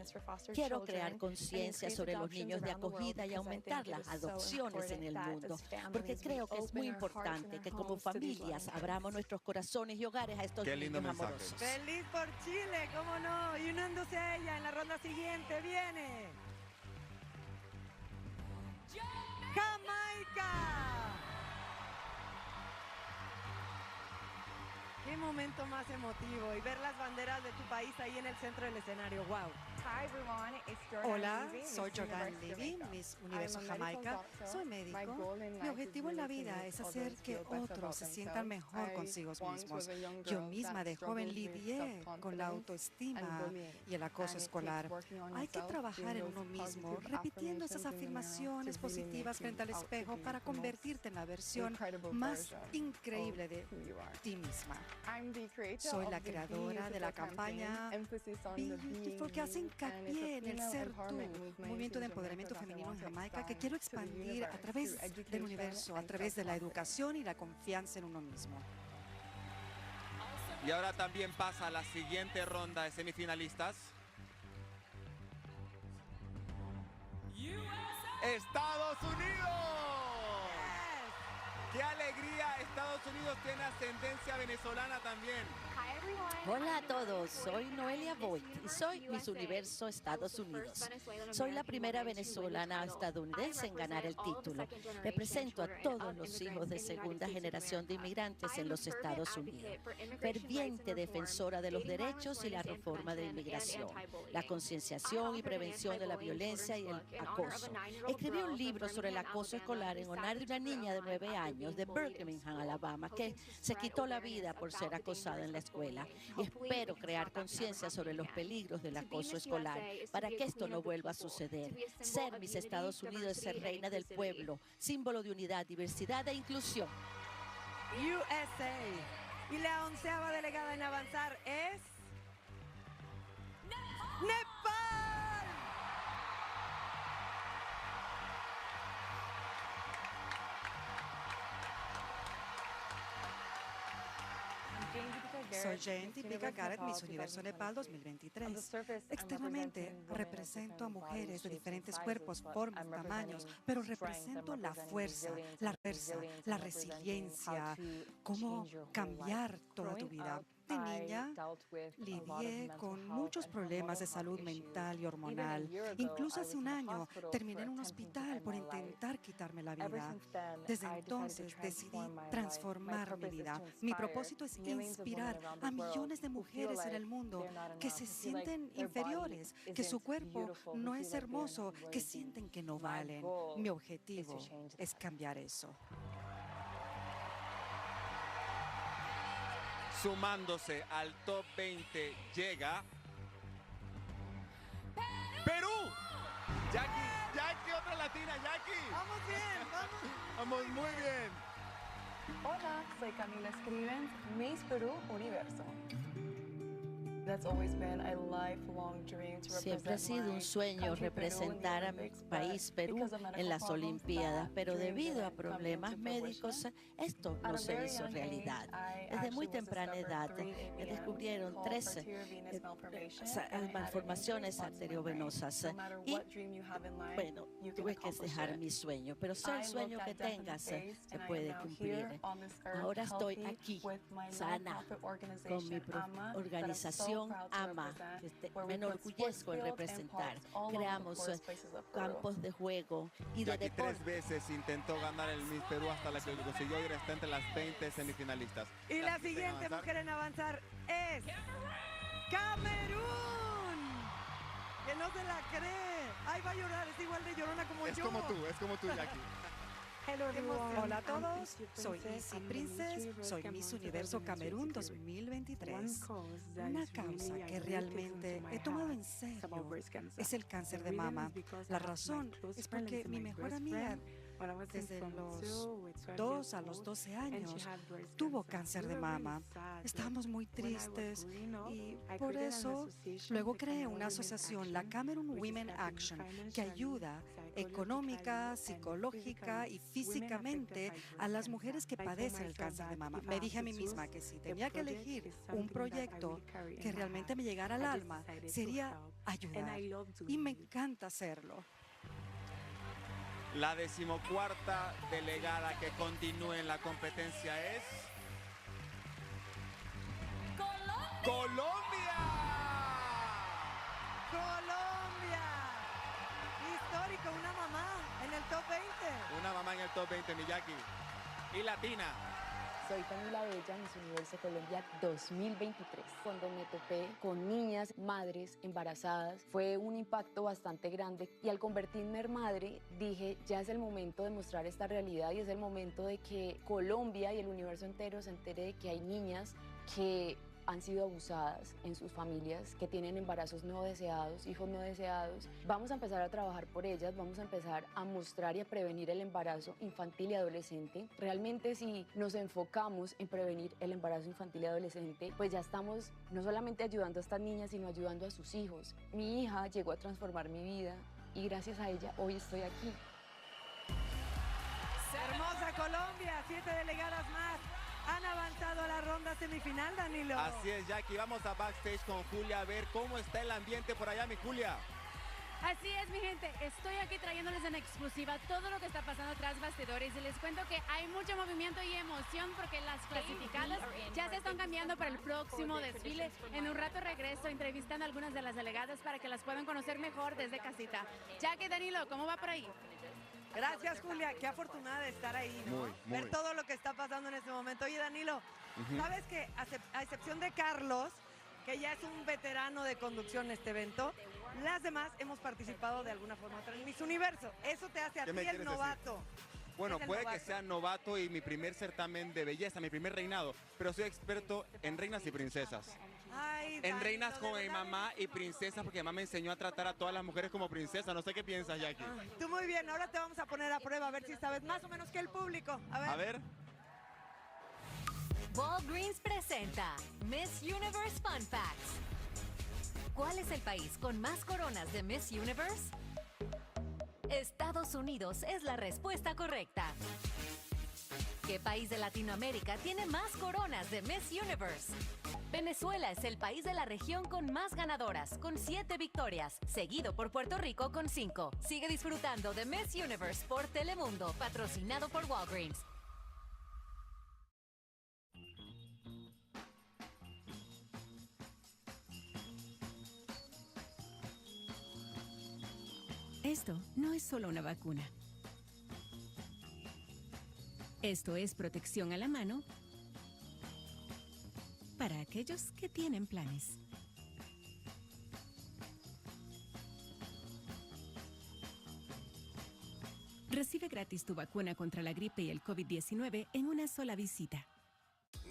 Quiero crear conciencia sobre los niños de acogida y aumentar las adopciones en el mundo, porque creo que es muy importante que como familias abramos nuestros corazones y hogares a estos niños amorosos. Feliz por Chile, cómo no, y uniéndose a ella en la ronda siguiente viene Jamaica. Qué momento más emotivo y ver las banderas de tu país ahí en el centro del escenario. ¡Wow! Hola, soy Jordan Levy, Miss Universo Jamaica. Soy médico. Mi objetivo en la vida es hacer que otros se sientan mejor consigo mismos. Yo misma de joven lidié con la autoestima y el acoso escolar. Hay que trabajar en uno mismo, repitiendo esas afirmaciones positivas frente al espejo para convertirte en la versión más increíble de ti misma. Soy la creadora de la campaña Be Beautiful, que hace hincapié en el ser tú, un movimiento de empoderamiento femenino en Jamaica que quiero expandir a través del universo, a través de la educación y la confianza en uno mismo. Y ahora también pasa a la siguiente ronda de semifinalistas. ¡Estados Unidos! ¡Qué alegría! Estados Unidos tiene ascendencia venezolana también. Hola a todos, soy Noelia Voigt y soy Miss Universo Estados Unidos. Soy la primera venezolana estadounidense en ganar el título. Represento a todos los hijos de segunda generación de inmigrantes en los Estados Unidos. Ferviente defensora de los derechos y la reforma de inmigración, la concienciación y prevención de la violencia y el acoso. Escribí un libro sobre el acoso escolar en honor de una niña de 9 años de Birmingham, Alabama, que se quitó la vida por ser acosada en la escuela. Y espero crear conciencia sobre los peligros del acoso escolar para que esto no vuelva a suceder. Ser Miss Estados Unidos es ser reina del pueblo, símbolo de unidad, diversidad e inclusión. USA. Y la 11ª delegada en avanzar es Nepal. Soy Jenty Garrett, Miss Universo Nepal 2023. Externamente represento a mujeres de diferentes cuerpos, formas, tamaños, pero represento la fuerza, la resiliencia, cómo cambiar toda tu vida. De niña, lidié con muchos problemas de salud mental y hormonal. Incluso hace un año terminé en un hospital por intentar quitarme la vida. Desde entonces decidí transformar mi vida. Mi propósito es inspirar a millones de mujeres en el mundo que se sienten inferiores, que su cuerpo no es hermoso, que sienten que no valen. Mi objetivo es cambiar eso. Sumándose al top 20 llega Perú. Jackie, otra latina, Jackie. Vamos bien, vamos. Vamos muy bien. Hola, soy Camila Escrivens, Miss Perú Universo. Siempre ha sido un sueño representar a mi país, Perú, en las Olimpiadas, pero debido a problemas médicos, esto no se hizo realidad. Desde muy temprana edad me descubrieron 13 malformaciones arteriovenosas y, bueno, tuve que dejar mi sueño, pero sea el sueño que tengas, se puede cumplir. Ahora estoy aquí, sana, con mi organización AMA, me enorgullezco en representar. Creamos campos de juego y de Jackie deporte. 3 veces intentó ganar el Miss Perú hasta la que lo consiguió y ahora está entre las 20 semifinalistas. Y la siguiente mujer en avanzar es Camerún. Que no se la cree. Ay, va a llorar, es igual de llorona como yo. Es como tú, Jackie. Hola a todos, soy 𝐂𝐤𝐤𝐜, soy Miss Universo Camerún 2023. Una causa que realmente he tomado en serio es el cáncer de mama. La razón es porque mi mejor amiga, desde los 2 a los 12 años, tuvo cáncer de mama. Estábamos muy tristes y por eso luego creé una asociación, la Cameroon Women Action, que ayuda económica, psicológica y físicamente a las mujeres que padecen el cáncer de mama. Me dije a mí misma que si tenía que elegir un proyecto que realmente me llegara al alma, sería ayudar. Y me encanta hacerlo. La 14ª delegada que continúe en la competencia es Colombia. Colombia. Histórico, una mamá en el top 20. Una mamá en el top 20, mi Jackie. Y latina. Soy 𝐂𝐈𝐕𝐄, Miss Universo Colombia 2023. Cuando me topé con niñas, madres embarazadas, fue un impacto bastante grande. Y al convertirme en madre, dije, ya es el momento de mostrar esta realidad y es el momento de que Colombia y el universo entero se entere de que hay niñas que han sido abusadas en sus familias, que tienen embarazos no deseados, hijos no deseados. Vamos a empezar a trabajar por ellas, vamos a empezar a mostrar y a prevenir el embarazo infantil y adolescente. Realmente si nos enfocamos en prevenir el embarazo infantil y adolescente, pues ya estamos no solamente ayudando a estas niñas, sino ayudando a sus hijos. Mi hija llegó a transformar mi vida y gracias a ella hoy estoy aquí. Hermosa Colombia, 7 delegadas más han avanzado a la ronda semifinal, Danilo. Así es, Jackie. Vamos a backstage con Julia a ver cómo está el ambiente por allá, mi Julia. Así es, mi gente. Estoy aquí trayéndoles en exclusiva todo lo que está pasando tras bastidores y les cuento que hay mucho movimiento y emoción porque las clasificadas ya se están cambiando para el próximo desfile. En un rato regreso entrevistando a algunas de las delegadas para que las puedan conocer mejor desde casita. Jackie, Danilo, ¿cómo va por ahí? Gracias, Julia. Qué afortunada de estar ahí, ¿no? Muy. Ver todo lo que está pasando en este momento. Oye, Danilo, ¿sabes que a excepción de Carlos, que ya es un veterano de conducción en este evento, las demás hemos participado de alguna forma u otra en Miss Universo? Eso te hace a ti el novato. Bueno, puede que sea novato y mi primer certamen de belleza, mi primer reinado, pero soy experto en reinas y princesas. Ay, en reinas como mi mamá y princesas, porque mamá me enseñó a tratar a todas las mujeres como princesas. No sé qué piensas, Jackie. Tú muy bien, ahora te vamos a poner a prueba a ver si sabes más o menos que el público. A ver. Walgreens presenta Miss Universe Fun Facts. ¿Cuál es el país con más coronas de Miss Universe? Estados Unidos es la respuesta correcta. ¿Qué país de Latinoamérica tiene más coronas de Miss Universe? Venezuela es el país de la región con más ganadoras, con 7 victorias, seguido por Puerto Rico con 5. Sigue disfrutando de Miss Universe por Telemundo, patrocinado por Walgreens. Esto no es solo una vacuna. Esto es protección a la mano para aquellos que tienen planes. Recibe gratis tu vacuna contra la gripe y el COVID-19 en una sola visita.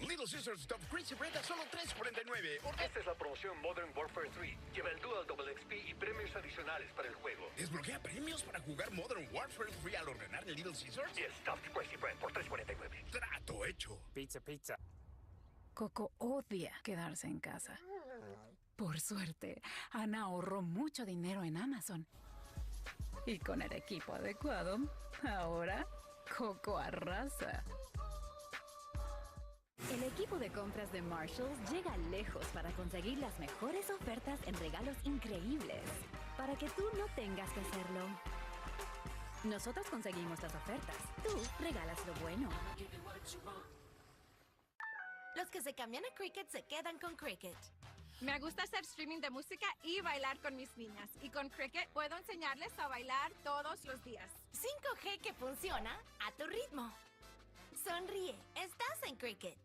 Little Scissors Top Crazy Bread a solo $3.49. Esta es la promoción Modern Warfare 3. Lleva el Dual Double XP y premios adicionales para el juego. Desbloquea premios para jugar Modern Warfare 3 al ordenar el Little Scissors. Y Stuffed Crazy Bread por $3.49. Trato hecho. Pizza. Coco odia quedarse en casa. Por suerte, Ana ahorró mucho dinero en Amazon. Y con el equipo adecuado, ahora Coco arrasa. El equipo de compras de Marshalls llega lejos para conseguir las mejores ofertas en regalos increíbles, para que tú no tengas que hacerlo. Nosotros conseguimos las ofertas, tú regalas lo bueno. Los que se cambian a Cricket se quedan con Cricket. Me gusta hacer streaming de música y bailar con mis niñas. Y con Cricket puedo enseñarles a bailar todos los días. 5G que funciona a tu ritmo. Sonríe, estás en Cricket.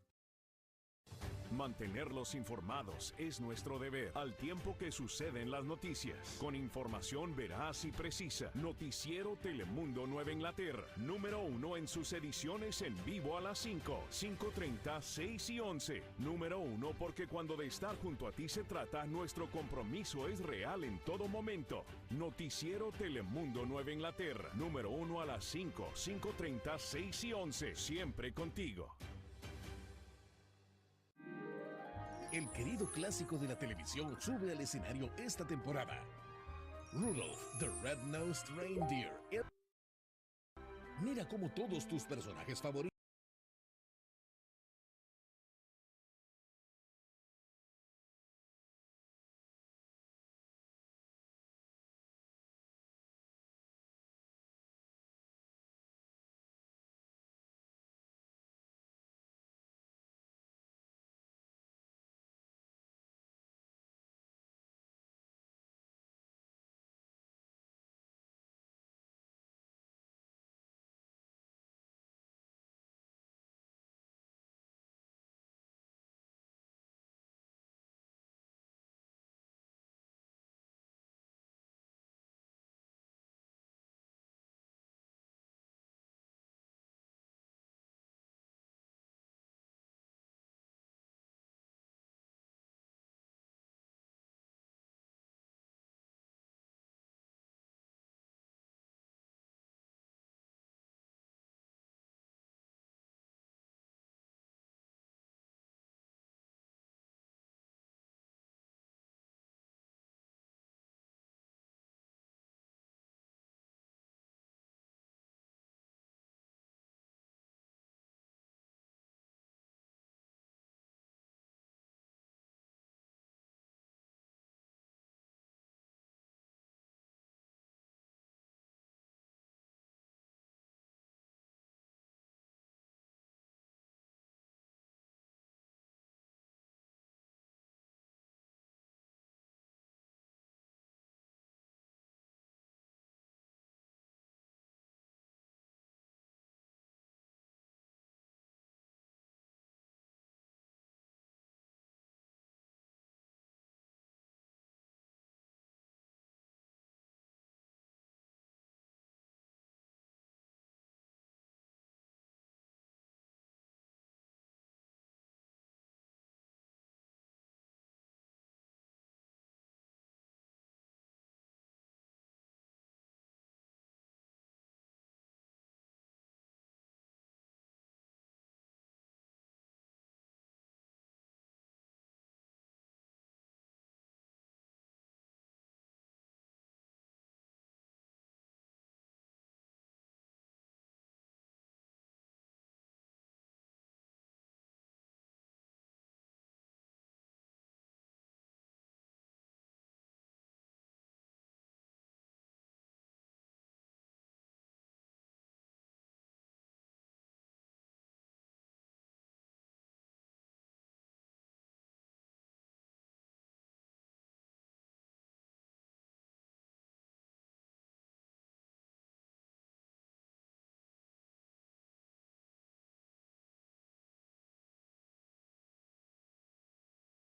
Mantenerlos informados es nuestro deber, al tiempo que suceden las noticias. Con información veraz y precisa. Noticiero Telemundo Nueva Inglaterra. Número 1 en sus ediciones en vivo a las 5, 5:30, 6 y 11. Número 1 porque cuando de estar junto a ti se trata, nuestro compromiso es real en todo momento. Noticiero Telemundo Nueva Inglaterra. Número 1 a las 5, 5:30, 6 y 11. Siempre contigo. El querido clásico de la televisión sube al escenario esta temporada. Rudolph, the Red-Nosed Reindeer. Mira cómo todos tus personajes favoritos